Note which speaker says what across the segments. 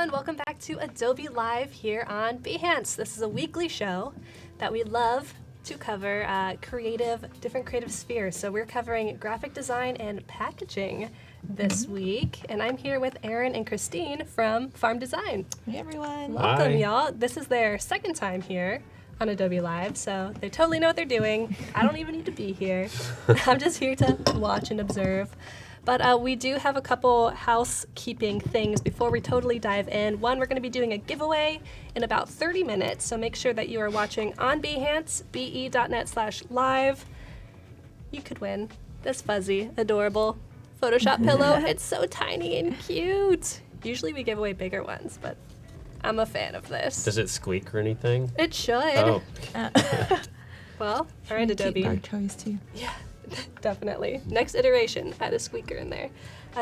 Speaker 1: everyone. Welcome back to Adobe Live here on Behance. This is a weekly show that we love to cover different creative spheres. So we're covering graphic design and packaging this week. And I'm here with Erin and Christine from Farm Design.
Speaker 2: Hey, everyone.
Speaker 1: Welcome,
Speaker 3: Hi.
Speaker 1: y'all. This is their second time here on Adobe Live, so they totally know what they're doing. I don't even need to be here. I'm just here to watch and observe. But we do have a couple housekeeping things before we totally dive in. One, we're going to be doing a giveaway in about 30 minutes, so make sure that you are watching on Behance, be.net/live. You could win this fuzzy, adorable Photoshop pillow. It's so tiny and cute. Usually we give away bigger ones, but I'm a fan of this.
Speaker 3: Does it squeak or anything?
Speaker 1: It should.
Speaker 3: Oh,
Speaker 1: Well, all right, Adobe.
Speaker 2: Keep our toys too.
Speaker 1: Yeah, definitely. Next iteration, add a squeaker in there.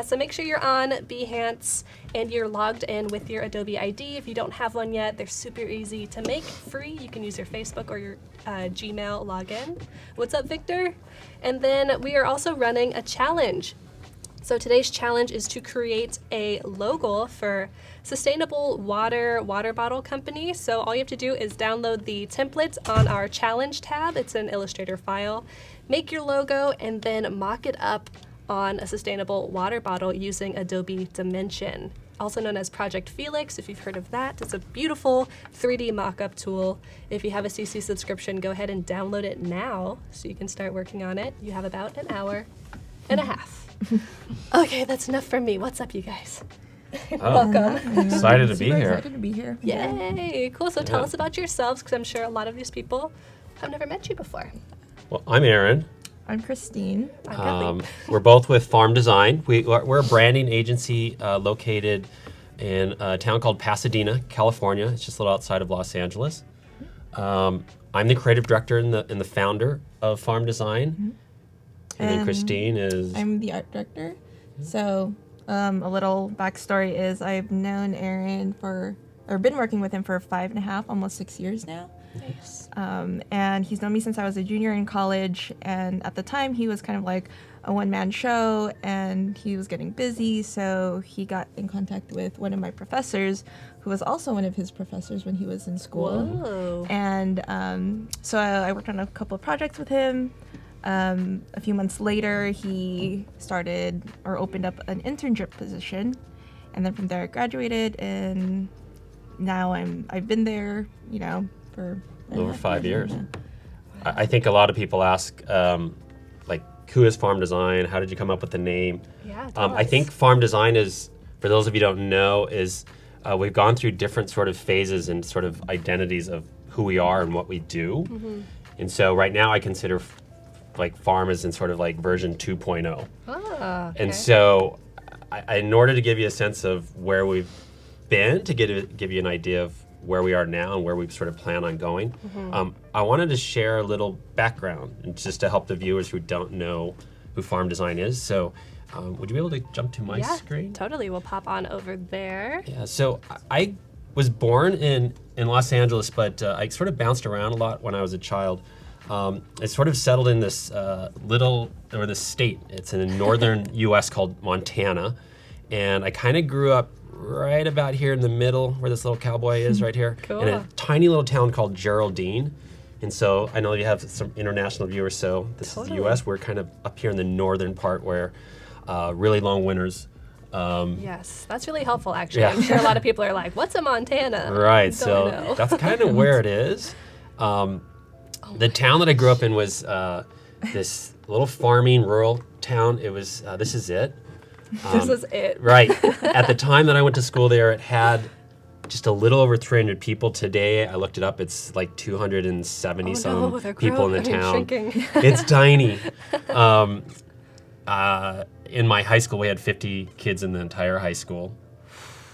Speaker 1: So make sure you're on Behance and you're logged in with your Adobe ID. If you don't have one yet, they're super easy to make, free. You can use your Facebook or your Gmail login. What's up, Victor? And then we are also running a challenge. So today's challenge is to create a logo for Sustainable Water Bottle Company. So all you have to do is download the template on our challenge tab. It's an Illustrator file. Make your logo and then mock it up on a sustainable water bottle using Adobe Dimension, also known as Project Felix, if you've heard of that. It's a beautiful 3D mock-up tool. If you have a CC subscription, go ahead and download it now so you can start working on it. You have about an hour and a half. Okay, that's enough from me. What's up, you guys? Welcome.
Speaker 3: excited to be
Speaker 2: Super
Speaker 3: here.
Speaker 2: excited to be here.
Speaker 1: Yay, cool. So tell
Speaker 3: Yeah.
Speaker 1: us about yourselves, because I'm sure a lot of these people have never met you before.
Speaker 3: Well, I'm Aaron.
Speaker 2: I'm Christine.
Speaker 1: I'm Kathleen.
Speaker 3: We're both with Farm Design. We're a branding agency located in a town called Pasadena, California. It's just a little outside of Los Angeles. I'm the creative director and the founder of Farm Design. And then Christine is...
Speaker 2: I'm the art director. So a little backstory is I've known Aaron been working with him for 5.5, almost 6 years now.
Speaker 1: Nice.
Speaker 2: And he's known me since I was a junior in college. And at the time, he was kind of like a one-man show, and he was getting busy. So he got in contact with one of my professors, who was also one of his professors when he was in school.
Speaker 1: Whoa.
Speaker 2: And so I worked on a couple of projects with him. A few months later, he opened up an internship position, and then from there I graduated, and now I've been there, for
Speaker 3: Over 5 years.
Speaker 2: Yeah.
Speaker 3: I think a lot of people ask, who is Farm Design? How did you come up with the name?
Speaker 1: Yeah, tell
Speaker 3: I
Speaker 1: us.
Speaker 3: think Farm Design is, for those of you who don't know, is we've gone through different sort of phases and sort of identities of who we are and what we do.
Speaker 1: Mm-hmm.
Speaker 3: And so right now I consider Farm as in sort of like version 2.0.
Speaker 1: Ah, okay.
Speaker 3: And so in order to give you a sense of where we've been, to give you an idea of where we are now and where we sort of plan on going, I wanted to share a little background and just to help the viewers who don't know who Farm Design is. So would you be able to jump to my screen?
Speaker 1: Totally. We'll pop on over there.
Speaker 3: Yeah, so I was born in Los Angeles, but I sort of bounced around a lot when I was a child. I sort of settled in this this state. It's in the northern U.S. called Montana. And I kind of grew up right about here in the middle where this little cowboy is right here.
Speaker 1: Cool.
Speaker 3: In a tiny little town called Geraldine. And so I know you have some international viewers, so this is the
Speaker 1: Totally.
Speaker 3: U.S. We're kind of up here in the northern part where really long winters.
Speaker 1: Yes, that's really helpful, actually.
Speaker 3: Yeah.
Speaker 1: I'm sure a lot of people are like, what's a Montana?
Speaker 3: Right,
Speaker 1: Don't
Speaker 3: so
Speaker 1: know.
Speaker 3: that's kind of where it is. The town that I grew up in was this little farming rural town. It was, this is it.
Speaker 1: This is it.
Speaker 3: Right. At the time that I went to school there, it had just a little over 300 people. Today, I looked it up, it's like 270
Speaker 1: Oh,
Speaker 3: some
Speaker 1: no, they're
Speaker 3: people in the town.
Speaker 1: shrinking.
Speaker 3: It's tiny. In my high school, we had 50 kids in the entire high school.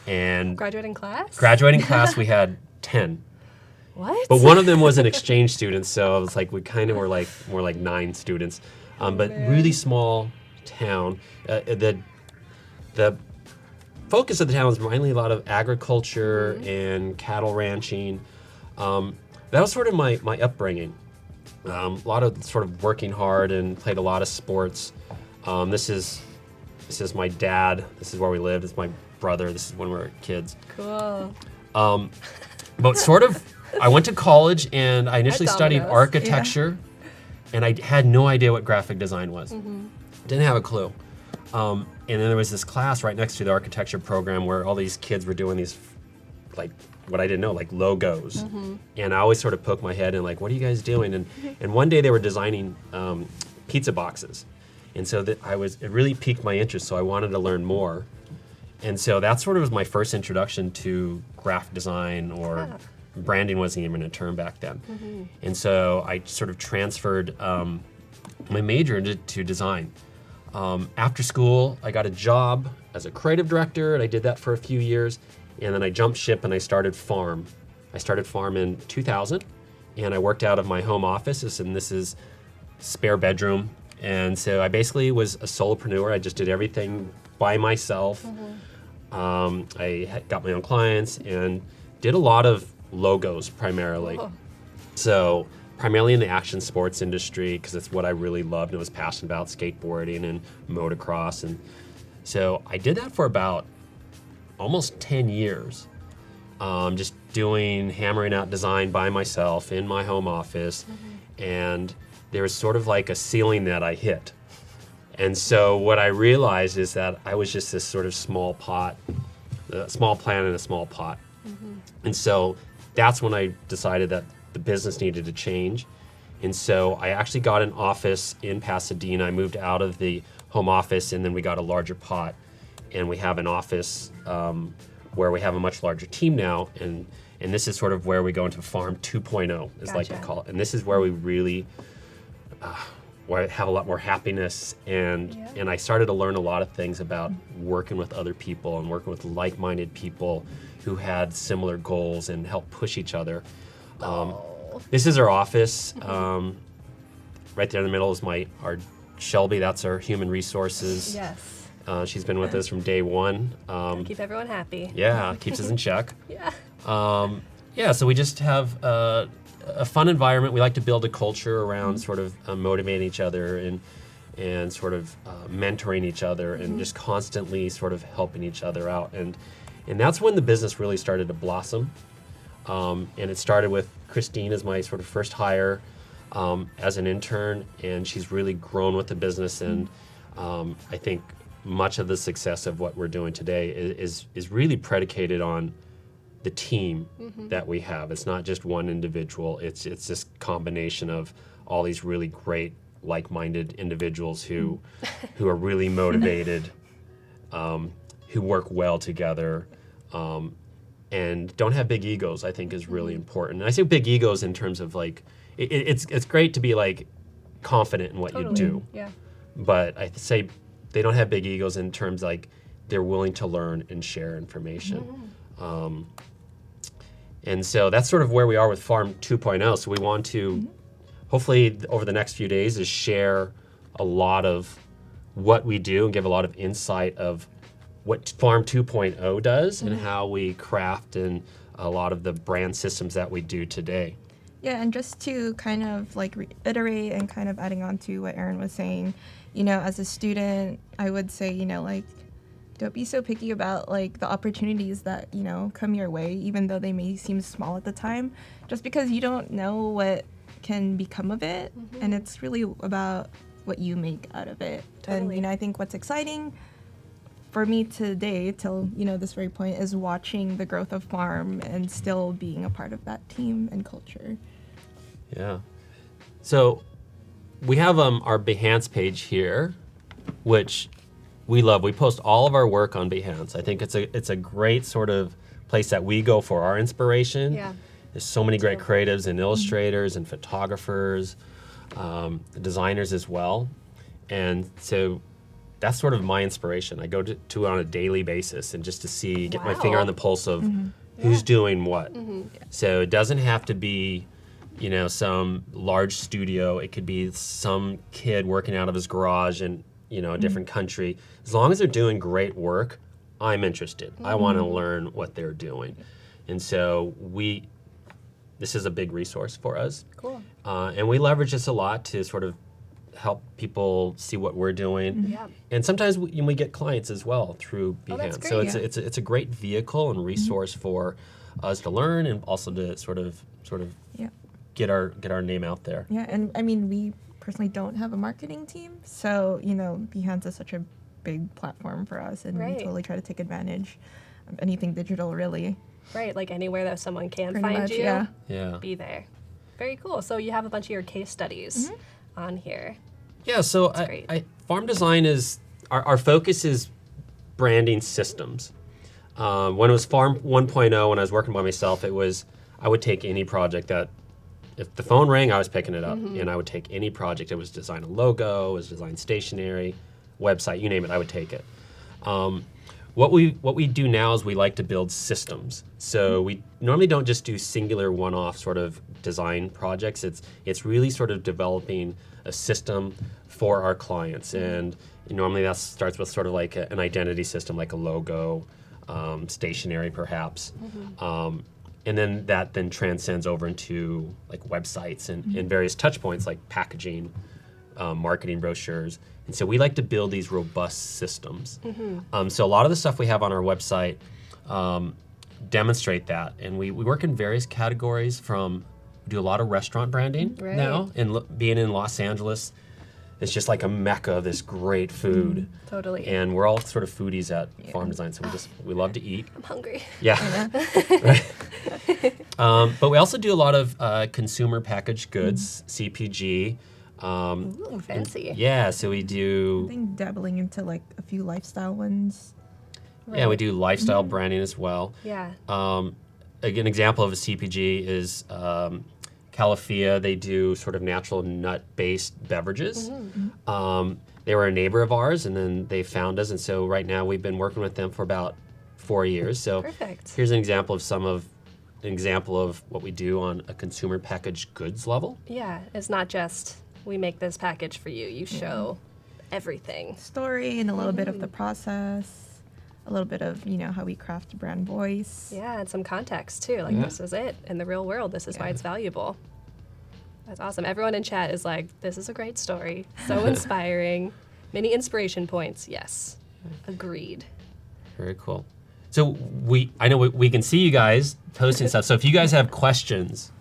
Speaker 3: And
Speaker 1: Graduating class?
Speaker 3: graduating class, we had 10.
Speaker 1: What?
Speaker 3: But one of them was an exchange student, so it was like we kind of were like more like 9 students. But
Speaker 1: man.
Speaker 3: really small town. The focus of the town was mainly a lot of agriculture and cattle ranching. That was sort of my upbringing. A lot of sort of working hard and played a lot of sports. This is my dad. This is where we lived. It's my brother. This is when we were kids.
Speaker 1: Cool.
Speaker 3: But sort of, I went to college and I initially studied
Speaker 1: Domino's.
Speaker 3: architecture, and I had no idea what graphic design was. Didn't have a clue. And then there was this class right next to the architecture program where all these kids were doing these, like, what I didn't know, like logos. And I always sort of poked my head in, like, what are you guys doing? And one day they were designing pizza boxes. And so it really piqued my interest, so I wanted to learn more. And so that sort of was my first introduction to graphic design, or branding wasn't even a term back then. And so I sort of transferred my major into design. After school, I got a job as a creative director, and I did that for a few years. And then I jumped ship and I started Farm. I started Farm in 2000, and I worked out of my home office, and this is spare bedroom. And so I basically was a solopreneur. I just did everything by myself. I got my own clients and did a lot of logos primarily. So primarily in the action sports industry, because it's what I really loved and was passionate about, skateboarding and motocross. And so I did that for about almost 10 years. Just hammering out design by myself in my home office. And there was sort of like a ceiling that I hit. And so what I realized is that I was just this sort of small plant in a small pot. And so that's when I decided that the business needed to change. And so I actually got an office in Pasadena. I moved out of the home office, and then we got a larger pot. And we have an office where we have a much larger team now. And this is sort of where we go into Farm 2.0, is like we call it. And this is where we really where I have a lot more happiness, and I started to learn a lot of things about working with other people and working with like-minded people who had similar goals and help push each other. This is our office. Right there in the middle is our Shelby. That's our human resources.
Speaker 1: Yes.
Speaker 3: She's been with us from day one.
Speaker 1: Keep everyone happy.
Speaker 3: Yeah, keeps us in check.
Speaker 1: Yeah.
Speaker 3: So we just have a fun environment. We like to build a culture around sort of motivating each other and sort of mentoring each other and just constantly sort of helping each other out. And that's when the business really started to blossom. And it started with Christine as my sort of first hire as an intern, and she's really grown with the business. And I think much of the success of what we're doing today is really predicated on the team that we have. It's not just one individual. It's this combination of all these really great like-minded individuals who are really motivated, who work well together, and don't have big egos. I think is really important. And I say big egos in terms of like it's great to be like confident in what you do.
Speaker 1: Yeah.
Speaker 3: But I say they don't have big egos in terms like they're willing to learn and share information. And so that's sort of where we are with Farm 2.0. So we want to, hopefully over the next few days, is share a lot of what we do and give a lot of insight of what Farm 2.0 does and how we craft and a lot of the brand systems that we do today.
Speaker 2: Yeah, and just to kind of like reiterate and kind of adding on to what Aaron was saying, you know, as a student, I would say, you know, like, don't be so picky about like the opportunities that, you know, come your way, even though they may seem small at the time, just because you don't know what can become of it. And it's really about what you make out of it. And, you know, I think what's exciting for me today till, you know, this very point is watching the growth of Farm and still being a part of that team and culture.
Speaker 3: Yeah. So we have our Behance page here, which we love. We post all of our work on Behance. I think it's a great sort of place that we go for our inspiration.
Speaker 1: Yeah.
Speaker 3: There's so many great creatives and illustrators and photographers, designers as well. And so that's sort of my inspiration. I go to it on a daily basis and just to get my finger on the pulse of who's doing what. So it doesn't have to be, you know, some large studio. It could be some kid working out of his garage in, you know, a different country. As long as they're doing great work, I'm interested. I want to learn what they're doing. And so this is a big resource for us.
Speaker 1: Cool.
Speaker 3: And we leverage this a lot to sort of help people see what we're doing.
Speaker 1: Yeah.
Speaker 3: And sometimes we get clients as well through
Speaker 1: Oh, that's
Speaker 3: Behance. So
Speaker 1: great.
Speaker 3: it's a great vehicle and resource for us to learn and also to sort of
Speaker 2: Yeah.
Speaker 3: get our name out there.
Speaker 2: Yeah, and I mean, we personally don't have a marketing team, so Behance is such a big platform for us, and
Speaker 1: Right.
Speaker 2: we totally try to take advantage of anything digital, really.
Speaker 1: Right, like anywhere that someone can
Speaker 2: Pretty
Speaker 1: find
Speaker 2: much,
Speaker 1: you,
Speaker 2: yeah.
Speaker 3: Yeah.
Speaker 1: be there. Very cool. So you have a bunch of your case studies on here.
Speaker 3: Yeah, so
Speaker 1: great.
Speaker 3: farm design is, our focus is branding systems. When it was Farm 1.0, when I was working by myself, I would take any project that, if the phone rang, I was picking it up, and I would take any project. It was design a logo, it was design stationery, website, you name it, I would take it. What we do now is we like to build systems. So we normally don't just do singular one-off sort of design projects. It's really sort of developing a system for our clients, and normally that starts with sort of like an identity system, like a logo, stationery perhaps. And then that then transcends over into like websites and various touch points like packaging, marketing brochures. And so we like to build these robust systems. So a lot of the stuff we have on our website demonstrate that. And we work in various categories we do a lot of restaurant branding
Speaker 1: Right.
Speaker 3: now. And being in Los Angeles, it's just like a mecca of this great food.
Speaker 1: Totally.
Speaker 3: And we're all sort of foodies at Farm Design, so we love to eat.
Speaker 1: I'm hungry.
Speaker 3: Yeah. Right. But we also do a lot of consumer packaged goods, CPG.
Speaker 1: Ooh, fancy.
Speaker 3: Yeah, so we
Speaker 2: I
Speaker 3: do.
Speaker 2: think dabbling into like a few lifestyle ones.
Speaker 3: Yeah, we do lifestyle branding as well.
Speaker 1: Yeah.
Speaker 3: An example of a CPG is Califia. They do sort of natural nut-based beverages. They were a neighbor of ours, and then they found us, and so right now we've been working with them for about 4 years. So
Speaker 1: Perfect.
Speaker 3: here's an example of what we do on a consumer packaged goods level.
Speaker 1: Yeah, it's not just we make this package for you. You show everything.
Speaker 2: Story and a little bit of the process, a little bit of how we craft brand voice.
Speaker 1: Yeah, and some context too. Like,
Speaker 3: Yeah.
Speaker 1: this is it in the real world. This is why it's valuable. That's awesome. Everyone in chat is like, this is a great story. So inspiring. Many inspiration points. Yes. Agreed.
Speaker 3: Very cool. So I know we can see you guys posting stuff. So if you guys have questions,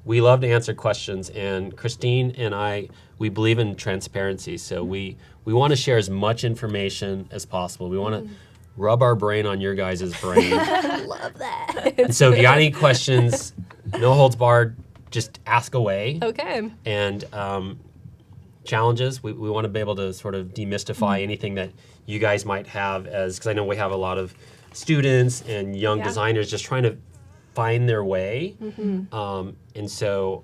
Speaker 3: we love to answer questions. And Christine and I, we believe in transparency. So we want to share as much information as possible. We want to rub our brain on your guys' brain.
Speaker 1: Love that.
Speaker 3: And so if you got any questions, no holds barred, just ask away.
Speaker 1: Okay.
Speaker 3: And challenges, we want to be able to sort of demystify anything that you guys might have, because I know we have a lot of students and young designers just trying to find their way. And so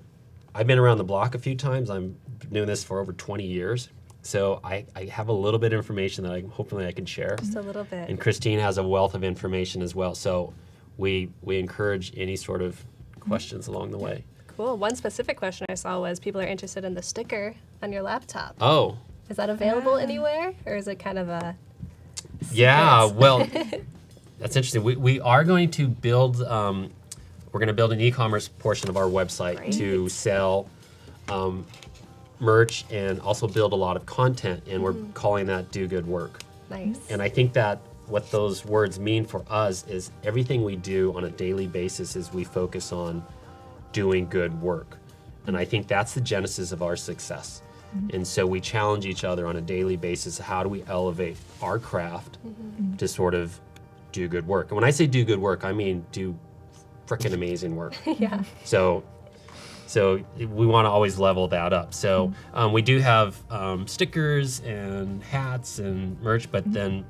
Speaker 3: I've been around the block a few times. I'm doing this for over 20 years. So I have a little bit of information that hopefully I can share.
Speaker 1: Just a little bit.
Speaker 3: And Christine has a wealth of information as well. So we encourage any sort of questions along the way.
Speaker 1: Cool. One specific question I saw was people are interested in the sticker on your laptop.
Speaker 3: Oh,
Speaker 1: Is that available anywhere, or is it kind of a
Speaker 3: yeah.
Speaker 1: secret?
Speaker 3: Well, that's interesting. We are going to build. We're going to build an e-commerce portion of our website to sell merch and also build a lot of content, and we're calling that "Do Good Work."
Speaker 1: Nice.
Speaker 3: And I think that what those words mean for us is everything we do on a daily basis is we focus on doing good work. And I think that's the genesis of our success. And so we challenge each other on a daily basis. How do we elevate our craft to sort of do good work? And when I say do good work, I mean do frickin' amazing work.
Speaker 1: Yeah.
Speaker 3: So we want to always level that up. So we do have stickers and hats and merch, but then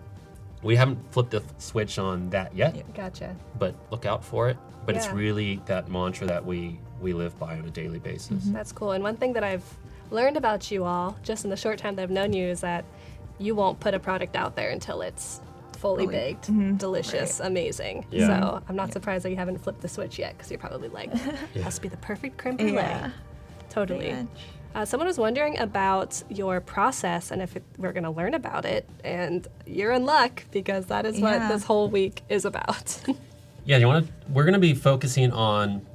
Speaker 3: we haven't flipped the switch on that yet.
Speaker 1: Gotcha.
Speaker 3: But look out for it. But it's
Speaker 1: Yeah.
Speaker 3: really that mantra that we live by on a daily basis.
Speaker 1: That's cool. And one thing that I've learned about you all, just in the short time that I've known you, is that you won't put a product out there until it's fully baked, delicious, amazing.
Speaker 3: Yeah.
Speaker 1: So I'm not surprised that you haven't flipped the switch yet, because you're probably like, has to be the perfect creme brulee.
Speaker 2: Yeah.
Speaker 1: Totally.
Speaker 2: Pretty much.
Speaker 1: Someone was wondering about your process and if we're going to learn about it. And you're in luck, because that is what
Speaker 2: Yeah.
Speaker 1: this whole week is about.
Speaker 3: Yeah, we're gonna be focusing on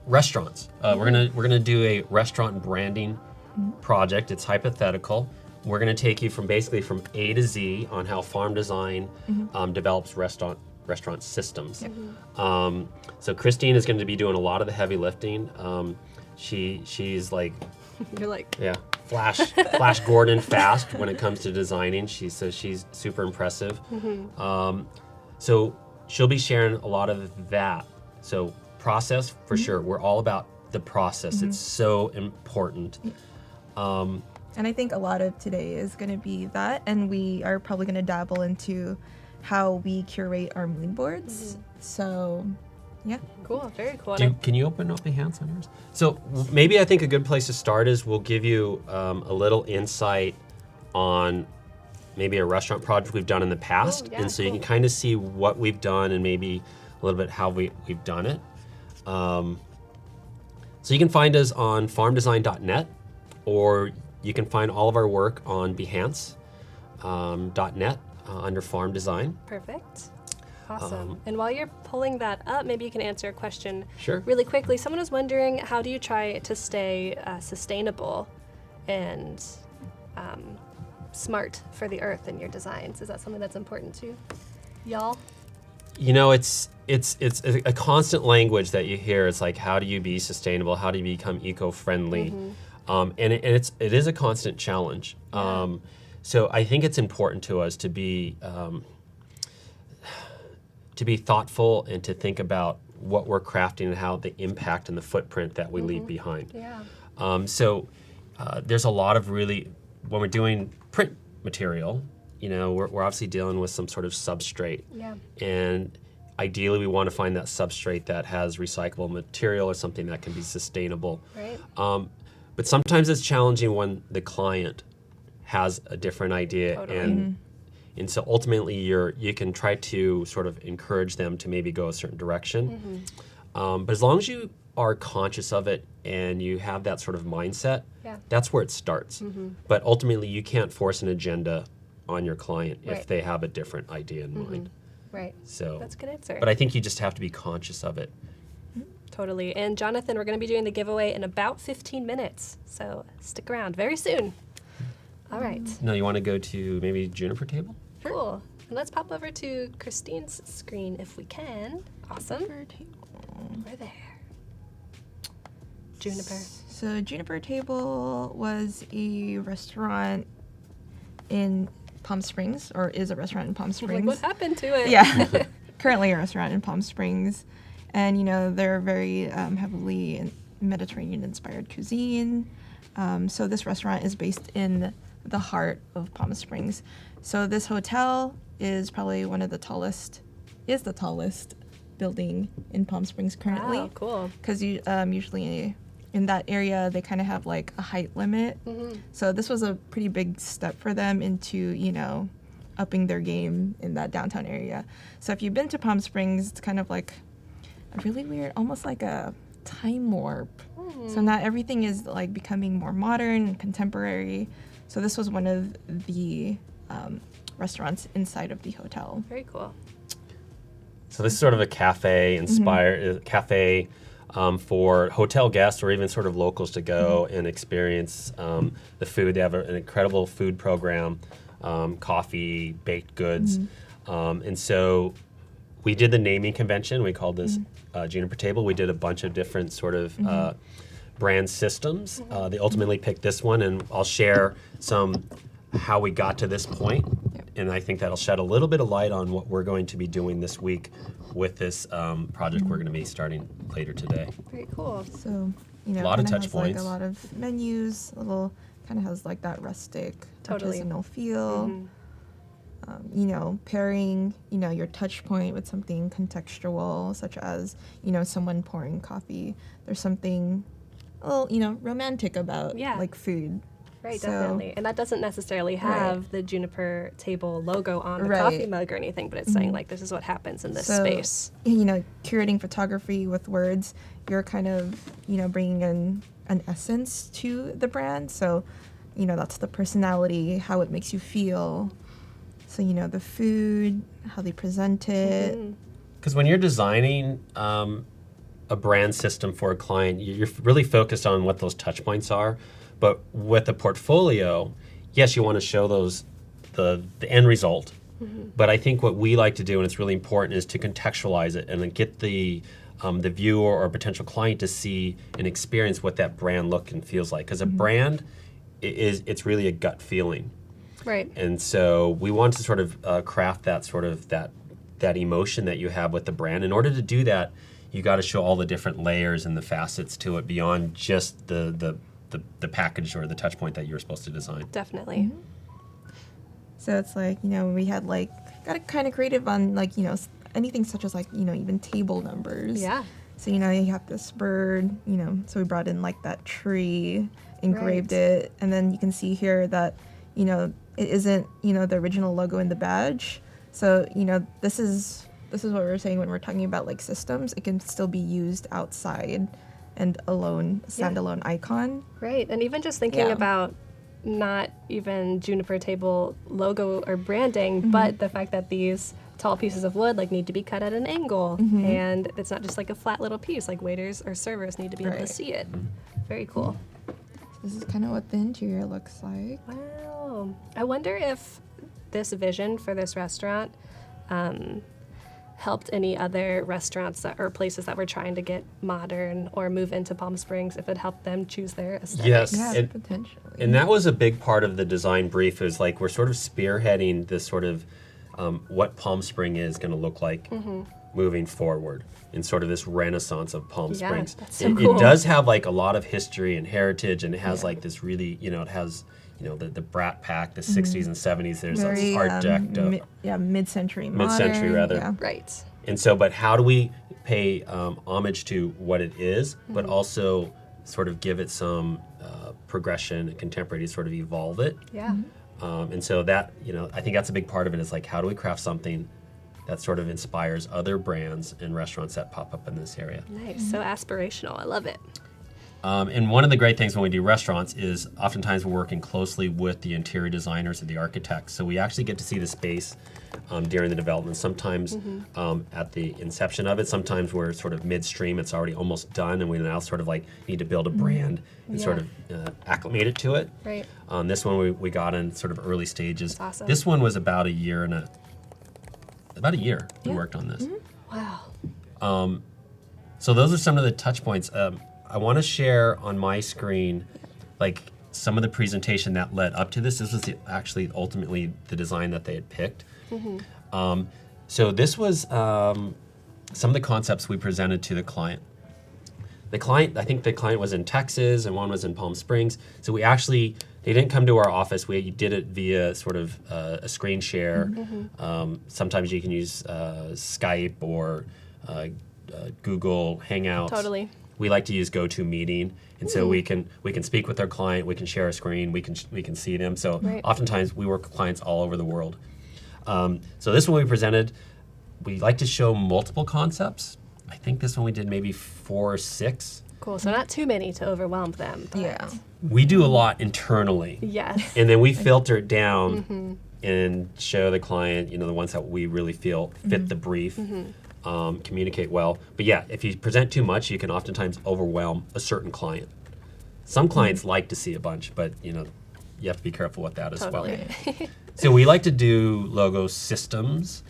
Speaker 3: restaurants. We're gonna do a restaurant branding project. It's hypothetical. We're going to take you from basically from A to Z on how farm design develops restaurant systems. So Christine is going to be doing a lot of the heavy lifting. She's like,
Speaker 1: You're like,
Speaker 3: yeah, Flash Gordon fast when it comes to designing. She's super impressive. So she'll be sharing a lot of that. So process for sure. We're all about the process. It's so important.
Speaker 2: And I think a lot of today is going to be that, and we are probably going to dabble into how we curate our mood boards. So, yeah.
Speaker 1: cool, very cool.
Speaker 3: Can you open up the hands on yours? So maybe I think a good place to start is we'll give you a little insight on maybe a restaurant project we've done in the past.
Speaker 1: Yeah,
Speaker 3: and so you
Speaker 1: cool.
Speaker 3: can kind of see what we've done and maybe a little bit how we've done it. So you can find us on farmdesign.net, or you can find all of our work on behance.net under farm design.
Speaker 1: Perfect. Awesome. And while you're pulling that up, maybe you can answer a question
Speaker 3: Sure.
Speaker 1: really quickly. Someone was wondering, how do you try to stay sustainable and smart for the earth in your designs? Is that something that's important to y'all?
Speaker 3: You know, it's a constant language that you hear. It's like, how do you be sustainable? How do you become eco-friendly? And it is a constant challenge. So I think it's important to us to be thoughtful and to think about what we're crafting and how the impact and the footprint that we leave behind.
Speaker 1: Yeah.
Speaker 3: So there's a lot of really, when we're doing print material, you know, we're obviously dealing with some sort of substrate.
Speaker 1: Yeah.
Speaker 3: And ideally we want to find that substrate that has recyclable material or something that can be sustainable.
Speaker 1: Right.
Speaker 3: But sometimes it's challenging when the client has a different idea.
Speaker 1: Totally.
Speaker 3: And so ultimately you can try to sort of encourage them to maybe go a certain direction. But as long as you are conscious of it and you have that sort of mindset, that's where it starts. But ultimately you can't force an agenda on your client if they have a different idea in mind.
Speaker 1: Right.
Speaker 3: So
Speaker 1: That's a good answer.
Speaker 3: But I think you just have to be conscious of it.
Speaker 1: Totally. And Jonathan, we're going to be doing the giveaway in about 15 minutes. So stick around very soon. All right.
Speaker 3: No, you want to go to maybe Juniper Table?
Speaker 1: Cool. And let's pop over to Christine's screen if we can. Awesome. We're there. Juniper.
Speaker 2: So Juniper Table was a restaurant in Palm Springs, or is a restaurant in Palm Springs.
Speaker 1: Like, what happened to it?
Speaker 2: Yeah, currently a restaurant in Palm Springs. And, you know, they're very heavily Mediterranean-inspired cuisine. So this restaurant is based in the heart of Palm Springs. So this hotel is probably the tallest building in Palm Springs currently.
Speaker 1: Wow, cool.
Speaker 2: Because usually in that area, they kind of have like a height limit. So this was a pretty big step for them into, you know, upping their game in that downtown area. So if you've been to Palm Springs, it's kind of like a really weird, almost like a time warp. So now everything is like becoming more modern and contemporary. So this was one of the restaurants inside of the hotel.
Speaker 1: Very cool.
Speaker 3: So this is sort of a cafe inspired cafe for hotel guests or even sort of locals to go and experience the food. They have an incredible food program, coffee, baked goods, and so we did the naming convention. We called this Juniper Table. We did a bunch of different sort of brand systems. They ultimately picked this one, and I'll share how we got to this point. And I think that'll shed a little bit of light on what we're going to be doing this week with this project we're going to be starting later today.
Speaker 1: Very cool.
Speaker 2: So, you know,
Speaker 3: A lot of
Speaker 2: kinda
Speaker 3: touch
Speaker 2: has,
Speaker 3: points.
Speaker 2: Like a lot of menus, kind of has like that rustic,
Speaker 1: Totally.
Speaker 2: artisanal feel. You know, pairing, you know, your touch point with something contextual, such as, you know, someone pouring coffee. There's something, you know, romantic about like food.
Speaker 1: Right,
Speaker 2: So-
Speaker 1: definitely. And that doesn't necessarily have the Juniper Table logo on the
Speaker 2: Right.
Speaker 1: coffee mug or anything, but it's saying like this is what happens in this
Speaker 2: So,
Speaker 1: space.
Speaker 2: You know, curating photography with words, you're kind of, you know, bringing in an essence to the brand. So, you know, that's the personality, how it makes you feel. So, you know, the food, how they present it.
Speaker 3: Because when you're designing a brand system for a client, you're really focused on what those touch points are. But with a portfolio, yes, you want to show those the end result. But I think what we like to do, and it's really important, is to contextualize it and then get the viewer or potential client to see and experience what that brand look and feels like. Because a brand it's really a gut feeling.
Speaker 1: Right.
Speaker 3: And so we want to sort of craft that sort of that emotion that you have with the brand. In order to do that, you got to show all the different layers and the facets to it beyond just the package or the touch point that you're supposed to design.
Speaker 1: Definitely.
Speaker 2: So it's like, we had like, got kind of creative on like, anything such as like, even table numbers.
Speaker 1: Yeah.
Speaker 2: So, you have this bird, so we brought in like that tree, engraved
Speaker 1: Right.
Speaker 2: it. And then you can see here that, it isn't, the original logo in the badge. So, this is what we're saying when we're talking about like systems. It can still be used outside and standalone icon.
Speaker 1: Right. And even just thinking
Speaker 2: Yeah.
Speaker 1: about not even Juniper Table logo or branding, but the fact that these tall pieces of wood like need to be cut at an angle, and it's not just like a flat little piece. Like waiters or servers need to be able to
Speaker 2: Right.
Speaker 1: see it. Very cool.
Speaker 2: This is kind of what the interior looks like.
Speaker 1: Wow. I wonder if this vision for this restaurant helped any other restaurants or places that were trying to get modern or move into Palm Springs, if it helped them choose their aesthetic.
Speaker 3: Yes.
Speaker 2: Yeah,
Speaker 3: And-
Speaker 2: potentially.
Speaker 3: And that was a big part of the design brief. Is like we're sort of spearheading this sort of what Palm Spring is going to look like moving forward in sort of this renaissance of Palm
Speaker 1: Yeah,
Speaker 3: Springs.
Speaker 1: that's so
Speaker 3: It
Speaker 1: cool.
Speaker 3: does have like a lot of history and heritage, and it has like this really, it has the Brat Pack, the 60s and 70s. There's
Speaker 2: Very
Speaker 3: this Art Deco,
Speaker 2: mid-century
Speaker 3: Mid-century,
Speaker 2: modern,
Speaker 3: rather.
Speaker 2: Yeah.
Speaker 1: Right.
Speaker 3: and so, but how do we pay homage to what it is, but also sort of give it some progression, contemporary, to sort of evolve it?
Speaker 1: Yeah.
Speaker 3: And so that, I think that's a big part of it, is like, how do we craft something that sort of inspires other brands and restaurants that pop up in this area?
Speaker 1: Nice. So aspirational. I love it.
Speaker 3: And one of the great things when we do restaurants is oftentimes we're working closely with the interior designers and the architects. So we actually get to see the space during the development, sometimes at the inception of it. Sometimes we're sort of midstream, it's already almost done, and we now sort of like need to build a brand and sort of acclimate it to it.
Speaker 1: Right.
Speaker 3: This one we got in sort of early stages.
Speaker 1: That's awesome.
Speaker 3: This one was about a year we worked on this.
Speaker 1: Wow.
Speaker 3: So those are some of the touch points. I want to share on my screen, like some of the presentation that led up to this. This was actually ultimately the design that they had picked. So this was some of the concepts we presented to the client. I think the client was in Texas and one was in Palm Springs. So they didn't come to our office. We did it via sort of a screen share. Sometimes you can use Skype or Google Hangouts.
Speaker 1: Totally.
Speaker 3: We like to use GoToMeeting, and so we can speak with our client. We can share a screen. We can see them. So
Speaker 1: Right.
Speaker 3: oftentimes we work with clients all over the world. So this one we presented. We like to show multiple concepts. I think this one we did maybe 4 or 6.
Speaker 1: Cool. So not too many to overwhelm them. But
Speaker 2: Yeah.
Speaker 3: We do a lot internally,
Speaker 1: Yes.
Speaker 3: and then we filter it down and show the client, the ones that we really feel fit the brief, communicate well. But yeah, if you present too much, you can oftentimes overwhelm a certain client. Some clients like to see a bunch, but you have to be careful with that as
Speaker 1: Totally.
Speaker 3: well. So we like to do logo systems.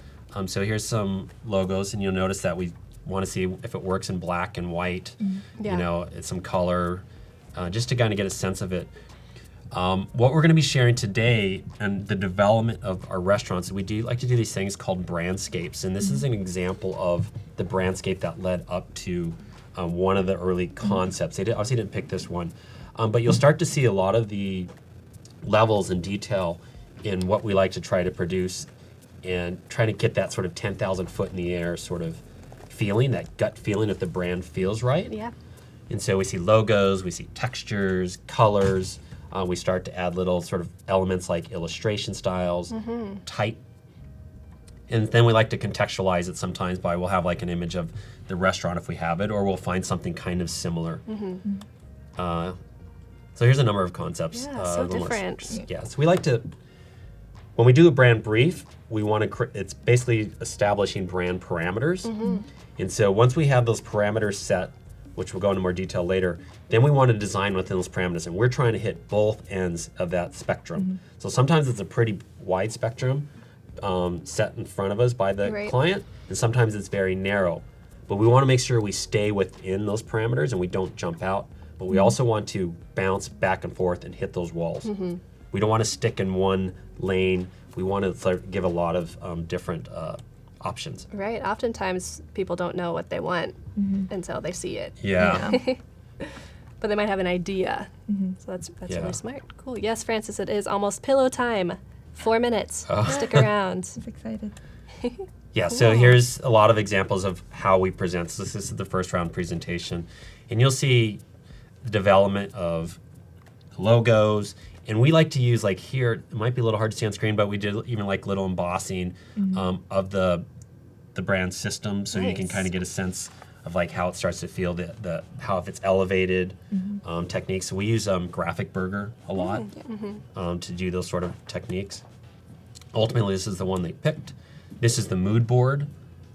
Speaker 3: So here's some logos, and you'll notice that we want to see if it works in black and white.
Speaker 1: Yeah.
Speaker 3: It's some color, just to kind of get a sense of it. What we're going to be sharing today and the development of our restaurants, we do like to do these things called brandscapes, and this is an example of the brandscape that led up to one of the early concepts. They obviously didn't pick this one, but you'll start to see a lot of the levels and detail in what we like to try to produce, and trying to get that sort of 10,000 foot in the air sort of feeling, that gut feeling if the brand feels right.
Speaker 1: Yeah.
Speaker 3: And so we see logos, we see textures, colors. We start to add little sort of elements like illustration styles, type. And then we like to contextualize it sometimes by we'll have like an image of the restaurant if we have it, or we'll find something kind of similar. So here's a number of concepts.
Speaker 1: Yeah, so
Speaker 3: the ones-
Speaker 1: different.
Speaker 3: Yeah, so we like to, when we do a brand brief, we want to, it's basically establishing brand parameters. And so once we have those parameters set, which we'll go into more detail later, then we want to design within those parameters, and we're trying to hit both ends of that spectrum. So sometimes it's a pretty wide spectrum set in front of us by the client, and sometimes it's very narrow. But we want to make sure we stay within those parameters and we don't jump out. But we also want to bounce back and forth and hit those walls. We don't want to stick in one lane. We want to give a lot of different options.
Speaker 1: Right. Oftentimes people don't know what they want until they see it.
Speaker 3: Yeah.
Speaker 1: But they might have an idea. So that's really smart. Cool. Yes, Francis, it is almost pillow time. 4 minutes. Stick around.
Speaker 2: I'm excited.
Speaker 3: Yeah, so here's a lot of examples of how we present. So this is the first round presentation. And you'll see the development of logos. And we like to use, like here, it might be a little hard to see on screen, but we did even like little embossing of the brand system, so you can kind of get a sense of like how it starts to feel, how if it's elevated techniques. So we use Graphic Burger a lot to do those sort of techniques. Ultimately, this is the one they picked. This is the mood board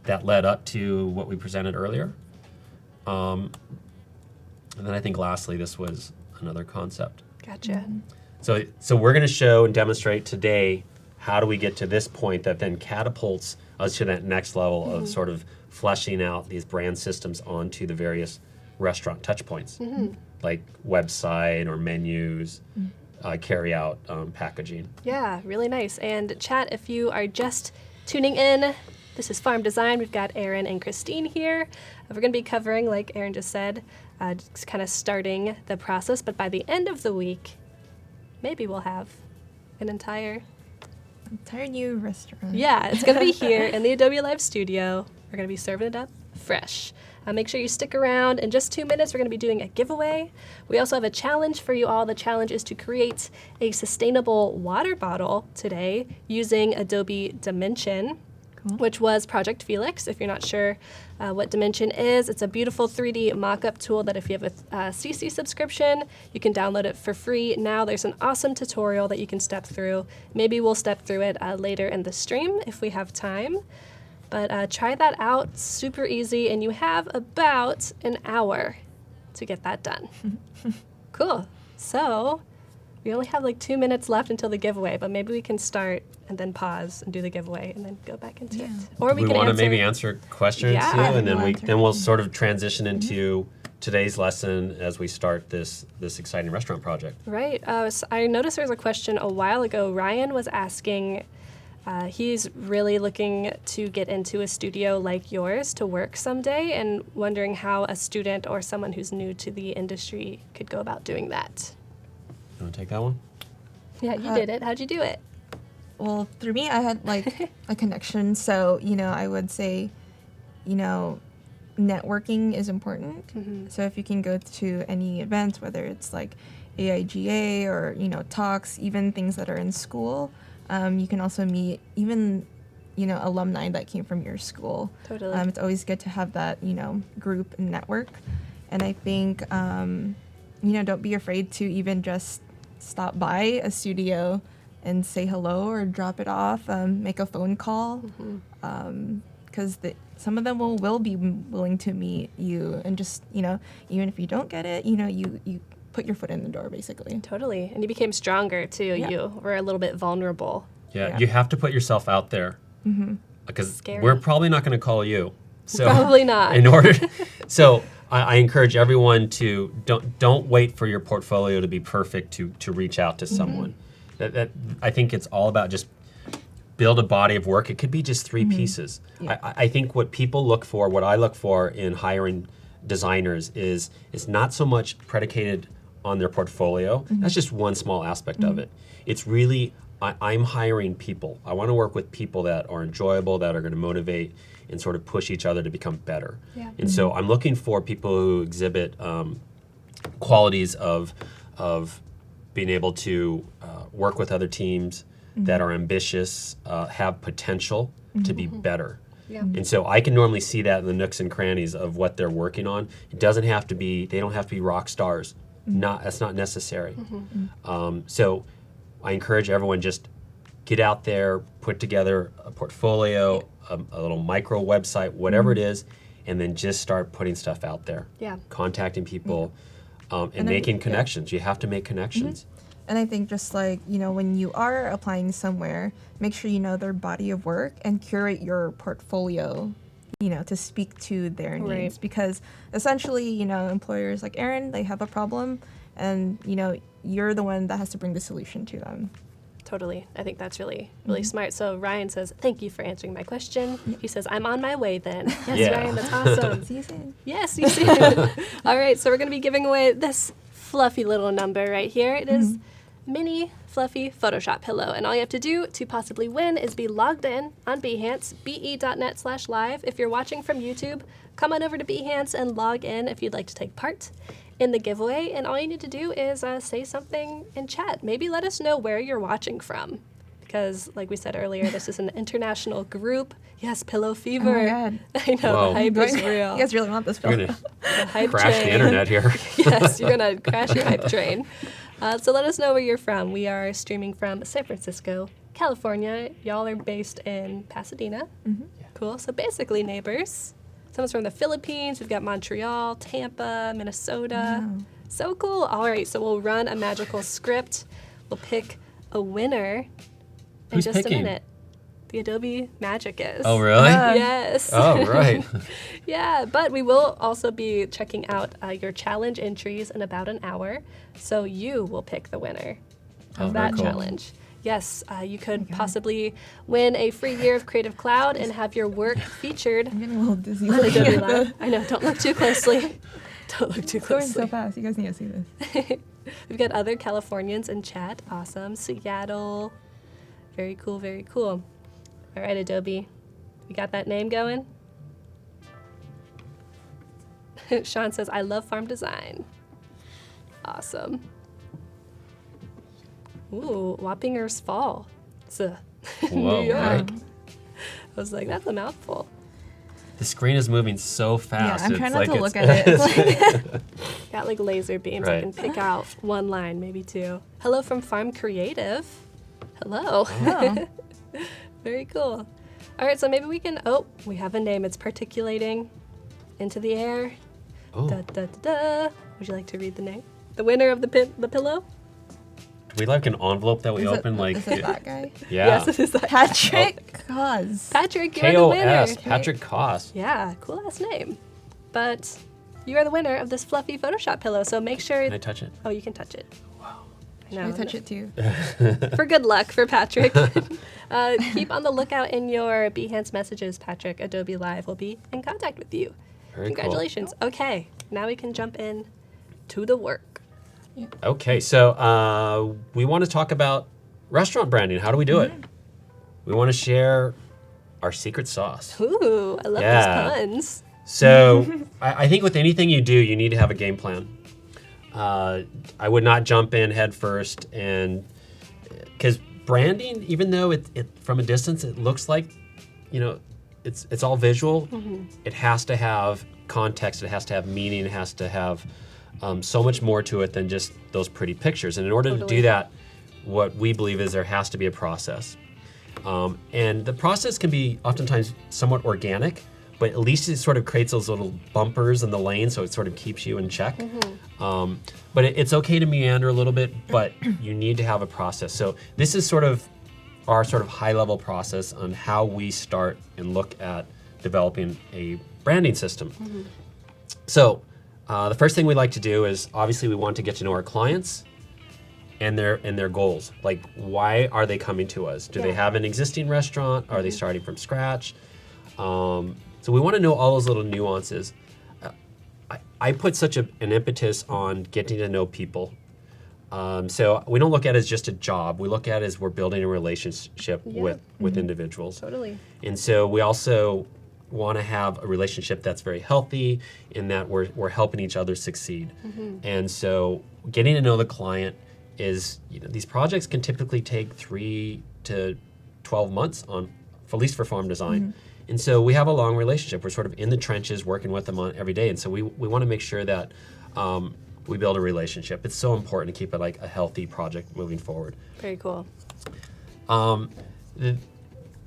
Speaker 3: that led up to what we presented earlier. And then I think lastly, this was another concept.
Speaker 1: Gotcha.
Speaker 3: So we're going to show and demonstrate today how do we get to this point that then catapults us to that next level of sort of fleshing out these brand systems onto the various restaurant touch points, like website or menus, carry out packaging.
Speaker 1: Yeah, really nice. And chat, if you are just tuning in, this is Farm Design. We've got Aaron and Christine here. We're going to be covering, like Aaron just said, just kind of starting the process. But by the end of the week, maybe we'll have an entire
Speaker 2: new restaurant.
Speaker 1: Yeah, it's going to be here in the Adobe Live studio. We're going to be serving it up fresh. Make sure you stick around. In just 2 minutes, we're going to be doing a giveaway. We also have a challenge for you all. The challenge is to create a sustainable water bottle today using Adobe Dimension, which was Project Felix. If you're not sure what Dimension is, it's a beautiful 3D mock-up tool that if you have a CC subscription, you can download it for free. Now there's an awesome tutorial that you can step through. Maybe we'll step through it later in the stream if we have time. But try that out, super easy, and you have about an hour to get that done. Cool. So we only have like 2 minutes left until the giveaway, but maybe we can start and then pause and do the giveaway and then go back into it. Or we can
Speaker 3: want to maybe answer questions too, and then we'll sort of transition into today's lesson as we start this exciting restaurant project.
Speaker 1: Right. So I noticed there was a question a while ago. Ryan was asking. He's really looking to get into a studio like yours to work someday and wondering how a student or someone who's new to the industry could go about doing that.
Speaker 3: You want to take that one?
Speaker 1: Yeah, you did it. How'd you do it?
Speaker 2: Well, through me, I had like a connection. So, I would say, networking is important. So if you can go to any events, whether it's like AIGA or, talks, even things that are in school, you can also meet even, alumni that came from your school.
Speaker 1: Totally.
Speaker 2: It's always good to have that, group and network. And I think, don't be afraid to even just stop by a studio and say hello or drop it off, make a phone call. Because some of them will be willing to meet you and just, even if you don't get it, you put your foot in the door, basically.
Speaker 1: Totally. And you became stronger, too. Yeah. You were a little bit vulnerable.
Speaker 3: Yeah, you have to put yourself out there. Because we're probably not going to call you. So
Speaker 1: probably not.
Speaker 3: So I encourage everyone to don't wait for your portfolio to be perfect to reach out to someone. That I think it's all about just build a body of work. It could be just 3 pieces. Yeah. I think what people look for, what I look for in hiring designers is not so much predicated on their portfolio. That's just one small aspect of it. It's really, I'm hiring people. I want to work with people that are enjoyable, that are going to motivate and sort of push each other to become better. Yeah. And so I'm looking for people who exhibit qualities of being able to work with other teams that are ambitious, have potential to be better. Yeah. And so I can normally see that in the nooks and crannies of what they're working on. It doesn't have to be, they don't have to be rock stars. That's not necessary. So I encourage everyone, just get out there, put together a portfolio, a little micro website, whatever it is, and then just start putting stuff out there.
Speaker 1: Yeah.
Speaker 3: Contacting people and
Speaker 2: then-
Speaker 3: making
Speaker 2: yeah.
Speaker 3: connections. You have to make connections.
Speaker 2: And I think just like, when you are applying somewhere, make sure you know their body of work and curate your portfolio, to speak to their needs.
Speaker 1: Right.
Speaker 2: Because essentially, employers like Aaron, they have a problem and, you're the one that has to bring the solution to them.
Speaker 1: Totally. I think that's really, really smart. So Ryan says, thank you for answering my question. He says, I'm on my way then. Yes,
Speaker 3: Yeah.
Speaker 1: Ryan, that's awesome.
Speaker 2: See you soon.
Speaker 1: Yes, you see. All right, so we're going to be giving away this fluffy little number right here. It is mini fluffy Photoshop pillow, and all you have to do to possibly win is be logged in on Behance, be.net/live. If you're watching from YouTube, come on over to Behance and log in if you'd like to take part in the giveaway, and all you need to do is say something in chat. Maybe let us know where you're watching from, because like we said earlier, this is an international group. Yes, pillow fever.
Speaker 2: Oh my God.
Speaker 1: I know,
Speaker 3: Whoa.
Speaker 1: the hype is real.
Speaker 2: You guys really want this
Speaker 3: You're
Speaker 2: pillow?
Speaker 3: going
Speaker 1: The
Speaker 3: to
Speaker 1: hype
Speaker 3: crash
Speaker 1: train.
Speaker 3: the internet here.
Speaker 1: Yes, you're gonna crash your hype train. So let us know where you're from. We are streaming from San Francisco, California. Y'all are based in Pasadena. Cool. So basically neighbors. Someone's from the Philippines. We've got Montreal, Tampa, Minnesota.
Speaker 2: Wow.
Speaker 1: So cool. All right, so we'll run a magical script. We'll pick a winner in
Speaker 3: Who's
Speaker 1: just
Speaker 3: picking?
Speaker 1: a minute. The Adobe Magic is.
Speaker 3: Oh, really?
Speaker 1: Yes.
Speaker 3: Oh, right.
Speaker 1: Yeah, but we will also be checking out your challenge entries in about an hour. So you will pick the winner
Speaker 3: Oh,
Speaker 1: of
Speaker 3: very
Speaker 1: that
Speaker 3: cool.
Speaker 1: challenge. Yes, you could possibly win a free year of Creative Cloud and have your work featured
Speaker 2: I'm getting a little dizzy.
Speaker 1: on
Speaker 2: looking
Speaker 1: Adobe
Speaker 2: at
Speaker 1: Live.
Speaker 2: this.
Speaker 1: I know, don't look too closely. Don't look too
Speaker 2: It's going so
Speaker 1: closely.
Speaker 2: fast. You guys need to see this.
Speaker 1: We've got other Californians in chat. Awesome. Seattle. Very cool, very cool. All right, Adobe. You got that name going? Sean says, I love farm design. Awesome. Ooh, Wappingers Fall. It's a
Speaker 3: Whoa,
Speaker 1: New York.
Speaker 3: right?
Speaker 1: I was like, that's a mouthful.
Speaker 3: The screen is moving so fast.
Speaker 2: I'm
Speaker 3: it's
Speaker 2: trying not
Speaker 3: like
Speaker 2: to
Speaker 3: it's-
Speaker 2: look at it. It's like,
Speaker 1: Got like laser beams. I
Speaker 3: Right.
Speaker 1: can pick out one line, maybe two. Hello from Farm Creative. Hello.
Speaker 2: oh.
Speaker 1: Very cool. All right, so maybe we can. Oh, we have a name. It's particulating into the air.
Speaker 3: Oh,
Speaker 1: Da, da, da, da. Would you like to read the name? The winner of the pillow?
Speaker 3: do we like an envelope that we
Speaker 2: Is it-
Speaker 3: open? Like,
Speaker 2: is it that guy?
Speaker 3: yeah.
Speaker 1: Yes, it is that.
Speaker 2: Patrick Cause.
Speaker 1: Patrick, you're the winner.
Speaker 3: KOS, Patrick Koss.
Speaker 1: Yeah, cool ass name. But you are the winner of this fluffy Photoshop pillow, so make sure.
Speaker 3: Can I touch it?
Speaker 1: Oh, you can touch it.
Speaker 3: Wow.
Speaker 1: I know.
Speaker 2: I touch it too.
Speaker 1: For good luck for Patrick. Keep on the lookout in your Behance messages, Patrick. Adobe Live will be in contact with you.
Speaker 3: Very cool.
Speaker 1: Congratulations. Okay, now we can jump in to the work.
Speaker 3: Okay, so we want to talk about restaurant branding. How do we do it? We want to share our secret sauce.
Speaker 1: Ooh, I love
Speaker 3: Yeah.
Speaker 1: those puns.
Speaker 3: So I think with anything you do, you need to have a game plan. I would not jump in head first, and because branding, even though it from a distance it looks like, it's all visual. It has to have context. It has to have meaning. It has to have so much more to it than just those pretty pictures. And in order to
Speaker 1: Totally.
Speaker 3: do that, what we believe is there has to be a process. And the process can be oftentimes somewhat organic, but at least it sort of creates those little bumpers in the lane, so it sort of keeps you in check. But it's okay to meander a little bit, but you need to have a process. So this is sort of our sort of high-level process on how we start and look at developing a branding system. So the first thing we like to do is obviously we want to get to know our clients and their goals. Like, why are they coming to us? Do they
Speaker 1: Yeah.
Speaker 3: have an existing restaurant? Are they starting from scratch? So we want to know all those little nuances. I put such an impetus on getting to know people. So we don't look at it as just a job. We look at it as we're building a relationship
Speaker 1: Yeah.
Speaker 3: with individuals.
Speaker 1: Totally.
Speaker 3: And so we also want to have a relationship that's very healthy in that we're helping each other succeed. And so getting to know the client is, these projects can typically take 3 to 12 months at least for farm design. And so we have a long relationship. We're sort of in the trenches working with them on every day. And so we want to make sure that we build a relationship. It's so important to keep it like a healthy project moving forward.
Speaker 1: Very cool.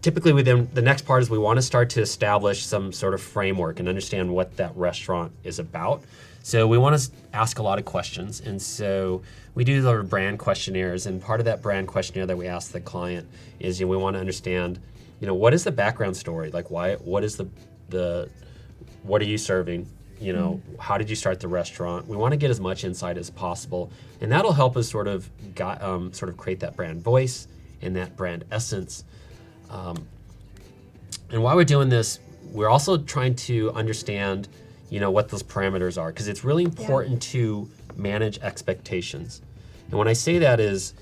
Speaker 3: typically within the next part is we want to start to establish some sort of framework and understand what that restaurant is about. So we want to ask a lot of questions, and so we do our brand questionnaires, and part of that brand questionnaire that we ask the client is, we want to understand, what is the background story? Like what is what are you serving? How did you start the restaurant? We want to get as much insight as possible, and that'll help us sort of create that brand voice and that brand essence. And while we're doing this, we're also trying to understand, what those parameters are, because it's really important to manage expectations. And when I say that is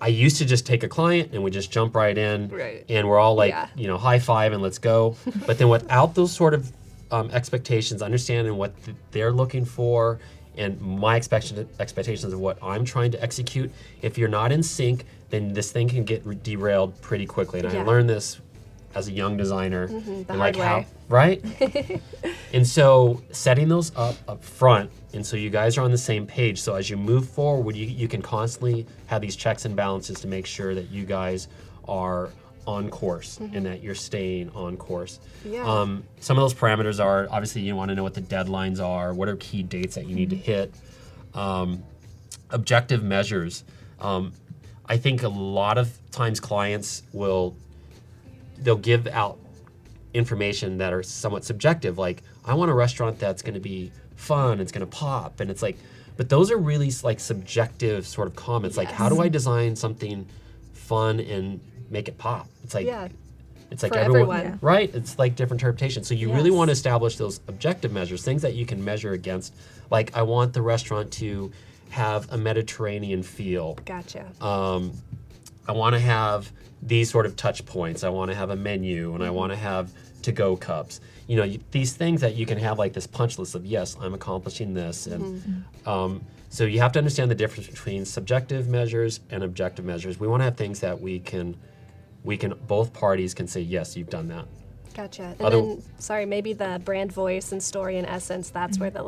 Speaker 3: I used to just take a client and we just jump right in, and we're all like, high five and let's go. But then without those sort of expectations, understanding what they're looking for, and my expectations of what I'm trying to execute, if you're not in sync, then this thing can get derailed pretty quickly. And I learned this as a young designer.
Speaker 1: The hard way.
Speaker 3: Right? And so setting those up front, and so you guys are on the same page, so as you move forward, you can constantly have these checks and balances to make sure that you guys are on course and that you're staying on course. Some of those parameters are, obviously you want to know what the deadlines are, what are key dates that you need to hit. Objective measures. I think a lot of times clients they'll give out information that are somewhat subjective, like, I want a restaurant that's going to be fun, it's going to pop, and it's like, but those are really like subjective sort of comments. Like, how do I design something fun and make it pop? It's like, it's like
Speaker 1: for
Speaker 3: everyone, right? It's like different interpretations. So you really want to establish those objective measures, things that you can measure against. Like, I want the restaurant to have a Mediterranean feel.
Speaker 1: Gotcha.
Speaker 3: I want to have these sort of touch points. I want to have a menu, and I want to have to-go cups. These things that you can have, like this punch list of, yes, I'm accomplishing this. And so you have to understand the difference between subjective measures and objective measures. We want to have things that we can both parties can say, yes, you've done that.
Speaker 1: Gotcha. And then, maybe the brand voice and story and essence, that's where the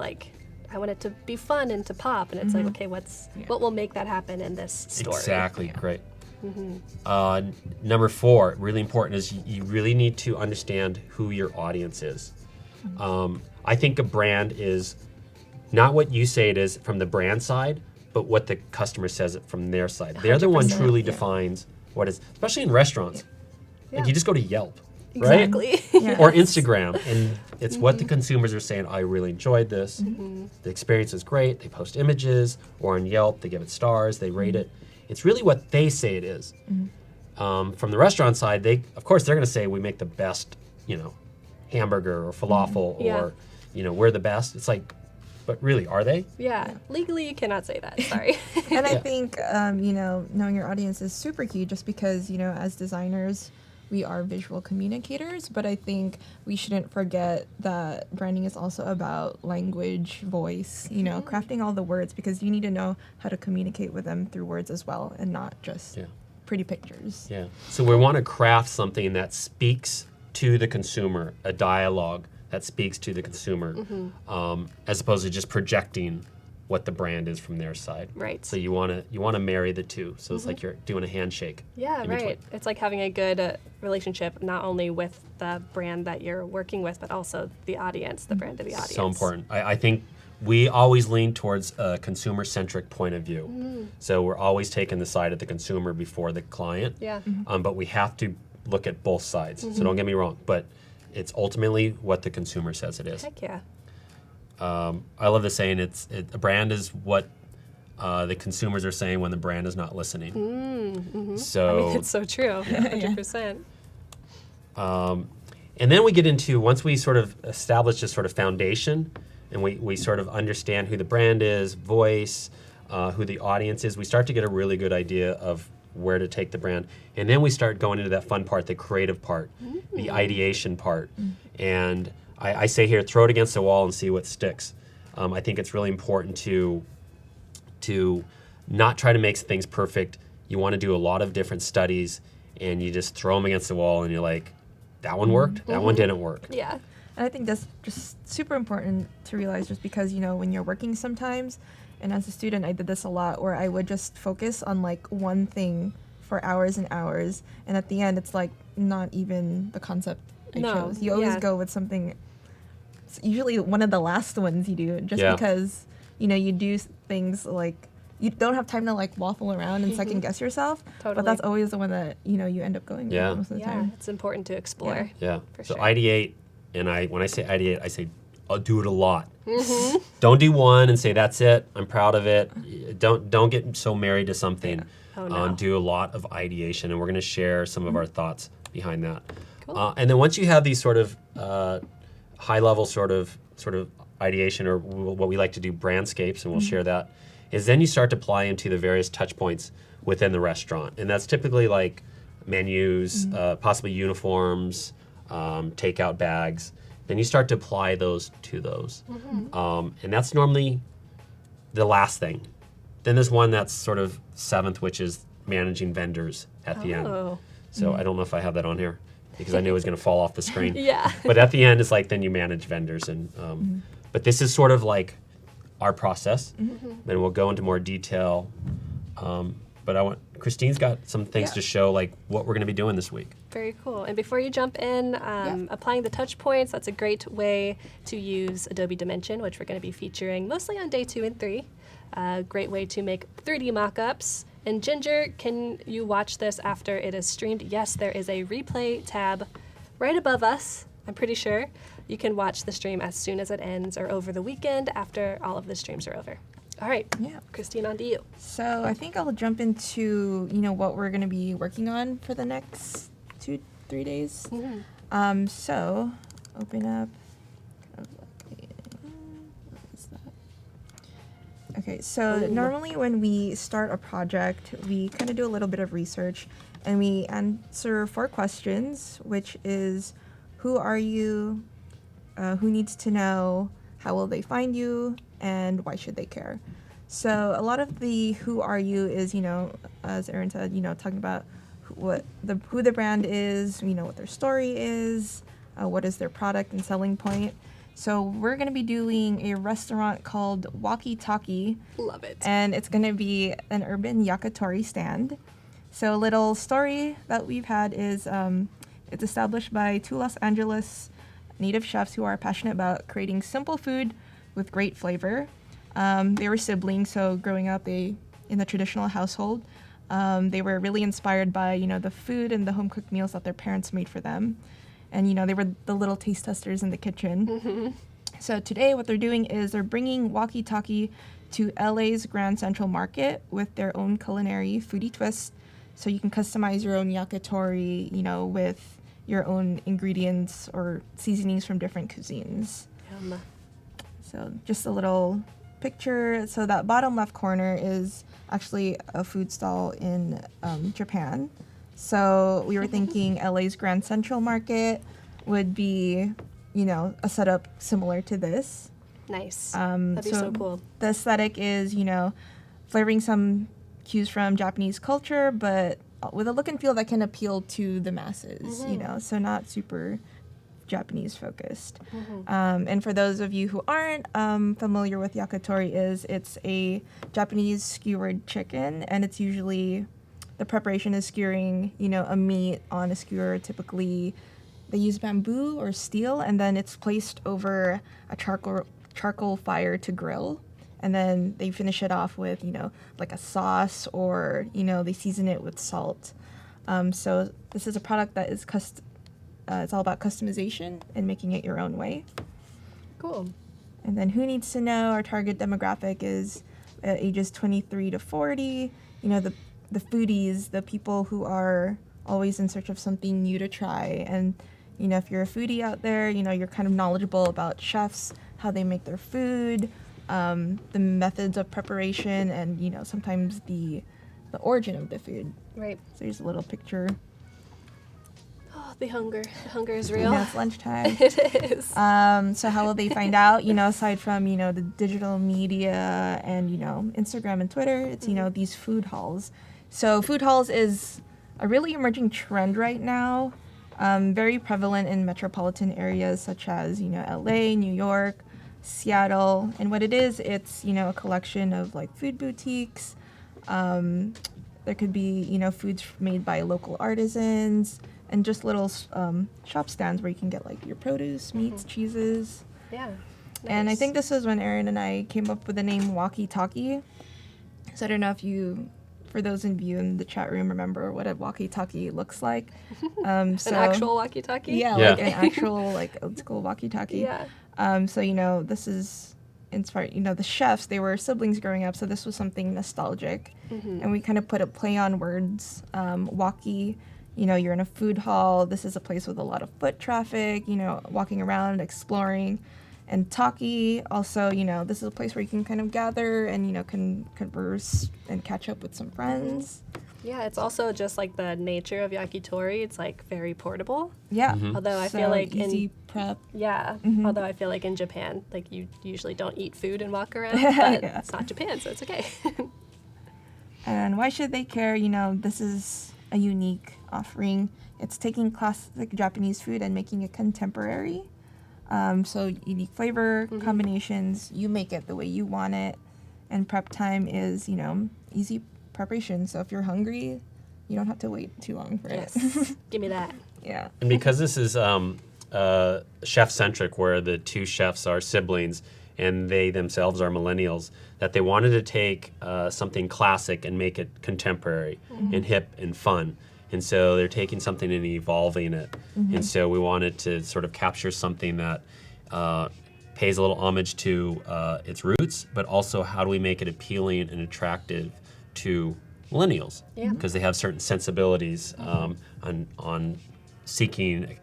Speaker 1: I want it to be fun and to pop, and it's like, okay, what will make that happen in this story?
Speaker 3: Exactly, great. Number 4, really important, is you really need to understand who your audience is. I think a brand is not what you say it is from the brand side, but what the customer says it from their side. They're the one truly defines what is, especially in restaurants. Like, you just go to Yelp,
Speaker 1: Exactly.
Speaker 3: right? Or Instagram, and it's what the consumers are saying. I really enjoyed this. The experience is great. They post images, or on Yelp, they give it stars, they rate it. It's really what they say it is. From the restaurant side, of course they're going to say we make the best, hamburger or falafel, or we're the best. It's like, but really, are they?
Speaker 1: Yeah. Legally, you cannot say that. Sorry.
Speaker 2: And I think knowing your audience is super key, just because as designers, we are visual communicators, but I think we shouldn't forget that branding is also about language, voice, crafting all the words, because you need to know how to communicate with them through words as well, and not just pretty pictures.
Speaker 3: Yeah. So we want to craft something that speaks to the consumer, a dialogue that speaks to the consumer, as opposed to just projecting what the brand is from their side.
Speaker 1: Right.
Speaker 3: So you want to marry the two. So it's like you're doing a handshake.
Speaker 1: Yeah, right. It's like having a good relationship, not only with the brand that you're working with, but also the audience, the brand of the audience.
Speaker 3: So important. I think we always lean towards a consumer-centric point of view. So we're always taking the side of the consumer before the client.
Speaker 1: Yeah.
Speaker 3: But we have to look at both sides. So don't get me wrong. But it's ultimately what the consumer says it is.
Speaker 1: Heck yeah.
Speaker 3: I love the saying, a brand is what the consumers are saying when the brand is not listening. So
Speaker 1: it's so true, 100%.
Speaker 3: And then we get into, once we sort of establish this sort of foundation, and we sort of understand who the brand is, voice, who the audience is, we start to get a really good idea of where to take the brand. And then we start going into that fun part, the creative part, the ideation part. And I say here, throw it against the wall and see what sticks. I think it's really important to not try to make things perfect. You want to do a lot of different studies, and you just throw them against the wall, and you're like, that one worked, that one didn't work.
Speaker 1: Yeah.
Speaker 2: And I think that's just super important to realize, just because, when you're working sometimes, and as a student, I did this a lot, where I would just focus on like one thing for hours and hours, and at the end, it's like not even the concept I
Speaker 1: No,
Speaker 2: chose. You always
Speaker 1: yeah.
Speaker 2: go with something. It's usually one of the last ones you do, just
Speaker 3: Yeah.
Speaker 2: because you do things like you don't have time to like waffle around and second guess yourself.
Speaker 1: Totally.
Speaker 2: But that's always the one that you end up going
Speaker 3: Yeah.
Speaker 2: with most of the
Speaker 1: Yeah,
Speaker 2: time.
Speaker 1: it's important to explore.
Speaker 3: Yeah.
Speaker 1: For
Speaker 3: So
Speaker 1: sure.
Speaker 3: ideate, and when I say ideate, I say I'll do it a lot.
Speaker 1: Mm-hmm.
Speaker 3: Don't do one and say that's it. I'm proud of it. Don't get so married to something.
Speaker 1: Oh, no.
Speaker 3: Do a lot of ideation, and we're going to share some of our thoughts behind that.
Speaker 1: Cool.
Speaker 3: And then once you have these sort of high level sort of ideation, or what we like to do brandscapes, and we'll share that, is then you start to apply into the various touch points within the restaurant, and that's typically like menus, possibly uniforms, takeout bags. Then you start to apply those to those. And that's normally the last thing. Then there's one that's sort of seventh, which is managing vendors at the end.
Speaker 1: Oh.
Speaker 3: So I don't know if I have that on here because I knew it was going to fall off the screen.
Speaker 1: Yeah.
Speaker 3: But at the end, it's like then you manage vendors. And but this is sort of like our process. Then we'll go into more detail. But Christine's got some things to show, like what we're going to be doing this week.
Speaker 1: Very cool. And before you jump in, applying the touch points, that's a great way to use Adobe Dimension, which we're going to be featuring mostly on day 2 and 3. Great way to make 3D mockups. And Ginger, can you watch this after it is streamed? Yes, there is a replay tab right above us, I'm pretty sure. You can watch the stream as soon as it ends or over the weekend after all of the streams are over. All right,
Speaker 2: Yeah.
Speaker 1: Christine, on to you.
Speaker 2: So I think I'll jump into what we're going to be working on for the next 2-3 days. So open up. Okay, so normally when we start a project, we kind of do a little bit of research and we answer 4 questions, which is who are you, who needs to know, how will they find you, and why should they care? So a lot of the who are you is, as Erin said, talking about who the brand is, what their story is, what is their product and selling point. So we're going to be doing a restaurant called Walki Talki.
Speaker 1: Love it.
Speaker 2: And it's going to be an urban yakitori stand. So a little story that we've had is it's established by 2 Los Angeles native chefs who are passionate about creating simple food with great flavor. They were siblings, so growing up in the traditional household, they were really inspired by, the food and the home-cooked meals that their parents made for them. And, they were the little taste testers in the kitchen. So today what they're doing is they're bringing Walki Talki to LA's Grand Central Market with their own culinary foodie twist. So you can customize your own yakitori, with your own ingredients or seasonings from different cuisines.
Speaker 1: Yum.
Speaker 2: So just a little picture. So that bottom left corner is actually a food stall in Japan. So we were thinking LA's Grand Central Market would be, a setup similar to this.
Speaker 1: Nice. That'd be so cool.
Speaker 2: The aesthetic is, flavoring some cues from Japanese culture, but with a look and feel that can appeal to the masses, so not super Japanese focused. And for those of you who aren't familiar with yakitori, it's a Japanese skewered chicken, and it's usually the preparation is skewering, a meat on a skewer. Typically, they use bamboo or steel, and then it's placed over a charcoal fire to grill. And then they finish it off with, like a sauce, or, they season it with salt. So this is a product that is it's all about customization and making it your own way.
Speaker 1: Cool.
Speaker 2: And then who needs to know? Our target demographic is ages 23 to 40. The foodies, the people who are always in search of something new to try. And, if you're a foodie out there, you're kind of knowledgeable about chefs, how they make their food, the methods of preparation, and, sometimes the origin of the food.
Speaker 1: Right.
Speaker 2: So here's a little picture.
Speaker 1: Oh, the hunger. The hunger is real.
Speaker 2: Now it's lunchtime.
Speaker 1: It is.
Speaker 2: So how will they find out? Aside from, the digital media and, Instagram and Twitter, it's, these food halls. So food halls is a really emerging trend right now, very prevalent in metropolitan areas such as, LA, New York, Seattle. And what it is, it's, a collection of like food boutiques, There could be, foods made by local artisans and just little shop stands where you can get like your produce, meats, cheeses.
Speaker 1: Yeah.
Speaker 2: And I
Speaker 1: Nice.
Speaker 2: think this is when Erin and I came up with the name Walki Talki. So I don't know if you, for those of you in the chat room, remember what a Walki Talki looks like.
Speaker 1: An actual walkie-talkie?
Speaker 2: Yeah,
Speaker 3: Yeah.
Speaker 2: like an actual like old school Walki Talki.
Speaker 1: Yeah.
Speaker 2: So this is inspired. The chefs, they were siblings growing up, so this was something nostalgic, and we kind of put a play on words. Walkie, you're in a food hall. This is a place with a lot of foot traffic. Walking around, exploring. And Talki, also, this is a place where you can kind of gather and, can converse and catch up with some friends.
Speaker 1: Yeah, it's also just like the nature of yakitori. It's like very portable.
Speaker 2: Yeah.
Speaker 1: Although I
Speaker 2: So
Speaker 1: feel like
Speaker 2: easy prep.
Speaker 1: Yeah. Although I feel like in Japan, like you usually don't eat food and walk around, but
Speaker 2: Yeah.
Speaker 1: it's not Japan, so it's okay.
Speaker 2: And why should they care? This is a unique offering. It's taking classic Japanese food and making it contemporary. So unique flavor combinations, you make it the way you want it. And prep time is, easy preparation. So if you're hungry, you don't have to wait too long for it.
Speaker 1: Yes. Give me that.
Speaker 2: Yeah.
Speaker 3: And because this is chef-centric, where the two chefs are siblings and they themselves are millennials, that they wanted to take something classic and make it contemporary and hip and fun. And so they're taking something and evolving it. And so we wanted to sort of capture something that pays a little homage to its roots, but also how do we make it appealing and attractive to millennials?
Speaker 1: Yeah.
Speaker 3: Because they have certain sensibilities on seeking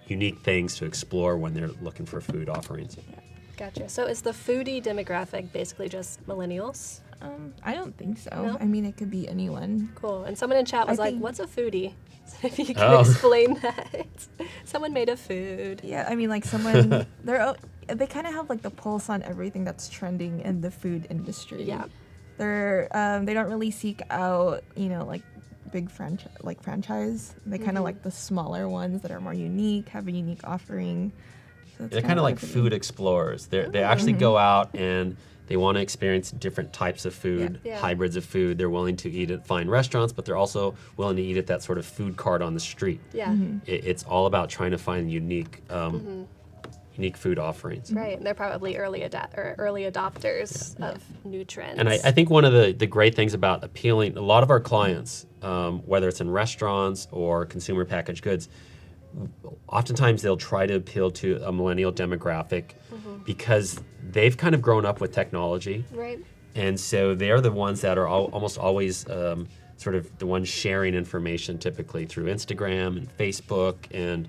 Speaker 3: unique things to explore when they're looking for food offerings.
Speaker 1: Gotcha. So is the foodie demographic basically just millennials?
Speaker 2: I don't think so.
Speaker 1: No?
Speaker 2: I mean, it could be anyone.
Speaker 1: Cool. And someone in chat was
Speaker 2: I
Speaker 1: like,
Speaker 2: think-
Speaker 1: what's a foodie? If you can
Speaker 3: Oh.
Speaker 1: explain that. Someone made a food.
Speaker 2: Yeah, I mean, like someone, they kind of have like the pulse on everything that's trending in the food industry.
Speaker 1: Yeah.
Speaker 2: They don't really seek out, like big franchise. They kind of like the smaller ones that are more unique, have a unique offering. So it's
Speaker 3: They're kind of like
Speaker 2: what
Speaker 3: food explorers. They actually go out and they want to experience different types of food,
Speaker 1: Yeah.
Speaker 3: hybrids of food. They're willing to eat at fine restaurants, but they're also willing to eat at that sort of food cart on the street.
Speaker 1: Yeah.
Speaker 3: It's all about trying to find unique food offerings.
Speaker 1: Right. And they're probably early adopters of new trends.
Speaker 3: And I think one of the great things about appealing, a lot of our clients, whether it's in restaurants or consumer packaged goods, oftentimes they'll try to appeal to a millennial demographic because they've kind of grown up with technology.
Speaker 1: Right.
Speaker 3: And so they're the ones that are almost always sort of the ones sharing information, typically through Instagram and Facebook and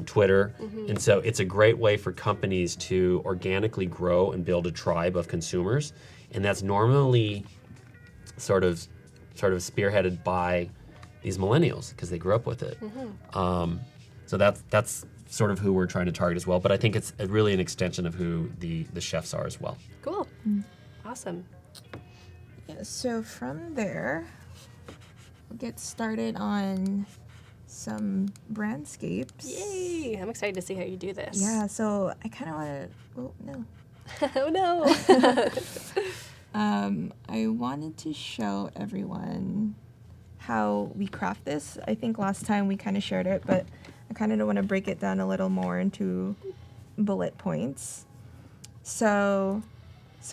Speaker 3: Twitter. And so it's a great way for companies to organically grow and build a tribe of consumers. And that's normally sort of spearheaded by these millennials because they grew up with it. So that's sort of who we're trying to target as well. But I think it's really an extension of who the chefs are as well.
Speaker 1: Cool. Awesome.
Speaker 2: Yeah, so from there, we'll get started on some brandscapes.
Speaker 1: Yay. I'm excited to see how you do this.
Speaker 2: Yeah, so I kind of want to,
Speaker 1: Oh no.
Speaker 2: I wanted to show everyone how we craft this. I think last time we kind of shared it, but I kind of want to break it down a little more into bullet points. So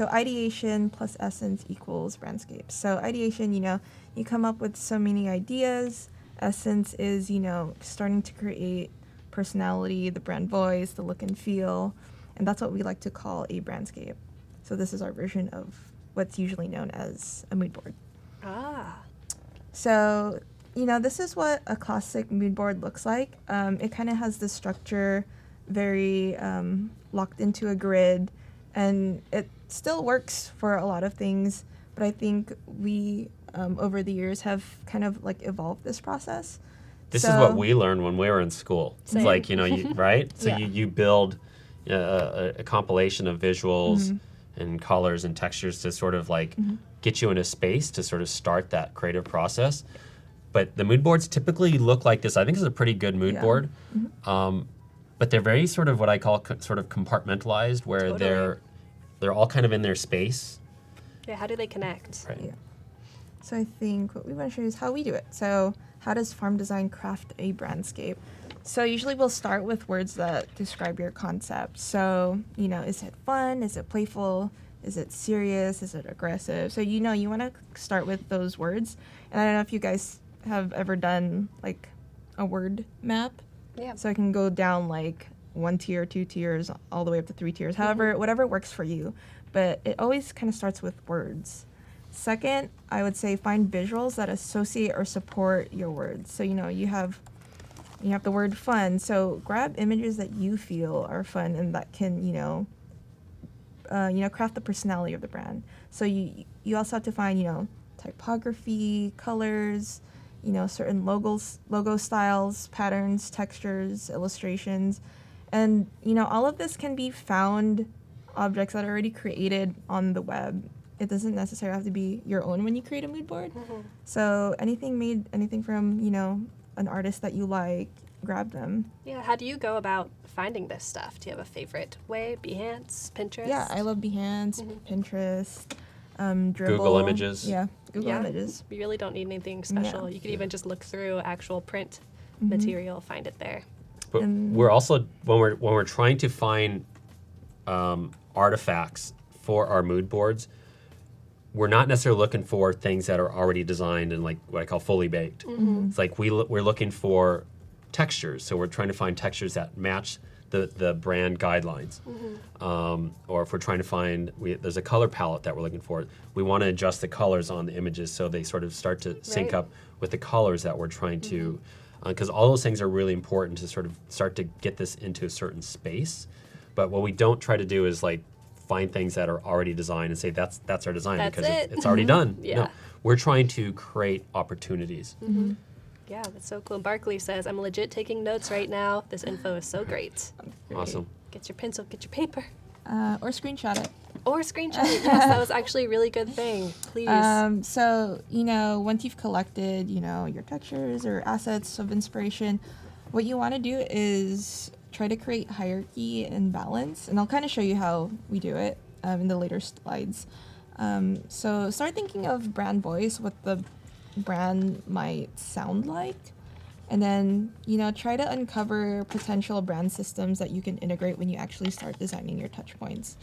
Speaker 2: ideation plus essence equals brandscape. So ideation, you come up with so many ideas. Essence is, starting to create personality, the brand voice, the look and feel, and that's what we like to call a brandscape. So this is our version of what's usually known as a mood board.
Speaker 1: Ah.
Speaker 2: So, this is what a classic mood board looks like. It kind of has this structure, very locked into a grid, and it still works for a lot of things, but I think we, over the years, have kind of like evolved this process.
Speaker 3: This is what we learned when we were in school.
Speaker 1: Same.
Speaker 3: It's like, right? So
Speaker 2: Yeah.
Speaker 3: you build a compilation of visuals and colors and textures to sort of like get you in a space to sort of start that creative process. But the mood boards typically look like this. I think it's a pretty good mood
Speaker 2: Yeah.
Speaker 3: board. But they're very sort of what I call sort of compartmentalized, where
Speaker 1: Totally.
Speaker 3: they're all kind of in their space.
Speaker 1: Yeah, how do they connect?
Speaker 3: Right.
Speaker 2: Yeah. So I think what we want to show you is how we do it. So how does farm design craft a brandscape? So usually we'll start with words that describe your concept. So, is it fun? Is it playful? Is it serious? Is it aggressive? So, you want to start with those words. And I don't know if you guys have ever done like a word map.
Speaker 1: Yeah.
Speaker 2: So I can go down like 1 tier, 2 tiers, all the way up to 3 tiers, however, whatever works for you. But it always kind of starts with words. Second, I would say find visuals that associate or support your words. So, you have the word fun. So grab images that you feel are fun and that can, craft the personality of the brand. So you also have to find, typography, colors, certain logo styles, patterns, textures, illustrations. And, all of this can be found objects that are already created on the web. It doesn't necessarily have to be your own when you create a mood board. So anything from, an artist that you like, grab them.
Speaker 1: Yeah, how do you go about finding this stuff? Do you have a favorite way? Behance, Pinterest?
Speaker 2: Yeah, I love Behance, Pinterest, Dribble.
Speaker 3: Google Images.
Speaker 2: Yeah, Google Images.
Speaker 1: You really don't need anything special.
Speaker 2: Yeah.
Speaker 1: You could even just look through actual print material, find it there.
Speaker 3: But we're also, when we're trying to find artifacts for our mood boards, we're not necessarily looking for things that are already designed and like what I call fully baked. It's like we're looking for textures. So we're trying to find textures that match the brand guidelines. Or if we're trying to find, there's a color palette that we're looking for. We want to adjust the colors on the images so they sort of start to sync up with the colors that we're trying to, because all those things are really important to sort of start to get this into a certain space. But what we don't try to do is like find things that are already designed and say that's our design because it's already done. No, we're trying to create opportunities.
Speaker 1: Yeah, that's so cool. Barkley says, I'm legit taking notes right now. This info is so great.
Speaker 3: Awesome.
Speaker 1: Get your pencil, get your paper.
Speaker 2: Or screenshot it.
Speaker 1: Or screenshot it. Yes, that was actually a really good thing. Please.
Speaker 2: So, once you've collected, your textures or assets of inspiration, what you want to do is try to create hierarchy and balance. And I'll kind of show you how we do it in the later slides. So start thinking of brand voice, what the brand might sound like. And then, try to uncover potential brand systems that you can integrate when you actually start designing your touch points.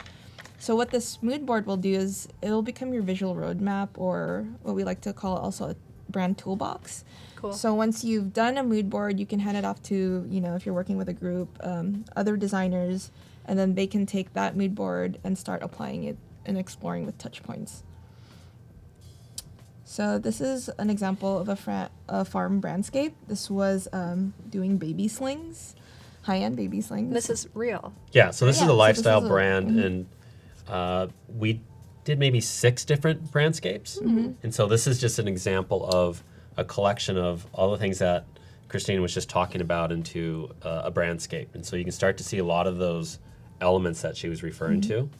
Speaker 2: So what this mood board will do is it'll become your visual roadmap, or what we like to call also a brand toolbox.
Speaker 1: Cool.
Speaker 2: So once you've done a mood board, you can hand it off to, if you're working with a group, other designers, and then they can take that mood board and start applying it and exploring with touch points. So this is an example of a farm brandscape. This was doing baby slings, high-end baby slings.
Speaker 1: This is real.
Speaker 3: Yeah, so this is a lifestyle
Speaker 2: this is
Speaker 3: brand, and we did maybe 6 different brandscapes. And so this is just an example of a collection of all the things that Christine was just talking about into a brandscape. And so you can start to see a lot of those elements that she was referring to.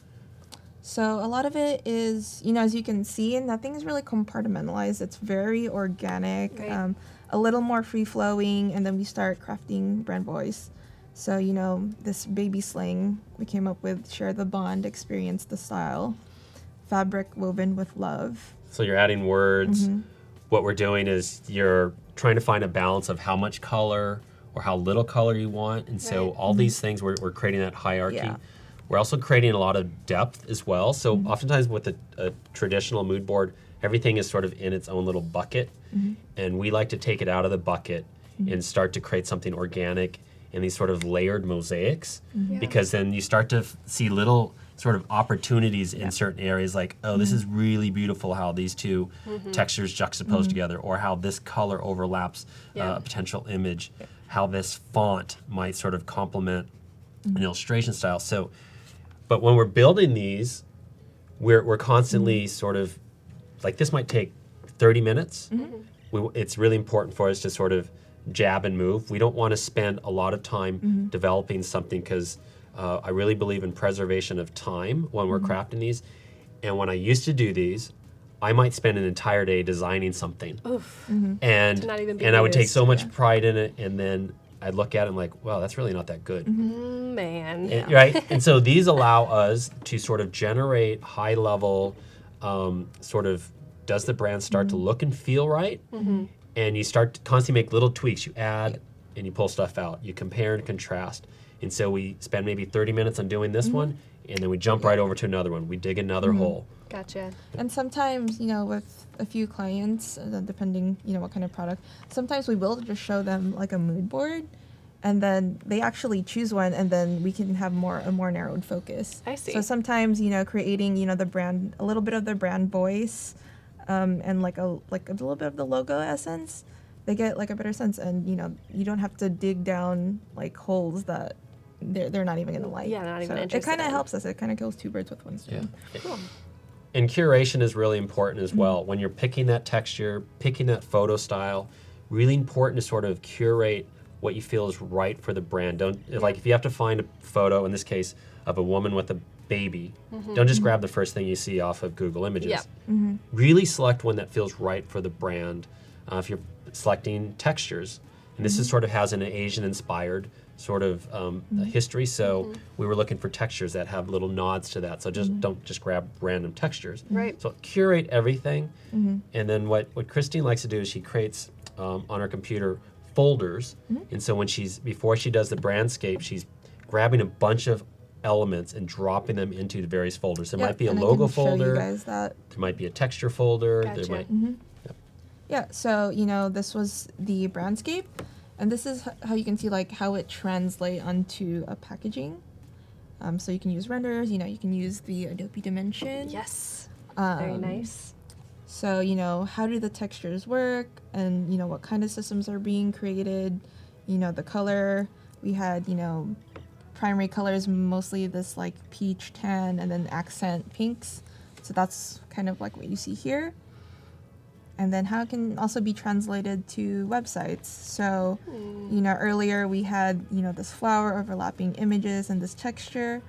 Speaker 2: So a lot of it is, as you can see, nothing's really compartmentalized. It's very organic,
Speaker 1: Right.
Speaker 2: A little more free-flowing, and then we start crafting brand voice. So, this baby sling we came up with, share the bond, experience the style, fabric woven with love.
Speaker 3: So you're adding words. What we're doing is you're trying to find a balance of how much color or how little color you want. And so all these things, we're creating that hierarchy.
Speaker 2: Yeah.
Speaker 3: We're also creating a lot of depth as well. So oftentimes with a traditional mood board, everything is sort of in its own little bucket. And we like to take it out of the bucket and start to create something organic in these sort of layered mosaics, because then you start to see little sort of opportunities in certain areas, like, oh, this is really beautiful how these two textures juxtapose together, or how this color overlaps a potential image, how this font might sort of complement an illustration style. So, but when we're building these, we're constantly sort of, like, this might take 30 minutes. It's really important for us to sort of jab and move. We don't want to spend a lot of time developing something, because I really believe in preservation of time when we're crafting these. And when I used to do these, I might spend an entire day designing something. And
Speaker 1: To not even be
Speaker 3: I would take
Speaker 1: used.
Speaker 3: so much pride in it, and then I'd look at it and like, wow, that's really not that good.
Speaker 1: Man.
Speaker 3: And, right? And so these allow us to sort of generate high level sort of does the brand start to look and feel right? And you start to constantly make little tweaks. You add and you pull stuff out. You compare and contrast. And so we spend maybe 30 minutes on doing this one, and then we jump right over to another one. We dig another hole.
Speaker 1: Gotcha.
Speaker 2: And sometimes, with a few clients, depending, what kind of product, sometimes we will just show them like a mood board, and then they actually choose one, and then we can have a more narrowed focus.
Speaker 1: I see.
Speaker 2: So sometimes, creating, the brand, a little bit of the brand voice, and like a little bit of the logo essence, they get like a better sense, and you don't have to dig down like holes that they're not even gonna like.
Speaker 1: Yeah, not even
Speaker 2: so
Speaker 1: interested
Speaker 2: it kind of
Speaker 1: in.
Speaker 2: helps us. It kind of kills two birds with one stone.
Speaker 1: Cool.
Speaker 3: And curation is really important as well. When you're picking that texture, picking that photo style, really important to sort of curate what you feel is right for the brand. Like if you have to find a photo, in this case, of a woman with a baby, don't just grab the first thing you see off of Google Images.
Speaker 1: Yep.
Speaker 3: Really select one that feels right for the brand. If you're selecting textures, and this is sort of has an Asian-inspired sort of history, so we were looking for textures that have little nods to that. So don't just grab random textures.
Speaker 1: Right.
Speaker 3: So curate everything, and then what Christine likes to do is she creates on her computer folders, and so before she does the brandscape, she's grabbing a bunch of elements and dropping them into the various folders. There might be a
Speaker 2: and
Speaker 3: logo
Speaker 2: I can show
Speaker 3: folder.
Speaker 2: you guys that.
Speaker 3: There might be a texture folder.
Speaker 1: Gotcha.
Speaker 3: There might.
Speaker 2: Yeah, so, this was the brandscape, and this is how you can see, like, how it translates onto a packaging. So you can use renders, you can use the Adobe Dimension.
Speaker 1: Yes. Very nice.
Speaker 2: So, how do the textures work, and, what kind of systems are being created, the color. We had, primary colors, mostly this, like, peach tan, and then accent pinks. So that's kind of like what you see here. And then how it can also be translated to websites. So, earlier we had, this flower overlapping images and this texture.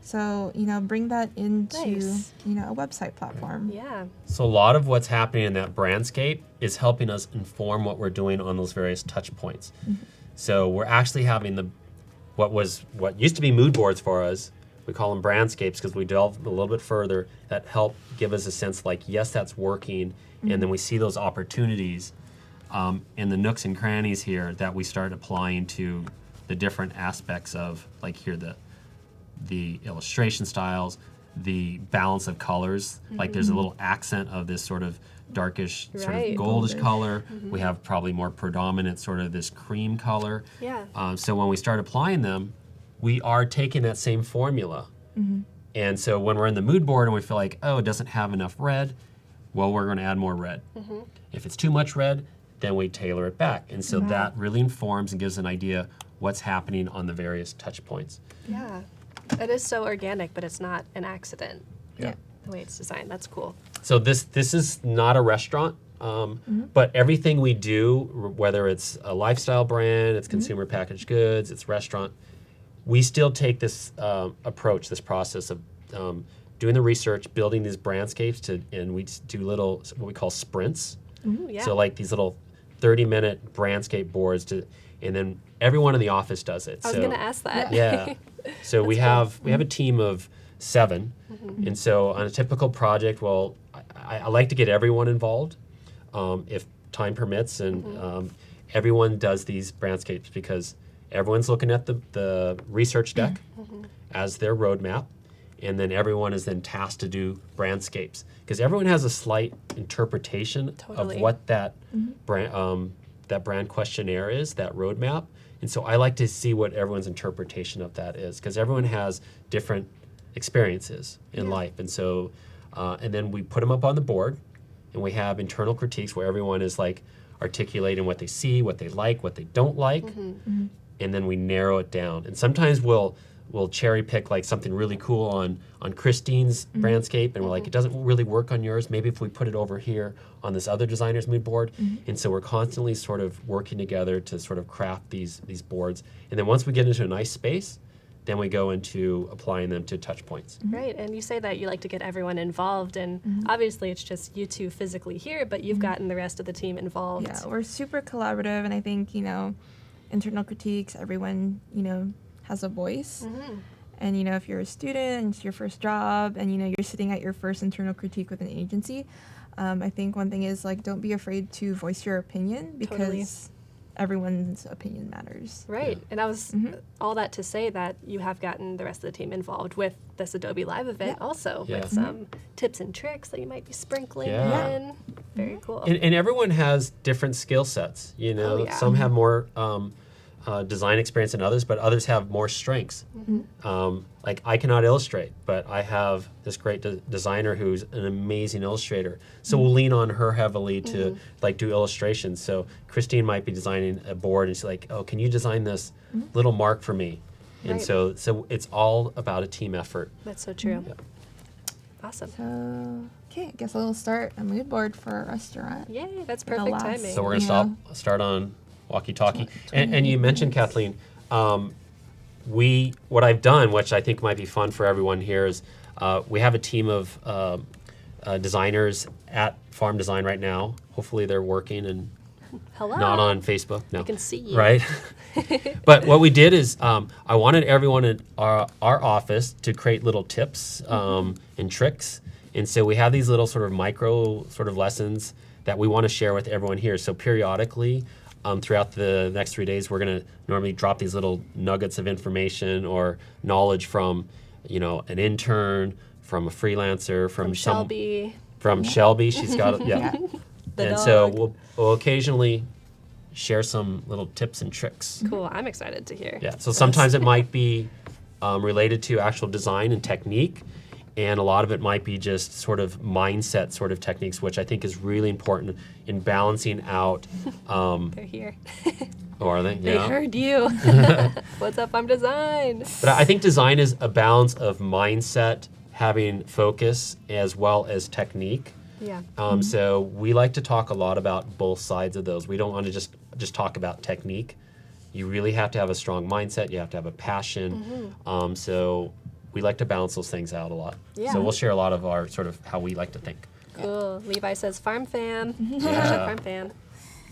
Speaker 2: So, bring that into,
Speaker 1: Nice.
Speaker 2: A website platform.
Speaker 1: Yeah.
Speaker 3: So a lot of what's happening in that brandscape is helping us inform what we're doing on those various touch points. So we're actually having what used to be mood boards for us. We call them brandscapes because we delve a little bit further that help give us a sense like, yes, that's working. And then we see those opportunities in the nooks and crannies here that we start applying to the different aspects of, like here, the illustration styles, the balance of colors. Like there's a little accent of this sort of darkish, sort of
Speaker 1: Right.
Speaker 3: goldish color. We have probably more predominant sort of this cream color.
Speaker 1: Yeah.
Speaker 3: So when we start applying them, we are taking that same formula. And so when we're in the mood board and we feel like, oh, it doesn't have enough red, well, we're going to add more red. If it's too much red, then we tailor it back. And so that really informs and gives an idea what's happening on the various touch points.
Speaker 1: Yeah. It is so organic, but it's not an accident.
Speaker 2: Yeah.
Speaker 1: The way it's designed. That's cool.
Speaker 3: So this is not a restaurant, but everything we do, whether it's a lifestyle brand, it's consumer packaged goods, it's restaurant, we still take this approach, this process of doing the research, building these brandscapes, and we do little, what we call sprints.
Speaker 1: Yeah.
Speaker 3: So like these little 30-minute brandscape boards, and then everyone in the office does it.
Speaker 1: I was going to ask that.
Speaker 3: Yeah. So we have a team of 7, and so on a typical project, well, I like to get everyone involved, if time permits, and everyone does these brandscapes because everyone's looking at the research deck as their roadmap, and then everyone is then tasked to do brandscapes because everyone has a slight interpretation
Speaker 1: Totally.
Speaker 3: of what that brand questionnaire is, that roadmap. And so I like to see what everyone's interpretation of that is because everyone has different experiences in life. And so, and then we put them up on the board, and we have internal critiques where everyone is like articulating what they see, what they like, what they don't like, and then we narrow it down. And sometimes we'll cherry pick like something really cool on Christine's brandscape, and we're like, it doesn't really work on yours. Maybe if we put it over here on this other designer's mood board. And so we're constantly sort of working together to sort of craft these boards. And then once we get into a nice space, then we go into applying them to touch points.
Speaker 1: Right, and you say that you like to get everyone involved, and obviously it's just you two physically here, but you've gotten the rest of the team involved.
Speaker 2: Yeah, we're super collaborative, and I think, internal critiques, everyone, has a voice. And, you know, if you're a student, it's your first job, and, you know, you're sitting at your first internal critique with an agency, I think one thing is, like, don't be afraid to voice your opinion, because
Speaker 1: Totally.
Speaker 2: everyone's opinion matters.
Speaker 1: Right.
Speaker 3: Yeah.
Speaker 1: And I was all that to say that you have gotten the rest of the team involved with this Adobe Live event also,
Speaker 3: Yeah.
Speaker 1: with some tips and tricks that you might be sprinkling
Speaker 3: Yeah.
Speaker 1: in. Very cool.
Speaker 3: And everyone has different skill sets. You know,
Speaker 1: Oh, yeah.
Speaker 3: some have more design experience than others, but others have more strengths. Like I cannot illustrate, but I have this great designer who's an amazing illustrator. So we'll lean on her heavily to like do illustrations. So Christine might be designing a board, and she's like, "Oh, can you design this little mark for me?" And
Speaker 1: Right.
Speaker 3: so it's all about a team effort.
Speaker 1: That's so true.
Speaker 3: Yeah.
Speaker 1: Awesome.
Speaker 2: So, okay, I guess I'll start a mood board for a restaurant.
Speaker 1: Yay, that's
Speaker 2: The
Speaker 1: perfect
Speaker 2: last-
Speaker 1: timing.
Speaker 3: So we're gonna
Speaker 2: Yeah.
Speaker 3: start on Walki Talki.
Speaker 2: 28
Speaker 3: And you mentioned,
Speaker 2: minutes.
Speaker 3: Kathleen, what I've done, which I think might be fun for everyone here, is we have a team of designers at Farm Design right now. Hopefully they're working and
Speaker 1: Hello.
Speaker 3: not on Facebook. No,
Speaker 1: I can see you.
Speaker 3: right? But what we did is I wanted everyone in our office to create little tips and tricks. And so we have these little sort of micro sort of lessons that we want to share with everyone here. So periodically, throughout the next 3 days, we're going to normally drop these little nuggets of information or knowledge from, you know, an intern, from a freelancer,
Speaker 1: From Shelby,
Speaker 3: from Shelby. She's got
Speaker 2: Yeah.
Speaker 1: the
Speaker 3: and
Speaker 1: dog.
Speaker 3: so we'll occasionally share some little tips and tricks.
Speaker 1: Cool. I'm excited to hear.
Speaker 3: Yeah. So sometimes it might be related to actual design and technique, and a lot of it might be just sort of mindset sort of techniques, which I think is really important in balancing out.
Speaker 1: They're here.
Speaker 3: Oh, are they?
Speaker 1: They heard you. What's up? I'm design.
Speaker 3: But I think design is a balance of mindset, having focus, as well as technique.
Speaker 1: Yeah.
Speaker 3: So we like to talk a lot about both sides of those. We don't want to just talk about technique. You really have to have a strong mindset. You have to have a passion. So we like to balance those things out a lot.
Speaker 1: Yeah.
Speaker 3: So we'll share a lot of our sort of how we like to think.
Speaker 1: Cool. Levi says farm fam.
Speaker 3: Yeah.
Speaker 1: Farm fam.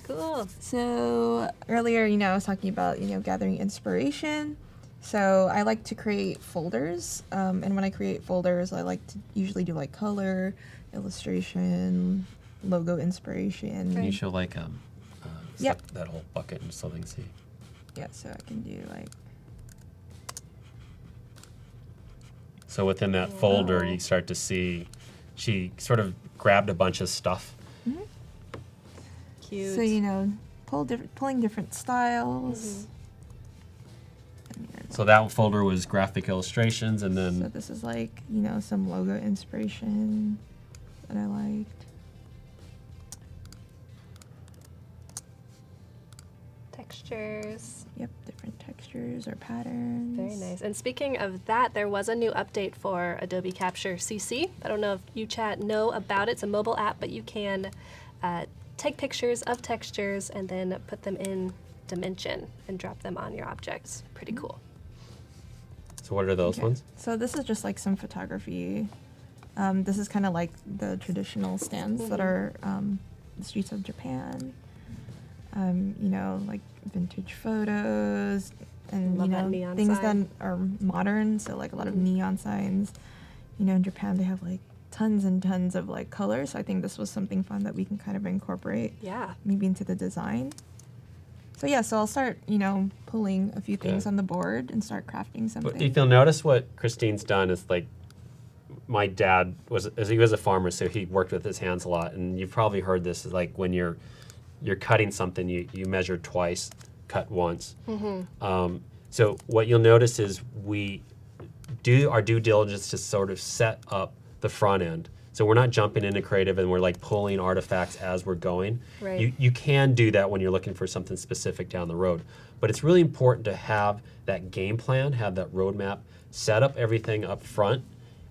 Speaker 1: Cool.
Speaker 2: So earlier, you know, I was talking about, you know, gathering inspiration. So I like to create folders, and when I create folders, I like to usually do like color, illustration, logo inspiration.
Speaker 3: Can you show like
Speaker 2: Yep.
Speaker 3: that whole bucket and something? See.
Speaker 2: Yeah, so I can do like,
Speaker 3: So within that folder, you start to see she sort of grabbed a bunch of stuff.
Speaker 1: Cute.
Speaker 2: so, you know, pulling different styles. And then-
Speaker 3: So that folder was graphic illustrations, and
Speaker 2: So
Speaker 3: then
Speaker 2: this is like, you know, some logo inspiration that I liked.
Speaker 1: Textures.
Speaker 2: Yep, different textures or patterns.
Speaker 1: Very nice. And speaking of that, there was a new update for Adobe Capture CC. I don't know if you chat know about it. It's a mobile app, but you can take pictures of textures and then put them in Dimension and drop them on your objects. Pretty cool.
Speaker 3: so what are those
Speaker 2: Okay.
Speaker 3: ones?
Speaker 2: So this is just like some photography. This is kind of like the traditional stands that are the streets of Japan. You know, like vintage photos and,
Speaker 1: Love
Speaker 2: you
Speaker 1: that
Speaker 2: know,
Speaker 1: neon
Speaker 2: things
Speaker 1: sign.
Speaker 2: that are modern. So like a lot of neon signs. You know, in Japan they have like tons and tons of like colors. So I think this was something fun that we can kind of incorporate
Speaker 1: Yeah.
Speaker 2: maybe into the design. So yeah, so I'll start, you know, pulling a few things
Speaker 3: Okay.
Speaker 2: on the board and start crafting something.
Speaker 3: But if you'll notice, what Christine's done is like, my dad he was a farmer, so he worked with his hands a lot, and you've probably heard this, is like when you're cutting something, you measure twice, cut once. So what you'll notice is we do our due diligence to sort of set up the front end. So we're not jumping into creative and we're like pulling artifacts as we're going.
Speaker 1: Right.
Speaker 3: You can do that when you're looking for something specific down the road. But it's really important to have that game plan, have that roadmap, set up everything up front,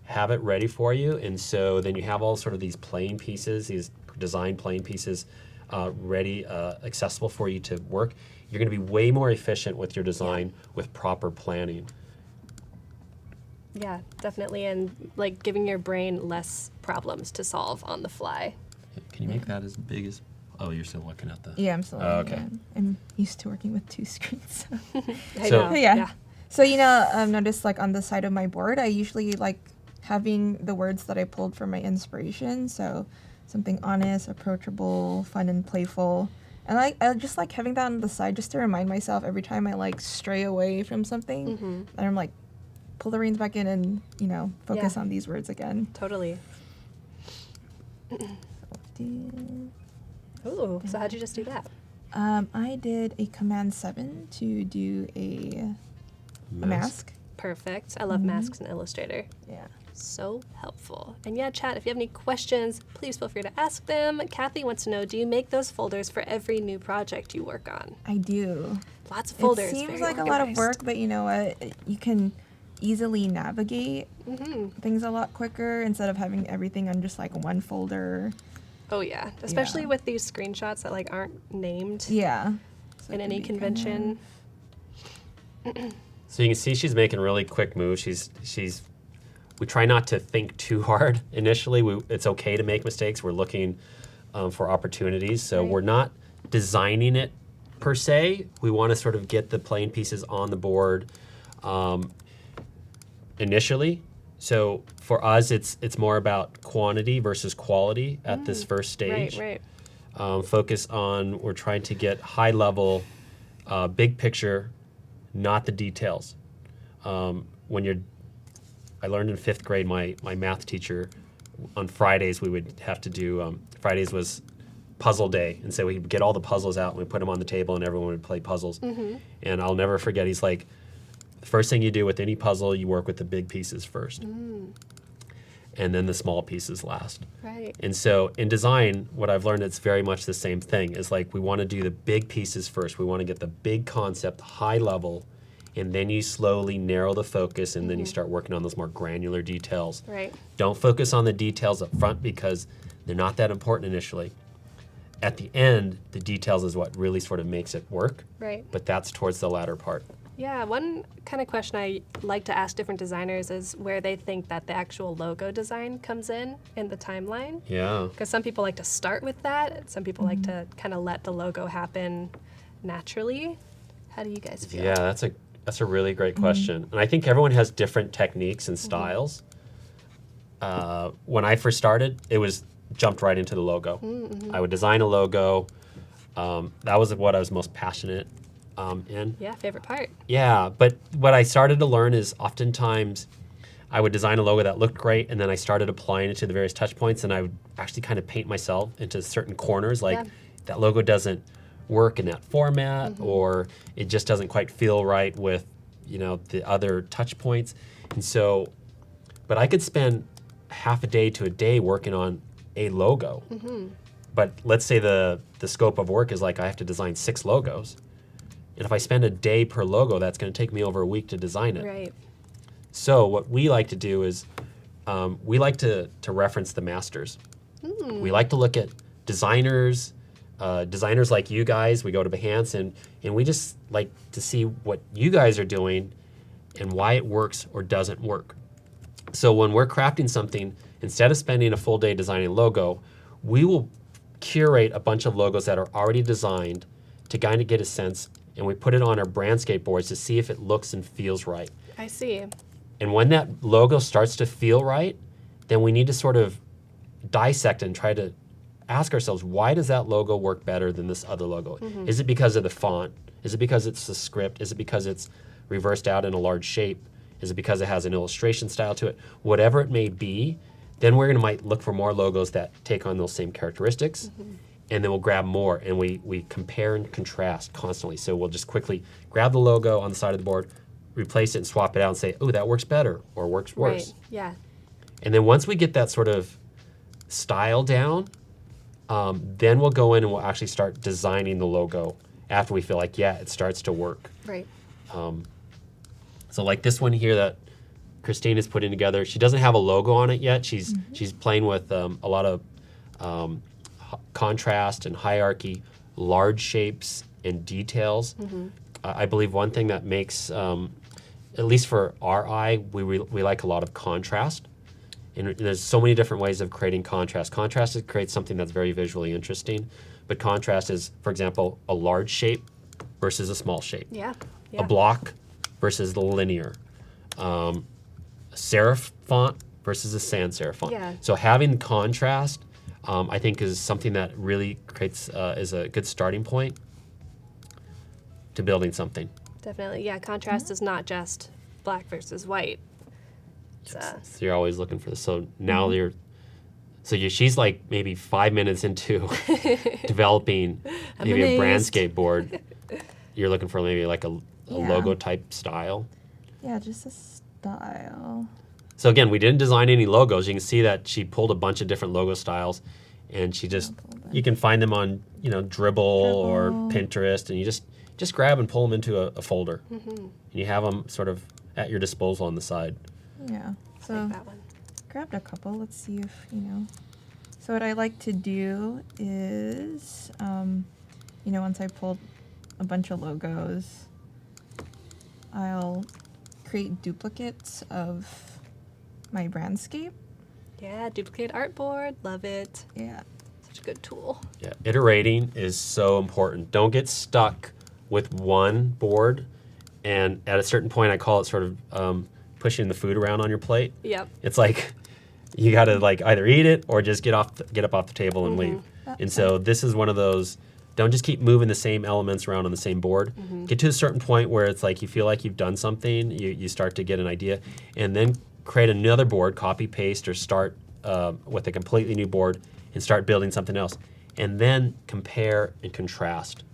Speaker 3: have it ready for you. And so then you have all sort of these playing pieces, these design playing pieces ready, accessible for you to work. You're going to be way more efficient with your design with proper planning.
Speaker 1: Yeah, definitely. And like giving your brain less problems to solve on the fly.
Speaker 3: Can you make that as big as? Oh, you're still looking at the.
Speaker 2: Yeah, I'm still.
Speaker 3: Oh, okay.
Speaker 2: I'm used to working with two screens. So.
Speaker 1: I
Speaker 3: So-
Speaker 1: know.
Speaker 2: Yeah. So, I've noticed like on the side of my board, I usually like having the words that I pulled from my inspiration. So something honest, approachable, fun, and playful. And I just like having that on the side just to remind myself every time I like stray away from something. And I'm like, pull the reins back in and, focus on these words again.
Speaker 1: Totally. Ooh, so how'd you just do that?
Speaker 2: I did a Command 7 to do a mask.
Speaker 1: Perfect. I love masks in Illustrator.
Speaker 2: Yeah.
Speaker 1: So helpful. And yeah, chat, if you have any questions, please feel free to ask them. Kathy wants to know, do you make those folders for every new project you work on?
Speaker 2: I do.
Speaker 1: Lots of folders.
Speaker 2: It seems
Speaker 1: very
Speaker 2: like
Speaker 1: organized.
Speaker 2: a lot of work, but you know what? You can easily navigate things a lot quicker instead of having everything on just like one folder.
Speaker 1: Oh yeah, especially with these screenshots that like aren't named
Speaker 2: Yeah. So
Speaker 1: in
Speaker 2: it
Speaker 1: any
Speaker 2: can be
Speaker 1: convention.
Speaker 3: So you can see she's making really quick moves. We try not to think too hard initially. It's okay to make mistakes. We're looking for opportunities. So we're not designing it per se. We want to sort of get the plain pieces on the board initially. So for us, it's more about quantity versus quality at this first stage.
Speaker 1: Right.
Speaker 3: Focus on, we're trying to get high level, big picture, not the details. I learned in 5th grade, my math teacher, on Fridays we would have to do, Fridays was puzzle day. And so we'd get all the puzzles out and we'd put them on the table and everyone would play puzzles. And I'll never forget, he's like, the first thing you do with any puzzle, you work with the big pieces first. And then the small pieces last.
Speaker 1: Right.
Speaker 3: And so in design, what I've learned, it's very much the same thing. Is like we want to do the big pieces first. We want to get the big concept high level, and then you slowly narrow the focus, and then you start working on those more granular details.
Speaker 1: Right.
Speaker 3: Don't focus on the details up front because they're not that important initially. At the end, the details is what really sort of makes it work.
Speaker 1: Right.
Speaker 3: But that's towards the latter part.
Speaker 1: Yeah, one kind of question I like to ask different designers is where they think that the actual logo design comes in the timeline.
Speaker 3: Yeah.
Speaker 1: Because some people like to start with that. Some people like to kind of let the logo happen naturally. How do you guys feel?
Speaker 3: Yeah, that's a really great question. And I think everyone has different techniques and styles. When I first started, it was jumped right into the logo. I would design a logo. That was what I was most passionate in.
Speaker 1: Yeah, favorite part.
Speaker 3: Yeah, but what I started to learn is oftentimes I would design a logo that looked great, and then I started applying it to the various touch points, and I would actually kind of paint myself into certain corners, like that logo doesn't work in that format, or it just doesn't quite feel right with, the other touch points. And so, but I could spend half a day to a day working on a logo. But let's say the scope of work is like I have to design 6 logos. And if I spend a day per logo, that's going to take me over a week to design it.
Speaker 1: Right.
Speaker 3: So what we like to do is we like to reference the masters. We like to look at designers like you guys. We go to Behance and we just like to see what you guys are doing and why it works or doesn't work. So when we're crafting something, instead of spending a full day designing a logo, we will curate a bunch of logos that are already designed to kind of get a sense, and we put it on our brandscape boards to see if it looks and feels right.
Speaker 1: I see.
Speaker 3: And when that logo starts to feel right, then we need to sort of dissect and try to ask ourselves, why does that logo work better than this other logo? Is it because of the font? Is it because it's the script? Is it because it's reversed out in a large shape? Is it because it has an illustration style to it? Whatever it may be, then we're gonna might look for more logos that take on those same characteristics, and then we'll grab more, and we compare and contrast constantly. So we'll just quickly grab the logo on the side of the board, replace it and swap it out and say, oh, that works better or works worse.
Speaker 1: Right. Yeah.
Speaker 3: And then once we get that sort of style down, then we'll go in and we'll actually start designing the logo after we feel like, yeah, it starts to work.
Speaker 1: Right.
Speaker 3: So like this one here that Christine is putting together, she doesn't have a logo on it yet. She's playing with a lot of contrast and hierarchy, large shapes and details. I believe one thing that makes, at least for our eye, we like a lot of contrast. And there's so many different ways of creating contrast. Contrast is creates something that's very visually interesting, but contrast is, for example, a large shape versus a small shape.
Speaker 1: Yeah.
Speaker 3: A block versus the linear, a serif font versus a sans serif font.
Speaker 1: Yeah.
Speaker 3: So having contrast, I think, is something that really creates is a good starting point to building something.
Speaker 1: Definitely. Yeah, contrast is not just black versus white. It's,
Speaker 3: So you're always looking for this. So now she's like maybe 5 minutes into developing maybe a
Speaker 1: amazed.
Speaker 3: brandscape board. You're looking for maybe like a
Speaker 2: Yeah.
Speaker 3: logo type style.
Speaker 2: Yeah, just a style.
Speaker 3: So again, we didn't design any logos. You can see that she pulled a bunch of different logo styles, and she just you can find them on Dribbble or Pinterest, and you just grab and pull them into a folder, and you have them sort of at your disposal on the side.
Speaker 2: Yeah. So
Speaker 1: like that one.
Speaker 2: grabbed a couple. Let's see if So what I like to do is, once I pulled a bunch of logos, I'll create duplicates of my brandscape.
Speaker 1: Yeah, duplicate artboard. Love it.
Speaker 2: Yeah.
Speaker 1: Such a good tool.
Speaker 3: Yeah, iterating is so important. Don't get stuck with one board, and at a certain point, I call it sort of pushing the food around on your plate.
Speaker 1: Yep.
Speaker 3: It's like you got to like either eat it or just get up off the table and leave. And so this is one of those. Don't just keep moving the same elements around on the same board. Get to a certain point where it's like you feel like you've done something. You start to get an idea, and then create another board, copy paste, or start with a completely new board and start building something else. And then compare and contrast.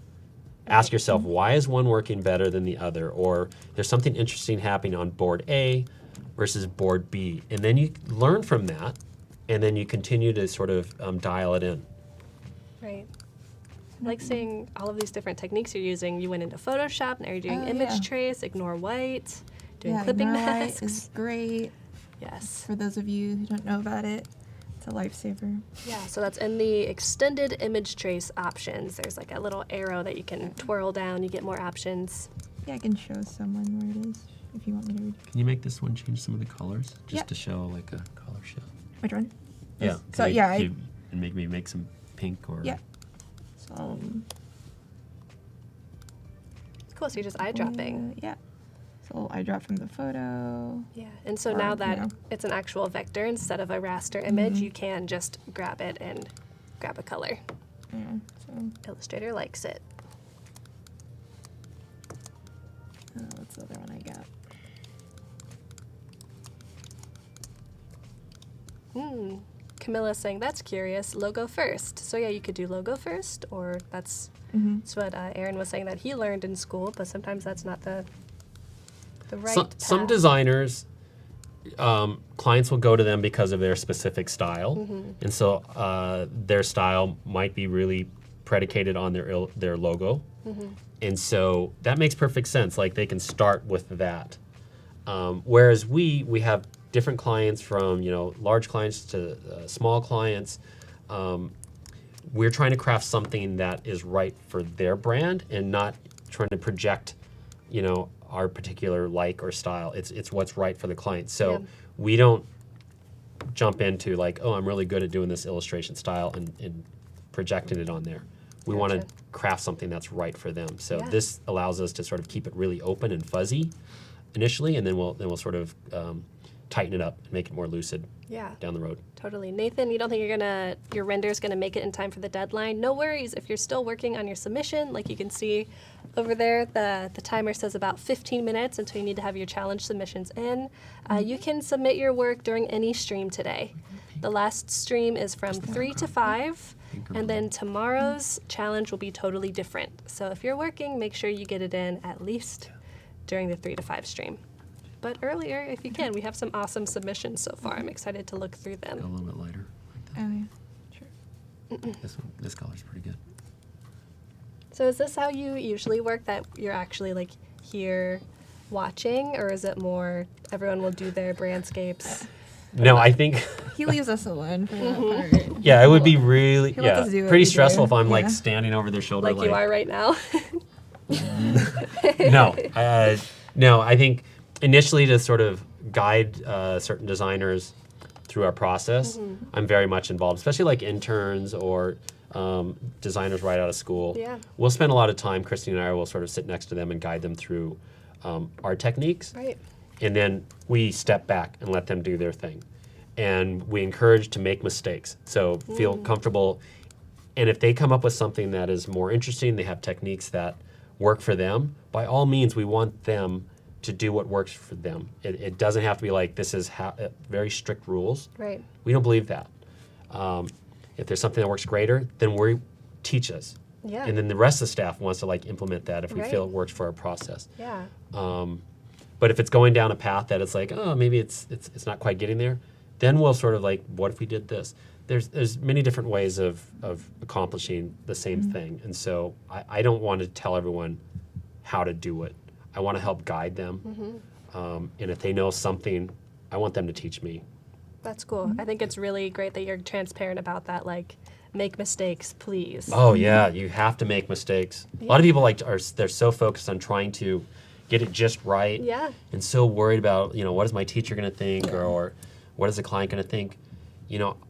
Speaker 3: Ask yourself, why is one working better than the other? Or there's something interesting happening on board A versus board B. And then you learn from that, and then you continue to sort of dial it in.
Speaker 1: Right. I like seeing all of these different techniques you're using. You went into Photoshop, now you're doing
Speaker 2: Oh,
Speaker 1: image
Speaker 2: yeah.
Speaker 1: trace, ignore white, doing
Speaker 2: Yeah,
Speaker 1: clipping
Speaker 2: Ignore White
Speaker 1: masks.
Speaker 2: is great.
Speaker 1: Yes.
Speaker 2: For those of you who don't know about it, it's a lifesaver.
Speaker 1: Yeah, so that's in the extended image trace options. There's like a little arrow that you can twirl down. You get more options.
Speaker 2: Yeah, I can show someone where it is if you want me to read.
Speaker 3: Can you make this one change some of the colors? Just
Speaker 2: Yeah.
Speaker 3: to show like a color shift?
Speaker 2: Which one?
Speaker 3: Yeah.
Speaker 2: This? So
Speaker 3: Can
Speaker 2: yeah,
Speaker 3: you make me make some pink or...
Speaker 2: Yeah. So
Speaker 1: Cool, so you're just eye dropping.
Speaker 2: yeah. So I drop from the photo.
Speaker 1: Yeah, and so
Speaker 2: Or,
Speaker 1: now
Speaker 2: you
Speaker 1: that
Speaker 2: know.
Speaker 1: it's an actual vector instead of a raster image, you can just grab it and grab a color.
Speaker 2: Yeah. So
Speaker 1: Illustrator likes it.
Speaker 2: what's the other one I got?
Speaker 1: Camilla's saying that's curious. Logo first. So yeah, you could do logo first, or that's what Aaron was saying that he learned in school. But sometimes that's not the right.
Speaker 3: Some
Speaker 1: path.
Speaker 3: designers, clients will go to them because of their specific style, and so their style might be really predicated on their logo, and so that makes perfect sense. Like they can start with that, whereas we have different clients, from large clients to small clients. We're trying to craft something that is right for their brand and not trying to project our particular like or style. It's what's right for the client. So
Speaker 1: Yeah.
Speaker 3: we don't jump into like, oh, I'm really good at doing this illustration style and projecting it on there. We want to
Speaker 1: Gotcha.
Speaker 3: craft something that's right for them. So
Speaker 1: Yeah.
Speaker 3: this allows us to sort of keep it really open and fuzzy initially, and then we'll sort of tighten it up and make it more lucid
Speaker 1: Yeah.
Speaker 3: down the road.
Speaker 1: Totally. Nathan, you don't think your render's gonna make it in time for the deadline? No worries. If you're still working on your submission, like you can see over there, the timer says about 15 minutes until you need to have your challenge submissions in. You can submit your work during any stream today. The last stream is from 3 to 5, and then tomorrow's challenge will be totally different. So if you're working, make sure you get it in at least during the 3 to 5 stream. But earlier, if you can. We have some awesome submissions so far. I'm excited to look through
Speaker 3: A
Speaker 1: them.
Speaker 3: little bit lighter. Like that.
Speaker 2: Oh yeah. Sure.
Speaker 3: This color's pretty good.
Speaker 1: So is this how you usually work, that you're actually like here watching, or is it more everyone will do their brandscapes?
Speaker 3: No, I think
Speaker 2: He leaves us alone for that part.
Speaker 3: yeah, it would be really
Speaker 2: He lets us do what
Speaker 3: pretty
Speaker 2: we
Speaker 3: stressful
Speaker 2: do.
Speaker 3: if I'm like
Speaker 2: Yeah.
Speaker 3: standing over their shoulder
Speaker 1: Like you are right now?
Speaker 3: No, I think initially to sort of guide certain designers through our process, I'm very much involved, especially like interns or designers right out of school.
Speaker 1: Yeah.
Speaker 3: We'll spend a lot of time, Christine and I will sort of sit next to them and guide them through our techniques.
Speaker 1: Right.
Speaker 3: And then we step back and let them do their thing. And we encourage to make mistakes. So feel comfortable. And if they come up with something that is more interesting, they have techniques that work for them, by all means, we want them to do what works for them. It doesn't have to be like, this is very strict rules.
Speaker 1: Right.
Speaker 3: We don't believe that. If there's something that works greater, then teach us.
Speaker 1: Yeah.
Speaker 3: And then the rest of the staff wants to like implement that if we
Speaker 1: Right.
Speaker 3: feel it works for our process.
Speaker 1: Yeah.
Speaker 3: But if it's going down a path that it's like, oh, maybe it's not quite getting there, then we'll sort of like, what if we did this? There's many different ways of accomplishing the same thing. And so I don't want to tell everyone how to do it. I want to help guide them. And if they know something, I want them to teach me.
Speaker 1: That's cool. I think it's really great that you're transparent about that. Like, make mistakes, please.
Speaker 3: Oh yeah, you have to make mistakes. A lot of people they're so focused on trying to get it just right.
Speaker 1: Yeah.
Speaker 3: And so worried about, what is my teacher going to think or what is the client going to think?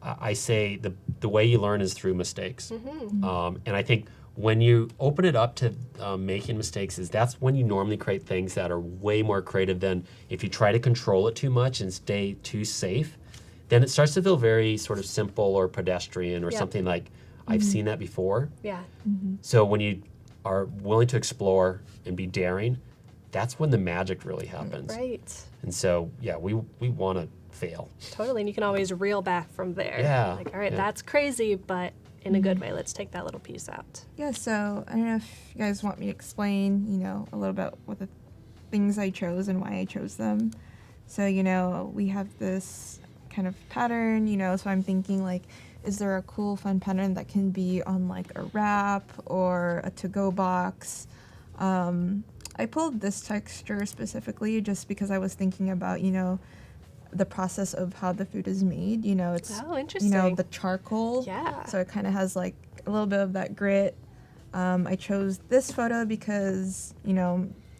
Speaker 3: I say the way you learn is through mistakes. And I think when you open it up to making mistakes, that's when you normally create things that are way more creative than if you try to control it too much and stay too safe. Then it starts to feel very sort of simple or pedestrian or something like, I've seen that before.
Speaker 1: Yeah.
Speaker 3: So when you are willing to explore and be daring, that's when the magic really happens.
Speaker 1: Right.
Speaker 3: And so, yeah, we want to fail.
Speaker 1: Totally. And you can always reel back from there.
Speaker 3: Yeah.
Speaker 1: Like, all right,
Speaker 3: Yeah.
Speaker 1: that's crazy, but in a good way. Let's take that little piece out.
Speaker 2: Yeah, so I don't know if you guys want me to explain, a little bit what the things I chose and why I chose them. So, we have this kind of pattern, so I'm thinking like, is there a cool, fun pattern that can be on like a wrap or a to-go box? I pulled this texture specifically just because I was thinking about, the process of how the food is made. It's,
Speaker 1: Oh, interesting.
Speaker 2: the charcoal.
Speaker 1: Yeah.
Speaker 2: So it kind of has like a little bit of that grit. I chose this photo because,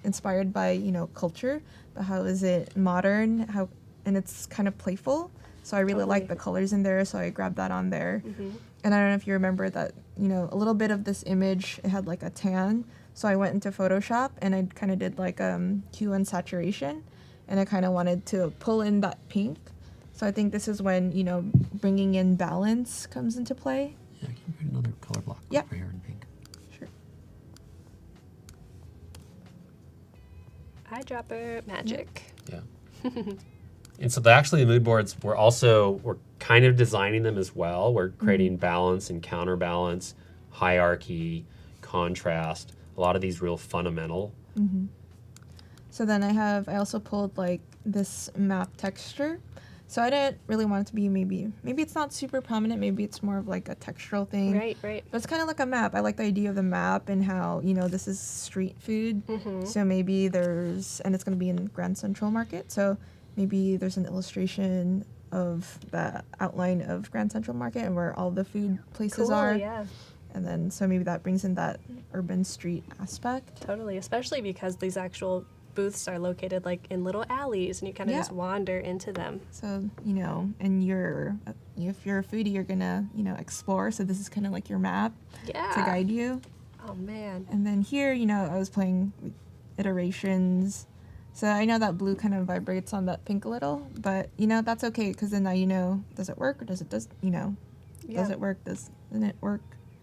Speaker 2: inspired by, culture, but how is it modern? And it's kind of playful. So I really like the colors in there, so I grabbed that on there. And I don't know if you remember that, a little bit of this image, it had like a tan. So I went into Photoshop and I kind of did like hue and saturation. And I kind of wanted to pull in that pink. So I think this is when, bringing in balance comes into play.
Speaker 3: Yeah, can you put another color block over here in pink?
Speaker 2: Sure.
Speaker 1: Eyedropper magic.
Speaker 3: Yeah. And so the mood boards, we're kind of designing them as well. We're creating balance and counterbalance, hierarchy, contrast, a lot of these real fundamental.
Speaker 2: So then I also pulled like this map texture. So I didn't really want it to be maybe it's not super prominent, maybe it's more of like a textural thing.
Speaker 1: Right.
Speaker 2: But it's kind of like a map. I like the idea of the map and how, this is street food. So maybe and it's going to be in Grand Central Market. So maybe there's an illustration of the outline of Grand Central Market and where all the food places
Speaker 1: Cool,
Speaker 2: are.
Speaker 1: yeah.
Speaker 2: And then, so maybe that brings in that urban street aspect.
Speaker 1: Totally, especially because these actual booths are located like in little alleys and you kind of just wander into them.
Speaker 2: So, and if you're a foodie, you're gonna, explore. So this is kind of like your map to guide you.
Speaker 1: Oh man.
Speaker 2: And then here, I was playing with iterations. So I know that blue kind of vibrates on that pink a little, but that's okay because then now does it work or does it does it work? Doesn't it work?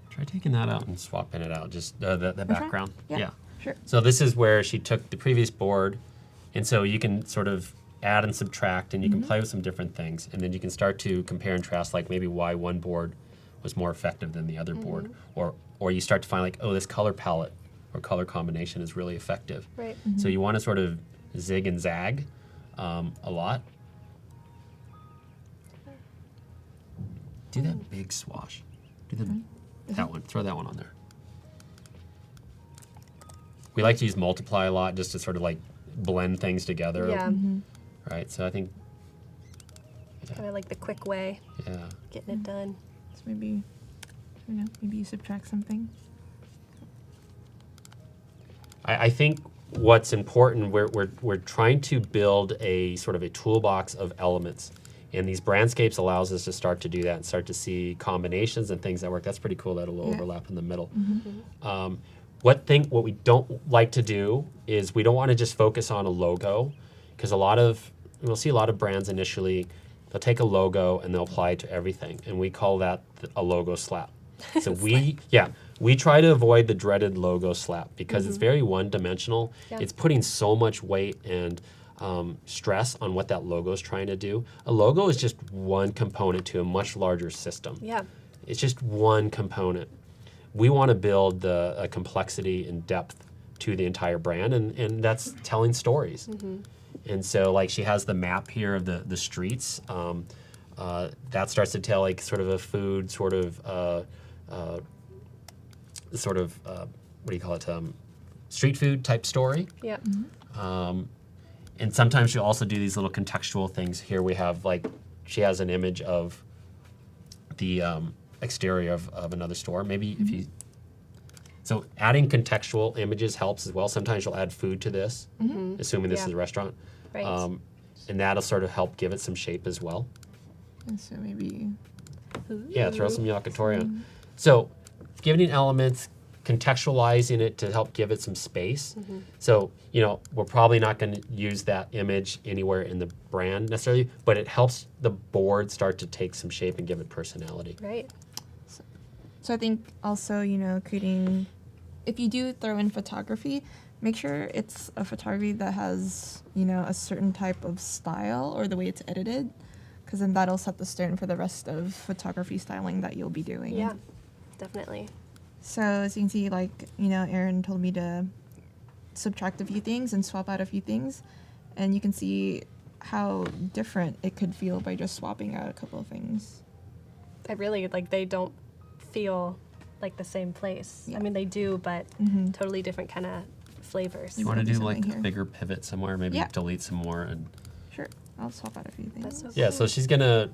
Speaker 3: Try taking that out and swapping it out, just the background.
Speaker 2: Yeah. Sure.
Speaker 3: So this is where she took the previous board, and so you can sort of add and subtract, and you can play with some different things, and then you can start to compare and contrast, like maybe why one board was more effective than the other board, or you start to find like, oh, this color palette or color combination is really effective.
Speaker 1: Right.
Speaker 3: So you want to sort of zig and zag a lot. Do that big swash. Do that one. Throw that one on there. We like to use multiply a lot just to sort of like blend things together.
Speaker 1: Yeah.
Speaker 3: Right. So I think.
Speaker 1: Kind of like the quick way.
Speaker 3: Yeah.
Speaker 1: Getting it done.
Speaker 2: So maybe you subtract something.
Speaker 3: I think what's important, we're trying to build a sort of a toolbox of elements. And these brandscapes allows us to start to do that and start to see combinations and things that work. That's pretty cool, that little overlap in the middle. what we don't like to do is we don't want to just focus on a logo, because we'll see a lot of brands initially, they'll take a logo and they'll apply it to everything, and we call that a logo slap. So we try to avoid the dreaded logo slap because it's very one-dimensional.
Speaker 1: Yeah.
Speaker 3: It's putting so much weight and stress on what that logo is trying to do. A logo is just one component to a much larger system.
Speaker 1: Yeah.
Speaker 3: It's just one component. We want to build a complexity and depth to the entire brand, and that's telling stories. And so, like, she has the map here of the streets. That starts to tell, like, sort of a food what do you call it? Street food type story.
Speaker 1: Yeah.
Speaker 3: And sometimes she'll also do these little contextual things. Here we have, like, she has an image of the exterior of another store. Maybe if you, so adding contextual images helps as well. Sometimes you'll add food to this, assuming this is a restaurant.
Speaker 1: Right.
Speaker 3: And that'll sort of help give it some shape as well.
Speaker 2: And so maybe.
Speaker 3: Yeah, throw some yakitori on. So giving elements, contextualizing it to help give it some space. So, you know, we're probably not going to use that image anywhere in the brand necessarily, but it helps the board start to take some shape and give it personality.
Speaker 1: Right.
Speaker 2: So I think also, you know, creating, if you do throw in photography, make sure it's a photography that has, you know, a certain type of style or the way it's edited, because then that'll set the tone for the rest of photography styling that you'll be doing.
Speaker 1: Yeah, definitely.
Speaker 2: So as you can see, like, you know, Erin told me to subtract a few things and swap out a few things, and you can see how different it could feel by just swapping out a couple of things.
Speaker 1: I really, like, they don't feel like the same place.
Speaker 2: Yeah.
Speaker 1: I mean, they do, but totally different kind of flavors.
Speaker 3: You want to do
Speaker 2: something
Speaker 3: like
Speaker 2: here.
Speaker 3: a bigger pivot somewhere, maybe
Speaker 2: Yeah.
Speaker 3: delete some more. And
Speaker 2: Sure, I'll swap out a few things.
Speaker 1: That's so
Speaker 3: yeah,
Speaker 1: cool.
Speaker 3: so she's going to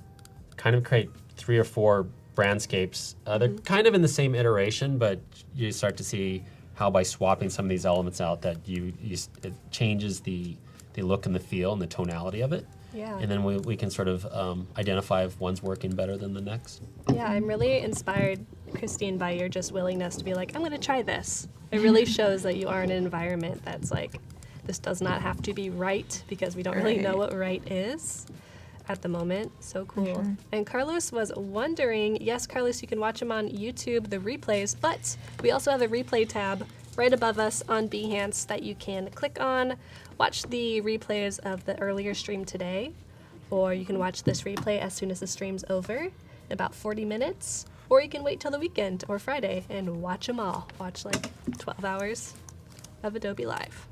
Speaker 3: kind of create 3 or 4 brandscapes. They're kind of in the same iteration, but you start to see how by swapping some of these elements out that it changes the look and the feel and the tonality of it.
Speaker 1: Yeah.
Speaker 3: And then we can sort of identify if one's working better than the next.
Speaker 1: Yeah, I'm really inspired, Christine, by your just willingness to be like, I'm going to try this. It really shows that you are in an environment that's like, this does not have to be right, because we don't really know what right is at the moment. So cool.
Speaker 2: sure.
Speaker 1: And Carlos was wondering, yes, Carlos, you can watch him on YouTube, the replays, but we also have a replay tab right above us on Behance that you can click on, watch the replays of the earlier stream today, or you can watch this replay as soon as the stream's over in about 40 minutes, or you can wait till the weekend or Friday and watch them all. Watch like 12 hours of Adobe Live.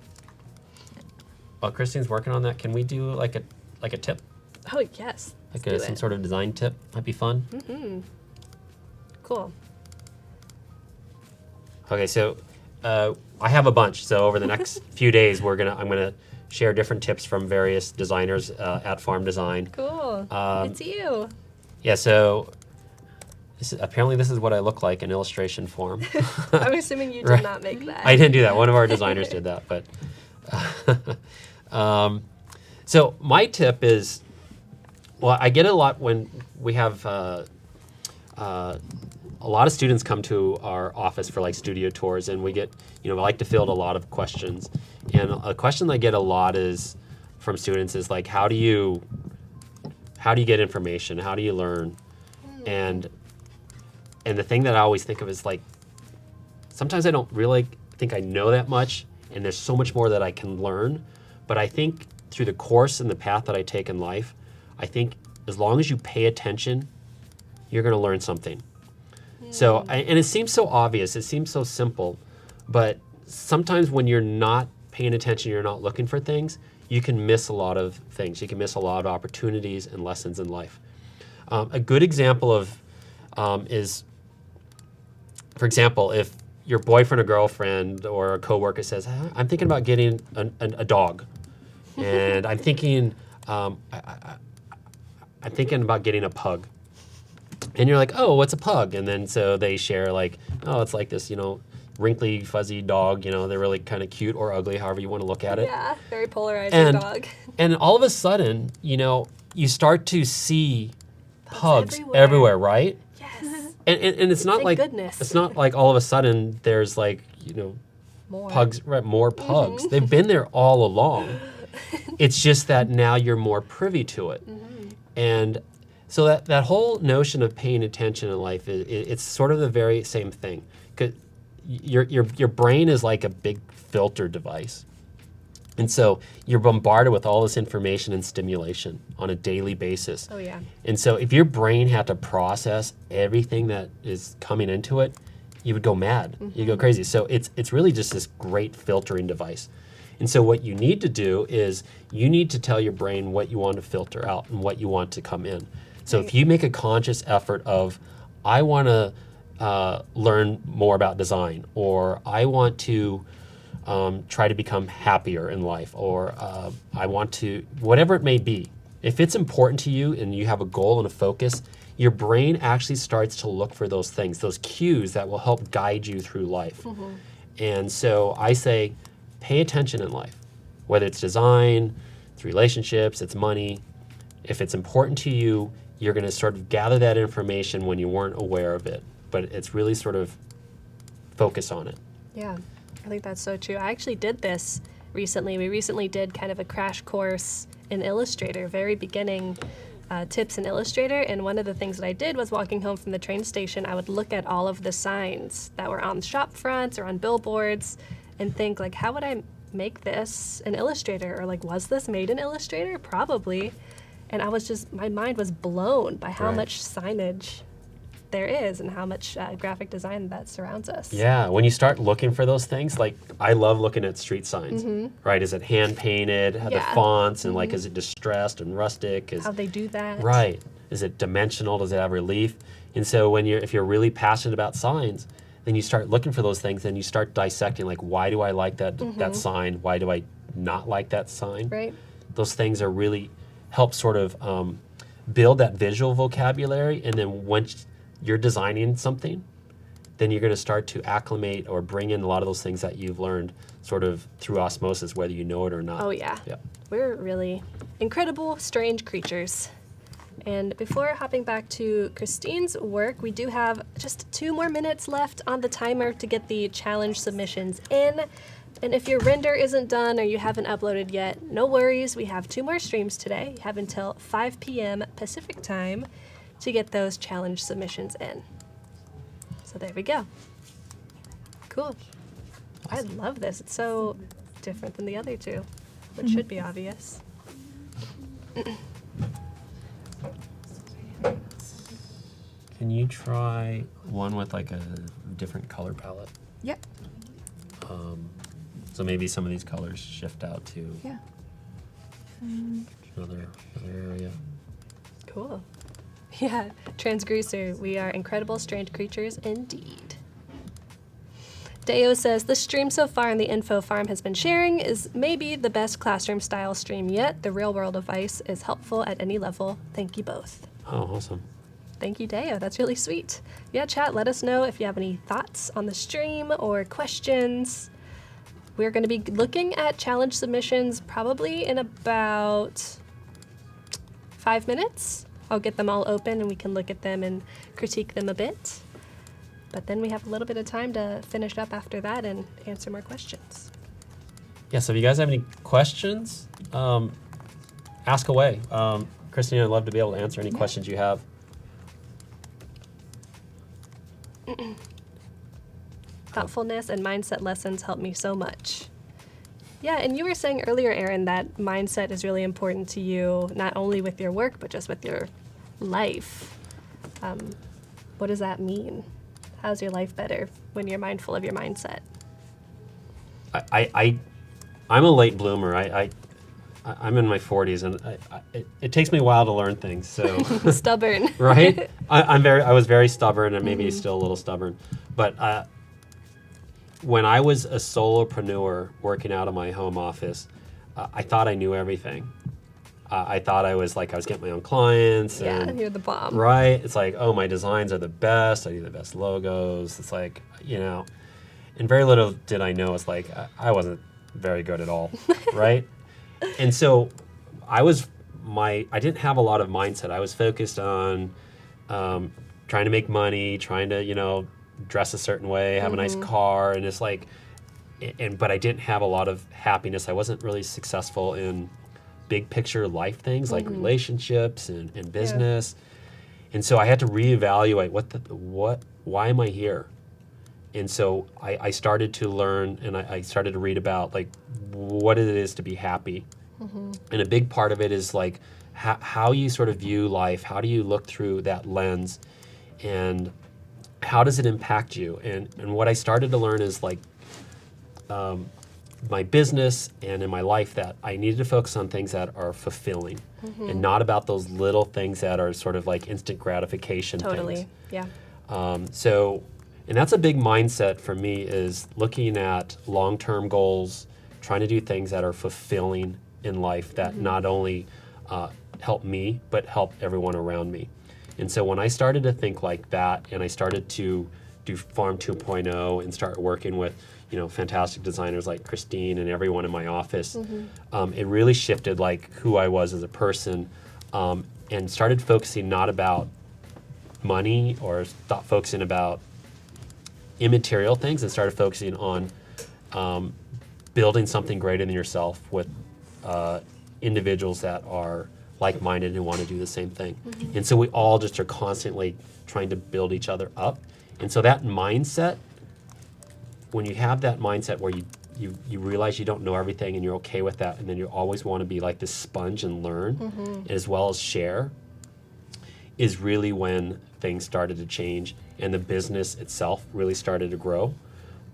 Speaker 3: While Christine's working on that, can we do like a tip?
Speaker 1: Oh, yes.
Speaker 3: Like
Speaker 1: Let's do
Speaker 3: some
Speaker 1: it.
Speaker 3: sort of design tip? Might be fun.
Speaker 1: Cool.
Speaker 3: Okay, so I have a bunch. So over the next few days, I'm gonna share different tips from various designers at Farm Design.
Speaker 1: Cool. It's you.
Speaker 3: Yeah, so apparently this is what I look like in illustration form.
Speaker 1: I'm assuming you did
Speaker 3: Right.
Speaker 1: not make that.
Speaker 3: I didn't do that. One of our designers did that, but so my tip is, well, I get a lot when we have a lot of students come to our office for like studio tours, and we get, I like to field a lot of questions. And a question I get a lot is from students is like, how do you get information? How do you learn? And the thing that I always think of is like, sometimes I don't really think I know that much, and there's so much more that I can learn. But I think through the course and the path that I take in life, I think as long as you pay attention, you're going to learn something. So, and it seems so obvious, it seems so simple, but sometimes when you're not paying attention, you're not looking for things, you can miss a lot of things. You can miss a lot of opportunities and lessons in life. A good example of is, for example, if your boyfriend or girlfriend or a coworker says, I'm thinking about getting a dog, and I'm thinking about getting a pug. And you're like, oh, what's a pug? And then so they share like, oh, it's like this, wrinkly, fuzzy dog. They're really kind of cute or ugly, however you want to look at it.
Speaker 1: Yeah, very polarizing dog.
Speaker 3: And all of a sudden, you start to see pugs
Speaker 1: everywhere.
Speaker 3: everywhere, right?
Speaker 1: Yes.
Speaker 3: And it's not
Speaker 1: Thank
Speaker 3: like
Speaker 1: goodness.
Speaker 3: it's not like all of a sudden there's like
Speaker 1: More.
Speaker 3: pugs, right, more pugs. They've been there all along. It's just that now you're more privy to it. And so that whole notion of paying attention in life, it's sort of the very same thing. 'Cause your brain is like a big filter device. And so you're bombarded with all this information and stimulation on a daily basis.
Speaker 1: Oh, yeah.
Speaker 3: And so if your brain had to process everything that is coming into it, you would go mad. You go crazy. So it's really just this great filtering device. And so what you need to do is you need to tell your brain what you want to filter out and what you want to come in. So if you make a conscious effort of, I want to learn more about design, or I want to try to become happier in life, or I want to, whatever it may be, if it's important to you and you have a goal and a focus, your brain actually starts to look for those things, those cues that will help guide you through life. And so I say, pay attention in life, whether it's design, it's relationships, it's money. If it's important to you, you're going to sort of gather that information when you weren't aware of it, but it's really sort of focus on it.
Speaker 1: Yeah, I think that's so true. I actually did this recently. We recently did kind of a crash course in Illustrator, very beginning tips in Illustrator. And one of the things that I did was walking home from the train station, I would look at all of the signs that were on shop fronts or on billboards and think, like, how would I make this in Illustrator? Or like, was this made in Illustrator? Probably. And I was just, my mind was blown by how much signage there is and how much graphic design that surrounds us.
Speaker 3: Yeah, when you start looking for those things, like I love looking at street signs, right? Is it hand painted, the fonts, and like is it distressed and rustic?
Speaker 1: How they do that.
Speaker 3: Right. Is it dimensional? Does it have relief? And so if you're really passionate about signs, then you start looking for those things and you start dissecting, like, why do I like that sign? Why do I not like that sign?
Speaker 1: Right.
Speaker 3: Those things are really help sort of build that visual vocabulary, and then once you're designing something, then you're going to start to acclimate or bring in a lot of those things that you've learned sort of through osmosis, whether you know it or not.
Speaker 1: Oh, yeah.
Speaker 3: Yeah.
Speaker 1: We're really incredible, strange creatures. And before hopping back to Christine's work, we do have just 2 more minutes left on the timer to get the challenge submissions in. And if your render isn't done or you haven't uploaded yet, no worries. We have 2 more streams today. You have until 5 p.m. Pacific time to get those challenge submissions in. So there we go. Cool. I love this. It's so different than the other 2, which should be obvious.
Speaker 3: Can you try one with like a different color palette?
Speaker 2: Yep.
Speaker 3: So maybe some of these colors shift out to
Speaker 2: Yeah.
Speaker 3: another area.
Speaker 1: Cool. Yeah, transgressor, we are incredible strange creatures indeed. Deo says, the stream so far in the info farm has been sharing is maybe the best classroom style stream yet. The real world advice is helpful at any level. Thank you both.
Speaker 3: Oh, awesome.
Speaker 1: Thank you, Deo. That's really sweet. Yeah, chat, let us know if you have any thoughts on the stream or questions. We're going to be looking at challenge submissions probably in about 5 minutes. I'll get them all open and we can look at them and critique them a bit. But then we have a little bit of time to finish up after that and answer more questions.
Speaker 3: Yeah, so if you guys have any questions, ask away. Christine, I'd love to be able to answer any questions you have.
Speaker 1: Thoughtfulness and mindset lessons help me so much. Yeah, and you were saying earlier, Erin, that mindset is really important to you, not only with your work, but just with your life. What does that mean? How's your life better when you're mindful of your mindset?
Speaker 3: I'm a late bloomer. I'm in my 40s, and it takes me a while to learn things. So
Speaker 1: Stubborn.
Speaker 3: right? I was very stubborn, and maybe still a little stubborn. But when I was a solopreneur working out of my home office, I thought I knew everything. I thought I was getting my own clients.
Speaker 1: Yeah,
Speaker 3: and,
Speaker 1: you're the bomb.
Speaker 3: right? It's like, oh, my designs are the best. I do the best logos. It's like, and very little did I know. It's like I wasn't very good at all, right? And so I didn't have a lot of mindset. I was focused on trying to make money, trying to, dress a certain way, have a nice car, and it's like, but I didn't have a lot of happiness. I wasn't really successful in big picture life things like relationships and business. And so I had to reevaluate why am I here? And so I started to learn, and I started to read about like what it is to be happy. And a big part of it is like how you sort of view life, how do you look through that lens, and how does it impact you? And what I started to learn is like my business and in my life that I needed to focus on things that are fulfilling and not about those little things that are sort of like instant gratification things.
Speaker 1: Yeah.
Speaker 3: And that's a big mindset for me, is looking at long-term goals, trying to do things that are fulfilling in life that not only help me, but help everyone around me. And so when I started to think like that, and I started to do Farm 2.0 and start working with fantastic designers like Christine and everyone in my office, it really shifted like who I was as a person, and started focusing not about money or focusing about immaterial things, and started focusing on building something greater than yourself with individuals that are like-minded and want to do the same thing. And so we all just are constantly trying to build each other up. And so that mindset, when you have that mindset where you realize you don't know everything and you're okay with that, and then you always want to be like this sponge and learn as well as share, is really when things started to change and the business itself really started to grow.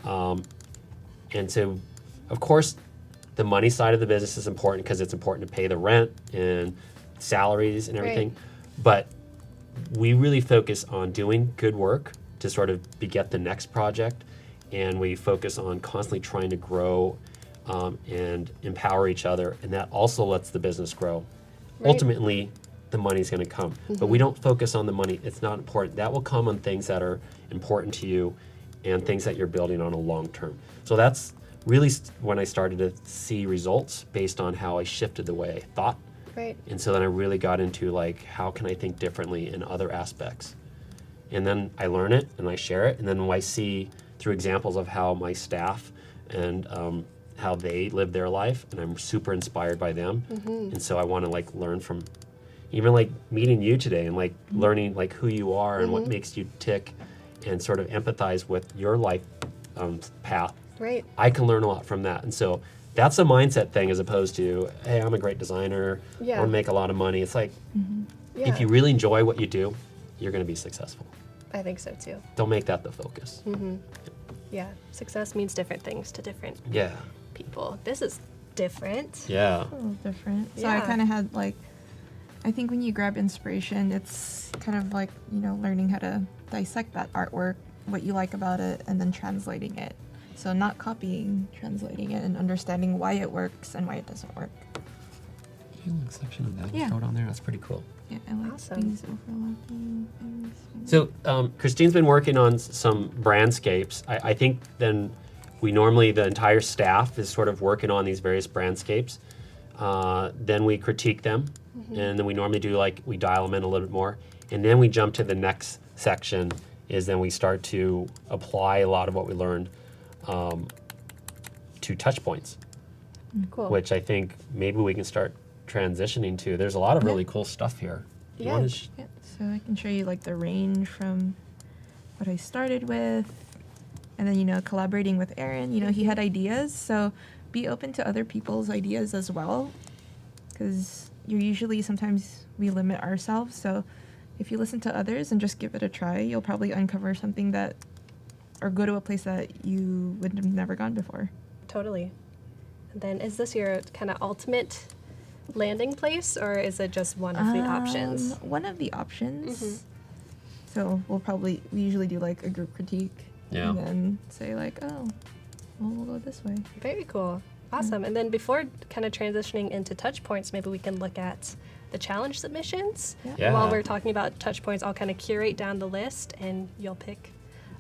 Speaker 3: And so, of course, the money side of the business is important because it's important to pay the rent and salaries and everything.
Speaker 1: Right.
Speaker 3: But we really focus on doing good work to sort of beget the next project. And we focus on constantly trying to grow and empower each other. And that also lets the business grow.
Speaker 1: Right.
Speaker 3: Ultimately, the money's going to come. But we don't focus on the money. It's not important. That will come on things that are important to you and things that you're building on a long term. So that's really when I started to see results based on how I shifted the way I thought.
Speaker 1: Right.
Speaker 3: And so then I really got into like, how can I think differently in other aspects? And then I learn it and I share it. And then I see through examples of how my staff and how they live their life, and I'm super inspired by them. And so I want to like learn from even like meeting you today and like learning like who you are and what makes you tick, and sort of empathize with your life path.
Speaker 1: Right.
Speaker 3: I can learn a lot from that. And so that's a mindset thing, as opposed to, hey, I'm a great designer, I want to make a lot of money. It's like, if you really enjoy what you do, you're going to be successful.
Speaker 1: I think so too.
Speaker 3: Don't make that the focus.
Speaker 1: Yeah. Success means different things to different people. This is different.
Speaker 3: Yeah.
Speaker 2: A little different. So
Speaker 1: Yeah.
Speaker 2: I kind of had like, I think when you grab inspiration, it's kind of like, learning how to dissect that artwork, what you like about it, and then translating it. So not copying, translating it, and understanding why it works and why it doesn't work.
Speaker 3: Section of that
Speaker 2: Yeah.
Speaker 3: code on there. That's pretty cool.
Speaker 2: Yeah, I like
Speaker 1: Awesome.
Speaker 2: these overlapping things.
Speaker 3: So Christine's been working on some brandscapes. I think then we normally, the entire staff is sort of working on these various brandscapes. Then we critique them, and then we normally do like, we dial them in a little bit more. And then we jump to the next section, is then we start to apply a lot of what we learned to touch points,
Speaker 1: Cool.
Speaker 3: which I think maybe we can start transitioning to. There's a lot of really cool stuff here. You
Speaker 1: Yeah.
Speaker 3: wanna
Speaker 2: Yeah, so I can show you like the range from what I started with, and then collaborating with Aaron. He had ideas, so be open to other people's ideas as well, because sometimes we limit ourselves. So if you listen to others and just give it a try, you'll probably uncover something that, or go to a place that you would have never gone before.
Speaker 1: Totally. And then is this your kind of ultimate landing place, or is it just one of the options?
Speaker 2: One of the options. So we usually do like a group critique,
Speaker 3: Yeah.
Speaker 2: and then say like, oh, well, we'll go this way.
Speaker 1: Very cool. Awesome. And then before kind of transitioning into touch points, maybe we can look at the challenge submissions.
Speaker 2: Yeah.
Speaker 3: Yeah.
Speaker 1: And while we're talking about touch points, I'll kind of curate down the list and you'll pick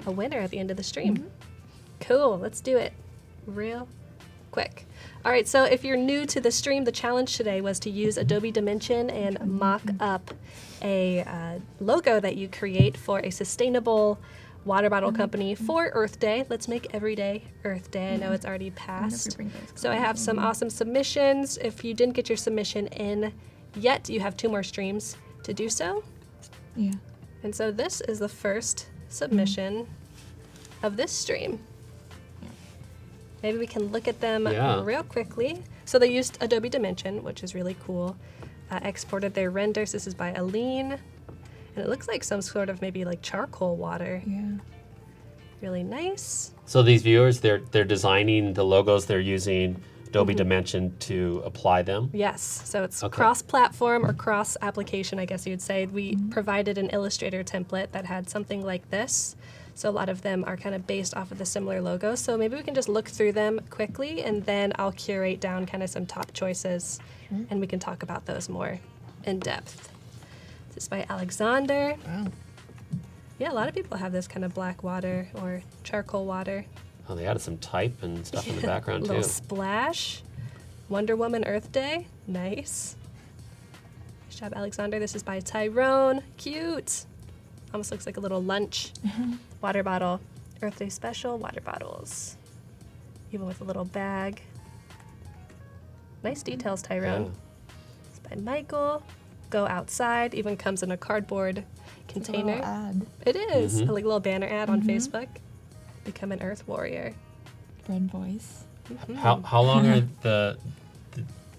Speaker 1: a winner at the end of the stream. Cool. Let's do it real quick. All right. So if you're new to the stream, the challenge today was to use Adobe Dimension and mock up a logo that you create for a sustainable water bottle company for Earth Day. Let's make every day Earth Day. I know it's already
Speaker 2: I wonder if we
Speaker 1: passed.
Speaker 2: bring those
Speaker 1: So I have some awesome submissions. If you didn't get your submission in yet, you have 2 more streams to do so.
Speaker 2: Yeah.
Speaker 1: And so this is the first submission of this stream. Maybe we can look at them
Speaker 3: Yeah.
Speaker 1: real quickly. So they used Adobe Dimension, which is really cool. Exported their renders. This is by Aline. And it looks like some sort of maybe like charcoal water.
Speaker 2: Yeah.
Speaker 1: Really nice.
Speaker 3: So these viewers, they're designing the logos. They're using Adobe Dimension to apply them.
Speaker 1: Yes, so it's
Speaker 3: Okay.
Speaker 1: cross-platform or cross-application, I guess you'd say. We provided an Illustrator template that had something like this. So a lot of them are kind of based off of the similar logos. So maybe we can just look through them quickly, and then I'll curate down kind of some top choices, and we can talk about those more in depth. This is by Alexander.
Speaker 2: Wow.
Speaker 1: Yeah, a lot of people have this kind of black water or charcoal water.
Speaker 3: Oh, they added some type and stuff in the background
Speaker 1: Little
Speaker 3: too.
Speaker 1: splash. Wonder Woman Earth Day. Nice. Nice job, Alexander. This is by Tyrone. Cute. Almost looks like a little lunch. Water bottle. Earth Day special water bottles. Even with a little bag. Nice details, Tyrone.
Speaker 3: Yeah.
Speaker 1: It's by Michael. Go outside. Even comes in a cardboard
Speaker 2: It's a little
Speaker 1: container.
Speaker 2: ad.
Speaker 1: It is.
Speaker 3: Mhm.
Speaker 1: A like, little banner ad on Facebook. Become an Earth Warrior.
Speaker 2: Brand voice.
Speaker 3: How long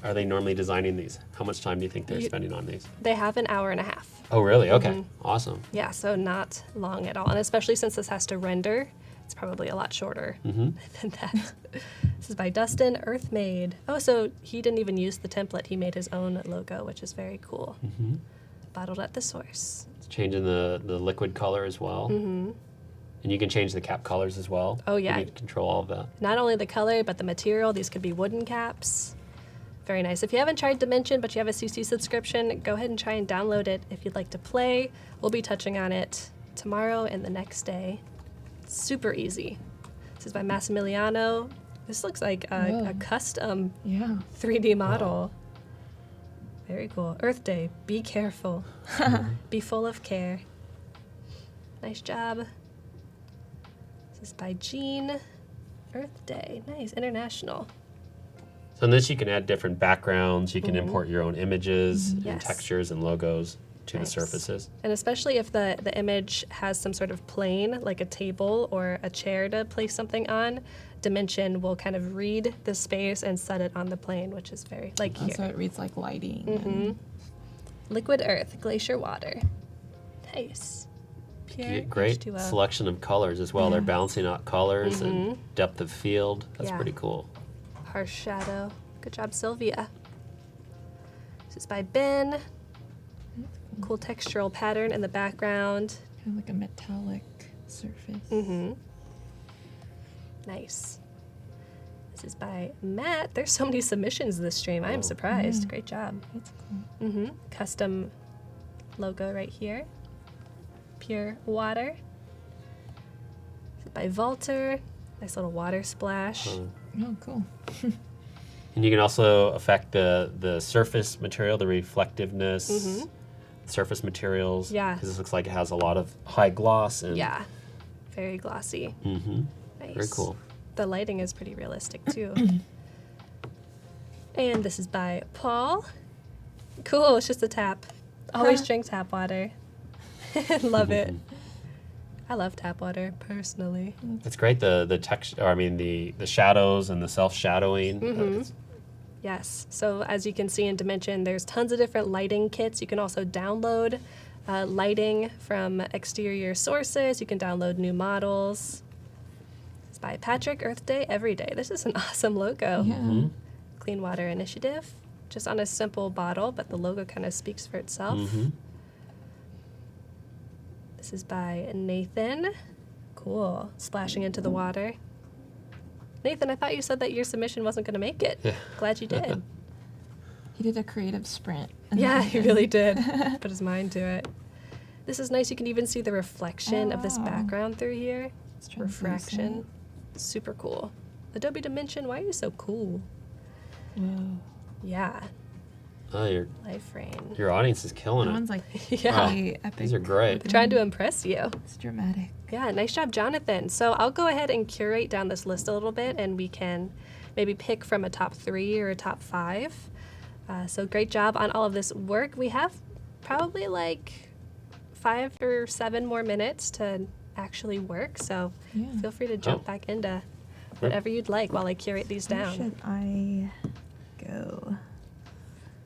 Speaker 3: are they normally designing these? How much time do you think they're
Speaker 1: You-
Speaker 3: spending on these?
Speaker 1: They have an hour and a half.
Speaker 3: Oh, really? Okay, awesome.
Speaker 1: Yeah, so not long at all. And especially since this has to render, it's probably a lot shorter
Speaker 3: Mm-hmm.
Speaker 1: than that. This is by Dustin, Earthmade. Oh, so he didn't even use the template. He made his own logo, which is very cool.
Speaker 3: Mm-hmm.
Speaker 1: Bottled at the source.
Speaker 3: It's changing the liquid color as well.
Speaker 1: Mm-hmm.
Speaker 3: And you can change the cap colors as well.
Speaker 1: Oh, yeah.
Speaker 3: You can control all of that.
Speaker 1: Not only the color, but the material. These could be wooden caps. Very nice. If you haven't tried Dimension, but you have a CC subscription, go ahead and try and download it if you'd like to play. We'll be touching on it tomorrow and the next day. Super easy. This is by Massimiliano. This looks like a
Speaker 2: Whoa.
Speaker 1: custom
Speaker 2: Yeah.
Speaker 1: 3D model. Very cool. Earth Day. Be careful. Be full of care. Nice job. This is by Jean. Earth Day. Nice. International.
Speaker 3: So in this, you can add different backgrounds. You can import your own images and
Speaker 1: Yes.
Speaker 3: textures and logos to
Speaker 1: Nice.
Speaker 3: the surfaces.
Speaker 1: And especially if the image has some sort of plane, like a table or a chair to place something on, Dimension will kind of read the space and set it on the plane, which is very, like
Speaker 2: And
Speaker 1: here.
Speaker 2: so it reads like lighting.
Speaker 1: Mhm. Liquid Earth, Glacier Water. Nice. Pure
Speaker 3: Great
Speaker 1: H2O.
Speaker 3: selection of colors as well. They're balancing out colors and depth of field. That's
Speaker 1: Yeah.
Speaker 3: pretty cool.
Speaker 1: Harsh Shadow. Good job, Sylvia. This is by Ben. Cool textural pattern in the background.
Speaker 2: Kind of like a metallic surface.
Speaker 1: Mm-hmm. Nice. This is by Matt. There's so many submissions this stream. I am surprised.
Speaker 2: Yeah.
Speaker 1: Great job.
Speaker 2: That's cool.
Speaker 1: Mm-hmm. Custom logo right here. Pure water. This is by Valter. Nice little water splash.
Speaker 2: Oh, cool.
Speaker 3: And you can also affect the surface material, the reflectiveness, surface materials.
Speaker 1: Yeah.
Speaker 3: Because this looks like it has a lot of high gloss. And,
Speaker 1: Yeah. Very glossy.
Speaker 3: Mm-hmm.
Speaker 1: Nice.
Speaker 3: Very cool.
Speaker 1: The lighting is pretty realistic too. And this is by Paul. Cool, it's just a tap. Always drink tap water. Love it. I love tap water personally.
Speaker 3: It's great. The texture, I mean, the shadows and the self-shadowing. It's-
Speaker 1: Yes, so as you can see in Dimension, there's tons of different lighting kits. You can also download lighting from exterior sources. You can download new models. It's by Patrick, Earth Day, Every Day. This is an awesome logo.
Speaker 2: Yeah.
Speaker 1: Clean Water Initiative. Just on a simple bottle, but the logo kind of speaks for itself. This is by Nathan. Cool. Splashing into the water. Nathan, I thought you said that your submission wasn't going to make it. Glad you did.
Speaker 2: He did a creative sprint. and
Speaker 1: Yeah,
Speaker 2: then
Speaker 1: he really did. Put his mind to it. This is nice. You can even see the reflection
Speaker 2: Oh,
Speaker 1: of this
Speaker 2: wow.
Speaker 1: background through here.
Speaker 2: It's
Speaker 1: Refraction.
Speaker 2: translucent.
Speaker 1: Super cool. Adobe Dimension, why are you so cool?
Speaker 2: Whoa.
Speaker 1: Yeah.
Speaker 3: Oh,
Speaker 1: Life rain.
Speaker 3: your audience is killing
Speaker 2: That
Speaker 3: it.
Speaker 2: one's like
Speaker 1: Yeah.
Speaker 2: really epic.
Speaker 3: These are great.
Speaker 1: Trying to impress you.
Speaker 2: It's dramatic.
Speaker 1: Yeah, nice job, Jonathan. So I'll go ahead and curate down this list a little bit, and we can maybe pick from a top 3 or a top 5. So great job on all of this work. We have probably like 5 or 7 more minutes to actually work, so
Speaker 2: Yeah.
Speaker 1: feel free to jump back into whatever you'd like while I curate these
Speaker 2: Where
Speaker 1: down.
Speaker 2: should I go?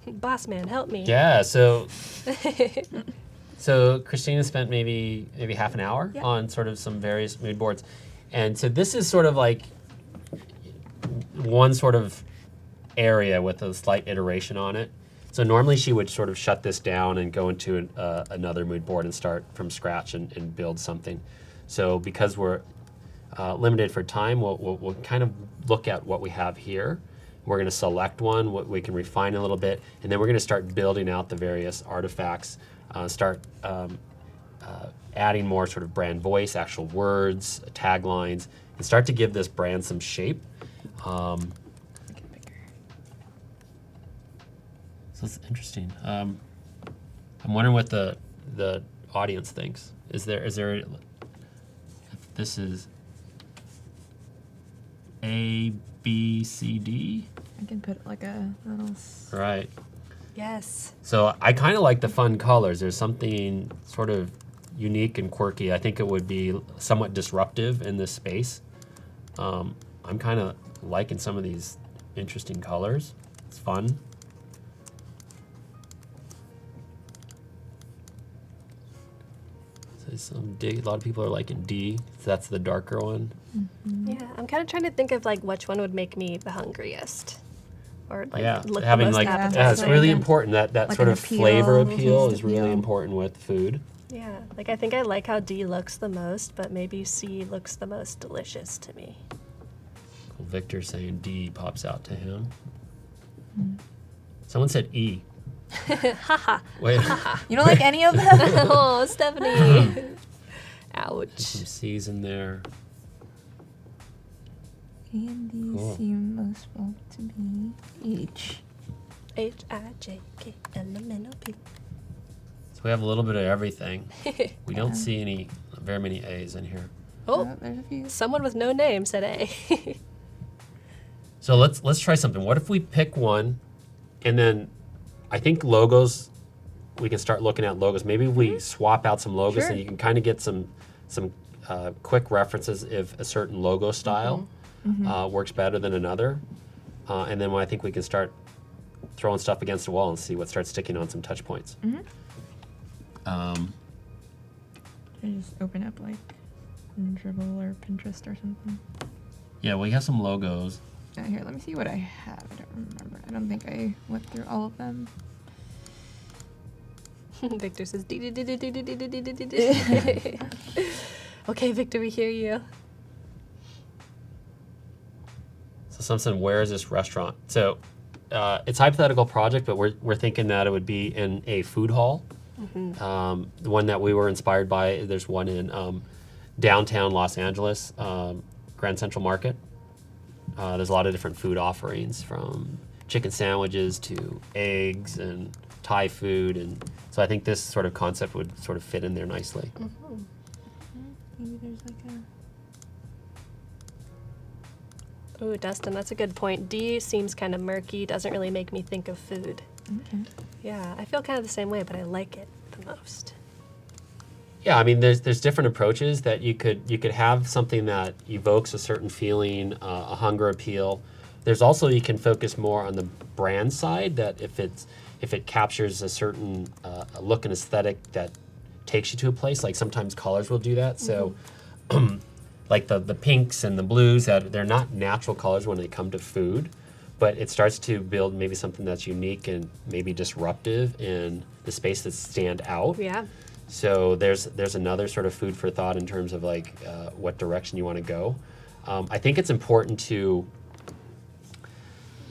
Speaker 1: Boss man, help me.
Speaker 3: Yeah, so so Christina spent maybe half an hour
Speaker 2: Yeah.
Speaker 3: on sort of some various mood boards. And so this is sort of like one sort of area with a slight iteration on it. So normally she would sort of shut this down and go into another mood board and start from scratch and build something. So because we're limited for time, we'll kind of look at what we have here. We're going to select one, what we can refine a little bit, and then we're going to start building out the various artifacts, start adding more sort of brand voice, actual words, taglines, and start to give this brand some shape.
Speaker 2: Make it bigger.
Speaker 3: So it's interesting. I'm wondering what the audience thinks. Is there if this is A, B, C, D?
Speaker 2: I can put like a little.
Speaker 3: Right.
Speaker 1: Yes.
Speaker 3: So I kind of like the fun colors. There's something sort of unique and quirky. I think it would be somewhat disruptive in this space. I'm kind of liking some of these interesting colors. It's fun. So some D. A lot of people are liking D. So that's the darker one.
Speaker 1: Yeah, I'm kind of trying to think of like which one would make me the hungriest, or like
Speaker 3: Yeah,
Speaker 1: look
Speaker 3: having
Speaker 1: the most
Speaker 3: like
Speaker 1: appetizing.
Speaker 3: yeah, it's really
Speaker 2: Like
Speaker 3: important that
Speaker 2: like
Speaker 3: sort
Speaker 2: an
Speaker 3: of flavor
Speaker 2: appeal,
Speaker 3: appeal
Speaker 2: taste
Speaker 3: is really
Speaker 2: appeal.
Speaker 3: important with food.
Speaker 1: Yeah, like I think I like how D looks the most, but maybe C looks the most delicious to me.
Speaker 3: Victor saying D pops out to him. Someone said E.
Speaker 1: Haha.
Speaker 3: Wait,
Speaker 2: You don't like any of them?
Speaker 1: Oh, Stephanie. Ouch.
Speaker 3: some C's in there.
Speaker 2: A and D
Speaker 3: Cool.
Speaker 2: seem most well to be H.
Speaker 1: HIJKLMNOP.
Speaker 3: So we have a little bit of everything. We don't
Speaker 2: Yeah.
Speaker 3: see very many A's in here.
Speaker 1: Oh,
Speaker 2: There's a few.
Speaker 1: someone with no name said A.
Speaker 3: So let's try something. What if we pick one, and then I think logos. We can start looking at logos. Maybe we swap out some logos,
Speaker 2: Sure.
Speaker 3: and you can kind of get some quick references if a certain logo style works better than another. And then I think we can start throwing stuff against the wall and see what starts sticking on some touch points.
Speaker 2: I just open up like Dribble or Pinterest or something.
Speaker 3: Yeah, we have some logos.
Speaker 2: Here, let me see what I have. I don't remember. I don't think I went through all of them.
Speaker 1: Victor says D. Okay, Victor, we hear you.
Speaker 3: So something, where is this restaurant? So it's a hypothetical project, but we're thinking that it would be in a food hall. The one that we were inspired by, there's one in downtown Los Angeles, Grand Central Market. There's a lot of different food offerings, from chicken sandwiches to eggs and Thai food, and so I think this sort of concept would sort of fit in there nicely.
Speaker 2: Maybe there's like a.
Speaker 1: Ooh, Dustin, that's a good point. D seems kind of murky, doesn't really make me think of food.
Speaker 2: Okay.
Speaker 1: Yeah, I feel kind of the same way, but I like it the most.
Speaker 3: Yeah, I mean, there's different approaches that you could have something that evokes a certain feeling, a hunger appeal. There's also, you can focus more on the brand side, that if it captures a certain look and aesthetic that takes you to a place, like sometimes colors will do that. So like the pinks and the blues, that they're not natural colors when they come to food, but it starts to build maybe something that's unique and maybe disruptive in the space that stand out.
Speaker 1: Yeah.
Speaker 3: So there's another sort of food for thought in terms of like what direction you want to go. I think it's important to,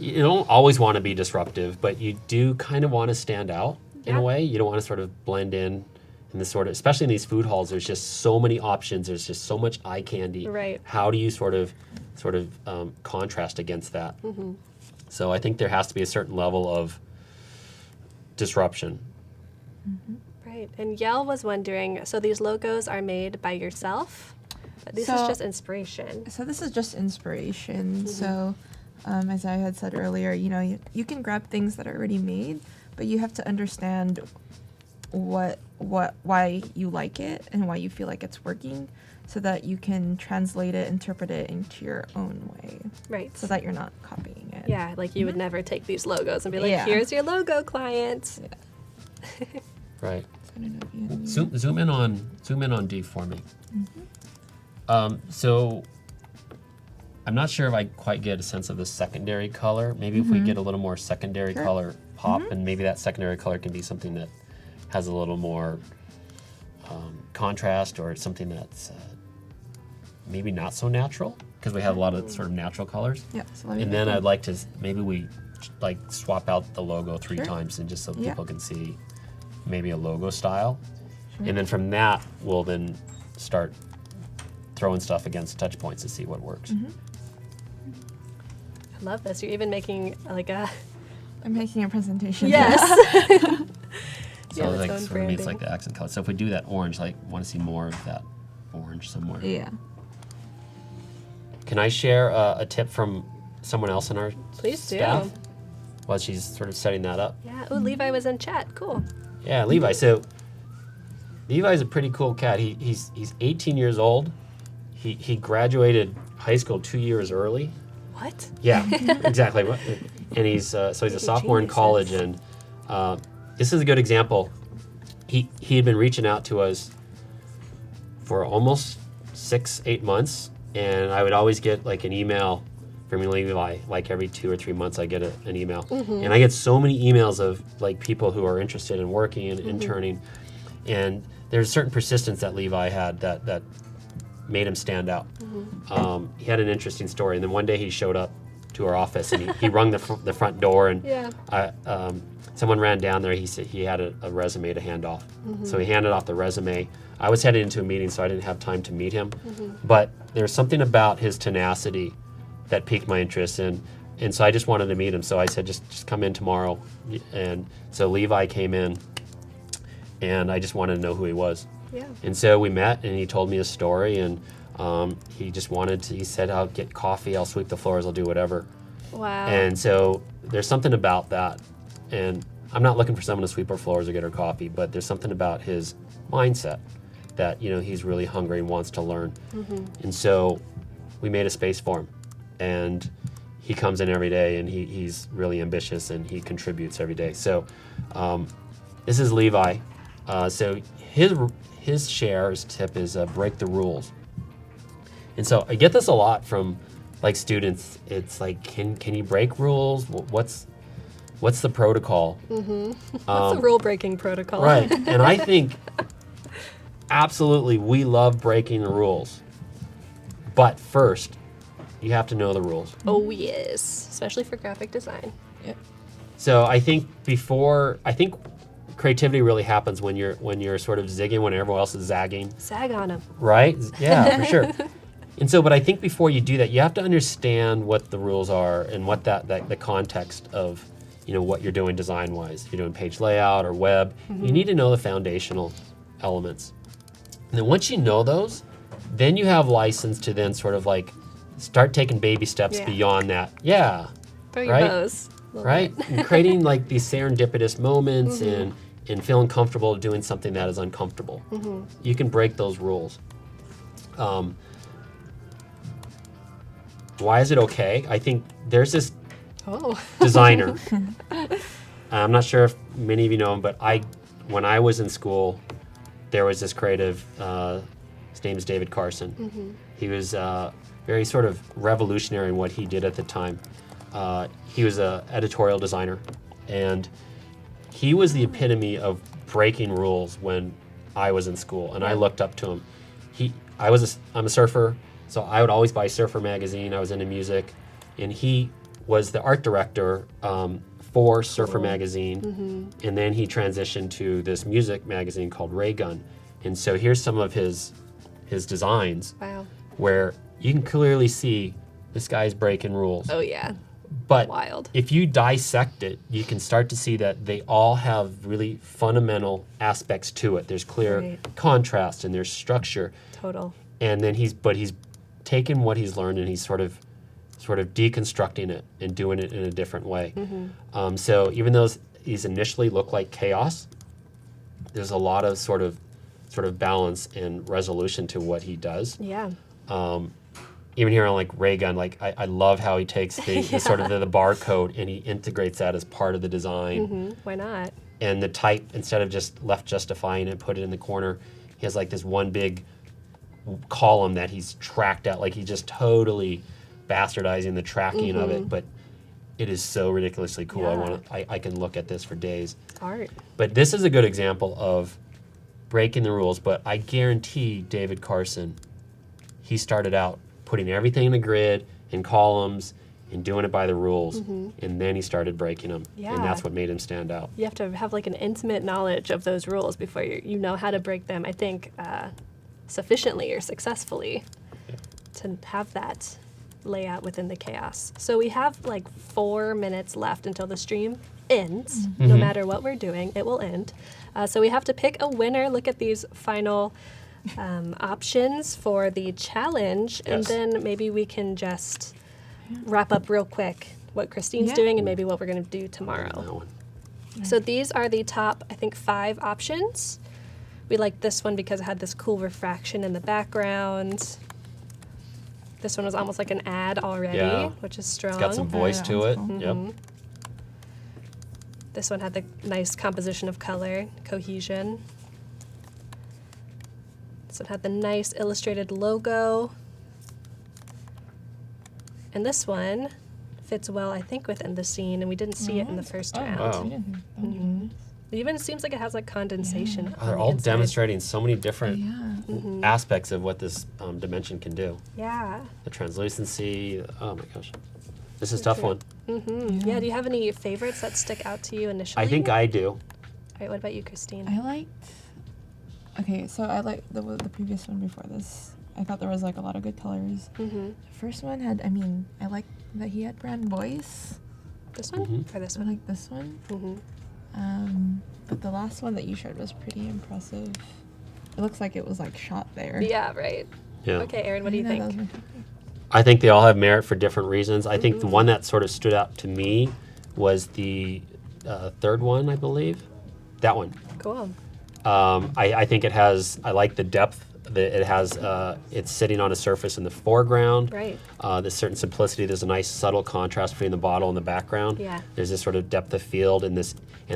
Speaker 3: you don't always want to be disruptive, but you do kind of want to stand out in
Speaker 1: Yeah.
Speaker 3: a way. You don't want to sort of blend in this sort of, especially in these food halls, there's just so many options. There's just so much eye candy.
Speaker 1: Right.
Speaker 3: How do you sort of contrast against that? So I think there has to be a certain level of disruption.
Speaker 1: Right. And Yale was wondering, so these logos are made by yourself? This is
Speaker 2: So-
Speaker 1: just inspiration.
Speaker 2: So this is just inspiration. So as I had said earlier, you can grab things that are already made, but you have to understand why you like it and why you feel like it's working, so that you can translate it, interpret it into your own way,
Speaker 1: Right.
Speaker 2: so that you're not copying it.
Speaker 1: Yeah, like you would never take these logos and be like,
Speaker 2: Yeah.
Speaker 1: here's your logo, client.
Speaker 3: Right.
Speaker 2: So I don't know if you have any-
Speaker 3: Zoom in on D for me. So I'm not sure if I quite get a sense of the secondary color. Maybe if we get a little more secondary
Speaker 2: Sure.
Speaker 3: color pop, and maybe that secondary color can be something that has a little more contrast, or something that's maybe not so natural, because we have a lot of sort of natural colors.
Speaker 2: Yeah. So let me
Speaker 3: And
Speaker 2: make
Speaker 3: then
Speaker 2: one.
Speaker 3: I'd like to maybe we like swap out the logo 3
Speaker 2: Sure.
Speaker 3: times, and just so
Speaker 2: Yeah.
Speaker 3: people can see maybe a logo style.
Speaker 2: Sure.
Speaker 3: And then from that, we'll then start throwing stuff against touch points to see what works.
Speaker 1: I love this. You're even making like a
Speaker 2: I'm making a presentation.
Speaker 1: yes.
Speaker 3: So
Speaker 1: Yeah,
Speaker 3: like
Speaker 1: its own
Speaker 3: sort of means like
Speaker 1: branding.
Speaker 3: the accent color. So if we do that orange, like want to see more of that orange somewhere.
Speaker 2: Yeah.
Speaker 3: Can I share a tip from someone else in our
Speaker 1: Please do.
Speaker 3: staff while she's sort of setting that up?
Speaker 1: Yeah. Oh, Levi was in chat. Cool.
Speaker 3: Yeah, Levi. So Levi's a pretty cool cat. He's 18 years old. He graduated high school 2 years early.
Speaker 1: What?
Speaker 3: Yeah, exactly. And he's so he's a
Speaker 1: Maybe
Speaker 3: sophomore in
Speaker 1: geniuses.
Speaker 3: college, and this is a good example. He had been reaching out to us for almost 6-8 months, and I would always get like an email from Levi. Like every 2 or 3 months, I get an email, and I get so many emails of like people who are interested in working and interning, and there's a certain persistence that Levi had that made him stand out. He had an interesting story, and then one day he showed up to our office, and he rung the front door, and
Speaker 1: Yeah.
Speaker 3: someone ran down there. He said he had a resume to hand off, so he handed off the resume. I was headed into a meeting, so I didn't have time to meet him, but there's something about his tenacity that piqued my interest, and so I just wanted to meet him. So I said, just come in tomorrow, and so Levi came in, and I just wanted to know who he was.
Speaker 1: Yeah.
Speaker 3: And so we met, and he told me his story, and he just he said, I'll get coffee, I'll sweep the floors, I'll do whatever.
Speaker 1: Wow.
Speaker 3: And so there's something about that. And I'm not looking for someone to sweep our floors or get her coffee, but there's something about his mindset that, he's really hungry and wants to learn. And so we made a space for him. And he comes in every day, and he's really ambitious, and he contributes every day. So this is Levi. So his tip is break the rules. And so I get this a lot from like students. It's like, can you break rules? What's the protocol?
Speaker 1: What's the rule breaking protocol?
Speaker 3: Right. And I think absolutely we love breaking the rules. But first, you have to know the rules.
Speaker 1: Oh yes, especially for graphic design.
Speaker 3: So I think creativity really happens when you're sort of zigging when everyone else is zagging.
Speaker 1: Sag on them.
Speaker 3: Right? Yeah, for sure. And so, but I think before you do that, you have to understand what the rules are and what the context of, what you're doing design-wise. You're doing page layout or web. You need to know the foundational elements. And then once you know those, then you have license to then sort of like start taking baby steps
Speaker 1: Yeah.
Speaker 3: beyond that. Yeah.
Speaker 1: Throw your
Speaker 3: Right?
Speaker 1: bows. a little
Speaker 3: Right?
Speaker 1: bit.
Speaker 3: And creating like these serendipitous moments and feeling comfortable doing something that is uncomfortable. You can break those rules. Why is it okay? I think there's this
Speaker 1: Oh.
Speaker 3: designer. I'm not sure if many of you know him, but when I was in school, there was this creative, his name is David Carson. He was very sort of revolutionary in what he did at the time. He was an editorial designer, and he was the epitome of breaking rules when I was in school, and I looked up to him. I'm a surfer, so I would always buy Surfer magazine. I was into music, and he was the art director for Surfer magazine, and then he transitioned to this music magazine called Ray Gun. And so here's some of his designs
Speaker 1: Wow.
Speaker 3: where you can clearly see this guy's breaking rules.
Speaker 1: Oh yeah.
Speaker 3: But
Speaker 1: Wild.
Speaker 3: if you dissect it, you can start to see that they all have really fundamental aspects to it. There's clear
Speaker 1: Right.
Speaker 3: contrast and there's structure.
Speaker 1: Total.
Speaker 3: And then he's taken what he's learned and he's sort of deconstructing it and doing it in a different way. So even though these initially look like chaos, there's a lot of sort of balance and resolution to what he does.
Speaker 1: Yeah.
Speaker 3: Even here on like Raygun, like I love how he takes the sort of the barcode and he integrates that as part of the design.
Speaker 1: Why not?
Speaker 3: And the type, instead of just left justifying it, put it in the corner, he has like this one big column that he's tracked out. Like he's just totally bastardizing the tracking of it, but it is so ridiculously cool.
Speaker 1: Yeah.
Speaker 3: I can look at this for days.
Speaker 1: It's art.
Speaker 3: But this is a good example of breaking the rules. But I guarantee David Carson, he started out putting everything in a grid, in columns, and doing it by the rules. And then he started breaking them.
Speaker 1: Yeah.
Speaker 3: And that's what made him stand out.
Speaker 1: You have to have like an intimate knowledge of those rules before you know how to break them, I think, sufficiently or successfully to have that layout within the chaos. So we have like 4 minutes left until the stream ends. No matter what we're doing, it will end. So we have to pick a winner. Look at these final options for the challenge, and
Speaker 3: Yes.
Speaker 1: then maybe we can just wrap up real quick what Christine's
Speaker 2: Yeah.
Speaker 1: doing and maybe what we're going to do
Speaker 3: That
Speaker 1: tomorrow.
Speaker 3: one.
Speaker 1: So these are the top, I think, 5 options. We like this one because it had this cool refraction in the background. This one was almost like an ad already,
Speaker 3: Yeah.
Speaker 1: which is strong.
Speaker 3: It's got some voice
Speaker 2: yeah,
Speaker 3: to it.
Speaker 2: that's cool.
Speaker 3: Yep.
Speaker 1: This one had the nice composition of color, cohesion. This one had the nice illustrated logo. And this one fits well, I think, within the scene, and we didn't see it in the first round.
Speaker 3: wow.
Speaker 2: We didn't- that would be nice.
Speaker 1: It even seems like it has like condensation.
Speaker 3: Oh, they're
Speaker 1: on the
Speaker 3: all
Speaker 1: inside.
Speaker 3: demonstrating so many different
Speaker 2: Yeah.
Speaker 3: aspects of what this dimension can do.
Speaker 1: Yeah.
Speaker 3: The translucency. Oh my gosh, this is a tough one.
Speaker 1: Yeah, do you have any favorites that stick out to you initially?
Speaker 3: I think I do.
Speaker 1: All right, what about you, Christine?
Speaker 2: I liked. Okay, so I liked the previous one before this. I thought there was like a lot of good colors.
Speaker 1: Mm-hmm.
Speaker 2: The first one had. I mean, I liked that he had brand voice.
Speaker 1: This one
Speaker 3: Mhm.
Speaker 1: or this
Speaker 2: I
Speaker 1: one?
Speaker 2: like this one.
Speaker 1: Mm-hmm.
Speaker 2: But the last one that you showed was pretty impressive. It looks like it was like shot there.
Speaker 1: Yeah, right.
Speaker 3: Yeah.
Speaker 1: Okay, Aaron, what do you
Speaker 2: Yeah, that was
Speaker 1: think?
Speaker 2: my favorite.
Speaker 3: I think they all have merit for different reasons. I think the one that sort of stood out to me was the third one, I believe. That one.
Speaker 1: Cool.
Speaker 3: I think it has. I like the depth that it has. It's sitting on a surface in the foreground.
Speaker 1: Right.
Speaker 3: There's certain simplicity. There's a nice subtle contrast between the bottle and the background.
Speaker 1: Yeah.
Speaker 3: There's this sort of depth of field and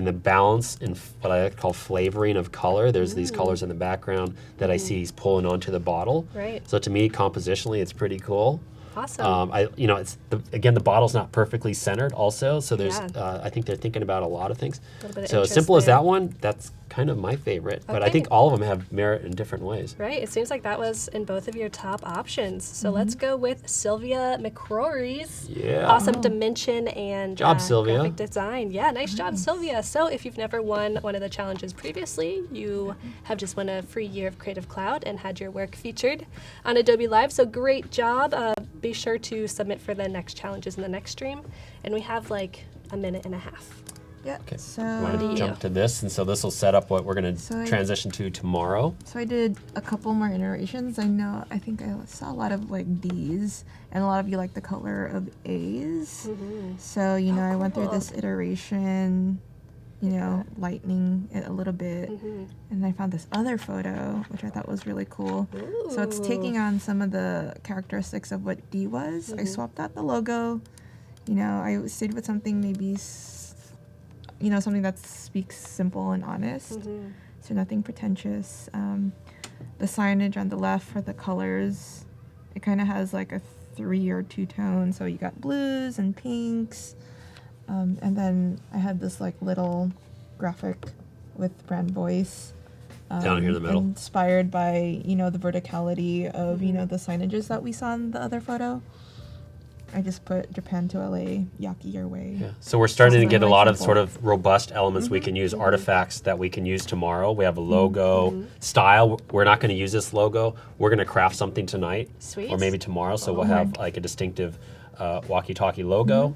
Speaker 3: the balance and what I like to call flavoring of color. There's these colors in the background that I see he's pulling onto the bottle.
Speaker 1: Right.
Speaker 3: So to me, compositionally, it's pretty cool.
Speaker 1: Awesome.
Speaker 3: It's the bottle's not perfectly centered also. So there's
Speaker 1: Yeah.
Speaker 3: I think they're thinking about a lot of things.
Speaker 1: Little bit of
Speaker 3: So as
Speaker 1: interest
Speaker 3: simple as
Speaker 1: there.
Speaker 3: that one, that's kind of my favorite. But I
Speaker 1: Okay.
Speaker 3: think all of them have merit in different ways.
Speaker 1: Right. It seems like that was in both of your top options. So let's go with Sylvia McCrory's
Speaker 3: Yeah.
Speaker 1: awesome dimension and
Speaker 3: Job, Sylvia.
Speaker 1: graphic design. Yeah, nice job, Sylvia. So if you've never won one of the challenges previously, you have just won a free year of Creative Cloud and had your work featured on Adobe Live. So great job. Be sure to submit for the next challenges in the next stream. And we have like a minute and a half.
Speaker 2: Yeah.
Speaker 3: Okay.
Speaker 2: So.
Speaker 3: Want
Speaker 1: do
Speaker 3: to
Speaker 1: you-
Speaker 3: jump to this, and so this will set up what we're going to
Speaker 2: So I-
Speaker 3: transition to tomorrow.
Speaker 2: So I did a couple more iterations. I think I saw a lot of like D's, and a lot of you like the color of A's. So I went through
Speaker 1: cool.
Speaker 2: this iteration, lightening it a little bit, and I found this other photo which I thought was really cool. So it's taking on some of the characteristics of what D was. I swapped out the logo. I stayed with something maybe. Something that speaks simple and honest. So nothing pretentious. The signage on the left for the colors, it kind of has like a 3 or 2 tone. So you got blues and pinks. And then I had this like little graphic with brand voice.
Speaker 3: Down here in the middle.
Speaker 2: Inspired by, the verticality of, the signages that we saw in the other photo. I just put Japan to LA, Yaki your way.
Speaker 3: Yeah. So we're starting to
Speaker 2: Something
Speaker 3: get a
Speaker 2: like
Speaker 3: lot of
Speaker 2: simple.
Speaker 3: sort of robust elements we can use, artifacts that we can use tomorrow. We have a logo, style. We're not going to use this logo. We're going to craft something tonight
Speaker 1: Sweet.
Speaker 3: or maybe tomorrow. So we'll have like a distinctive Walki Talki logo.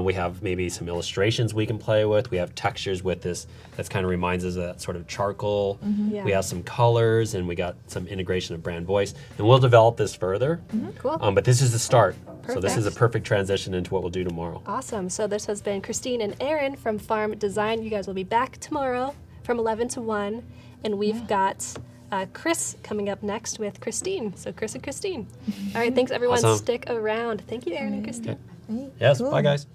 Speaker 3: We have maybe some illustrations we can play with. We have textures with this that kind of reminds us of that sort of charcoal.
Speaker 1: Yeah.
Speaker 3: We have some colors, and we got some integration of brand voice. And we'll develop this further.
Speaker 1: Cool.
Speaker 3: But this is the start. So this is a
Speaker 1: Perfect.
Speaker 3: perfect transition into what we'll do tomorrow.
Speaker 1: Awesome. So this has been Christine and Aaron from Farm Design. You guys will be back tomorrow from 11 to 1. And we've got Chris coming up next with Christine. So Chris and Christine. All right, thanks everyone.
Speaker 3: Awesome.
Speaker 1: Stick around. Thank you, Aaron and Christine.
Speaker 2: Right,
Speaker 3: Yes,
Speaker 2: cool.
Speaker 3: bye guys.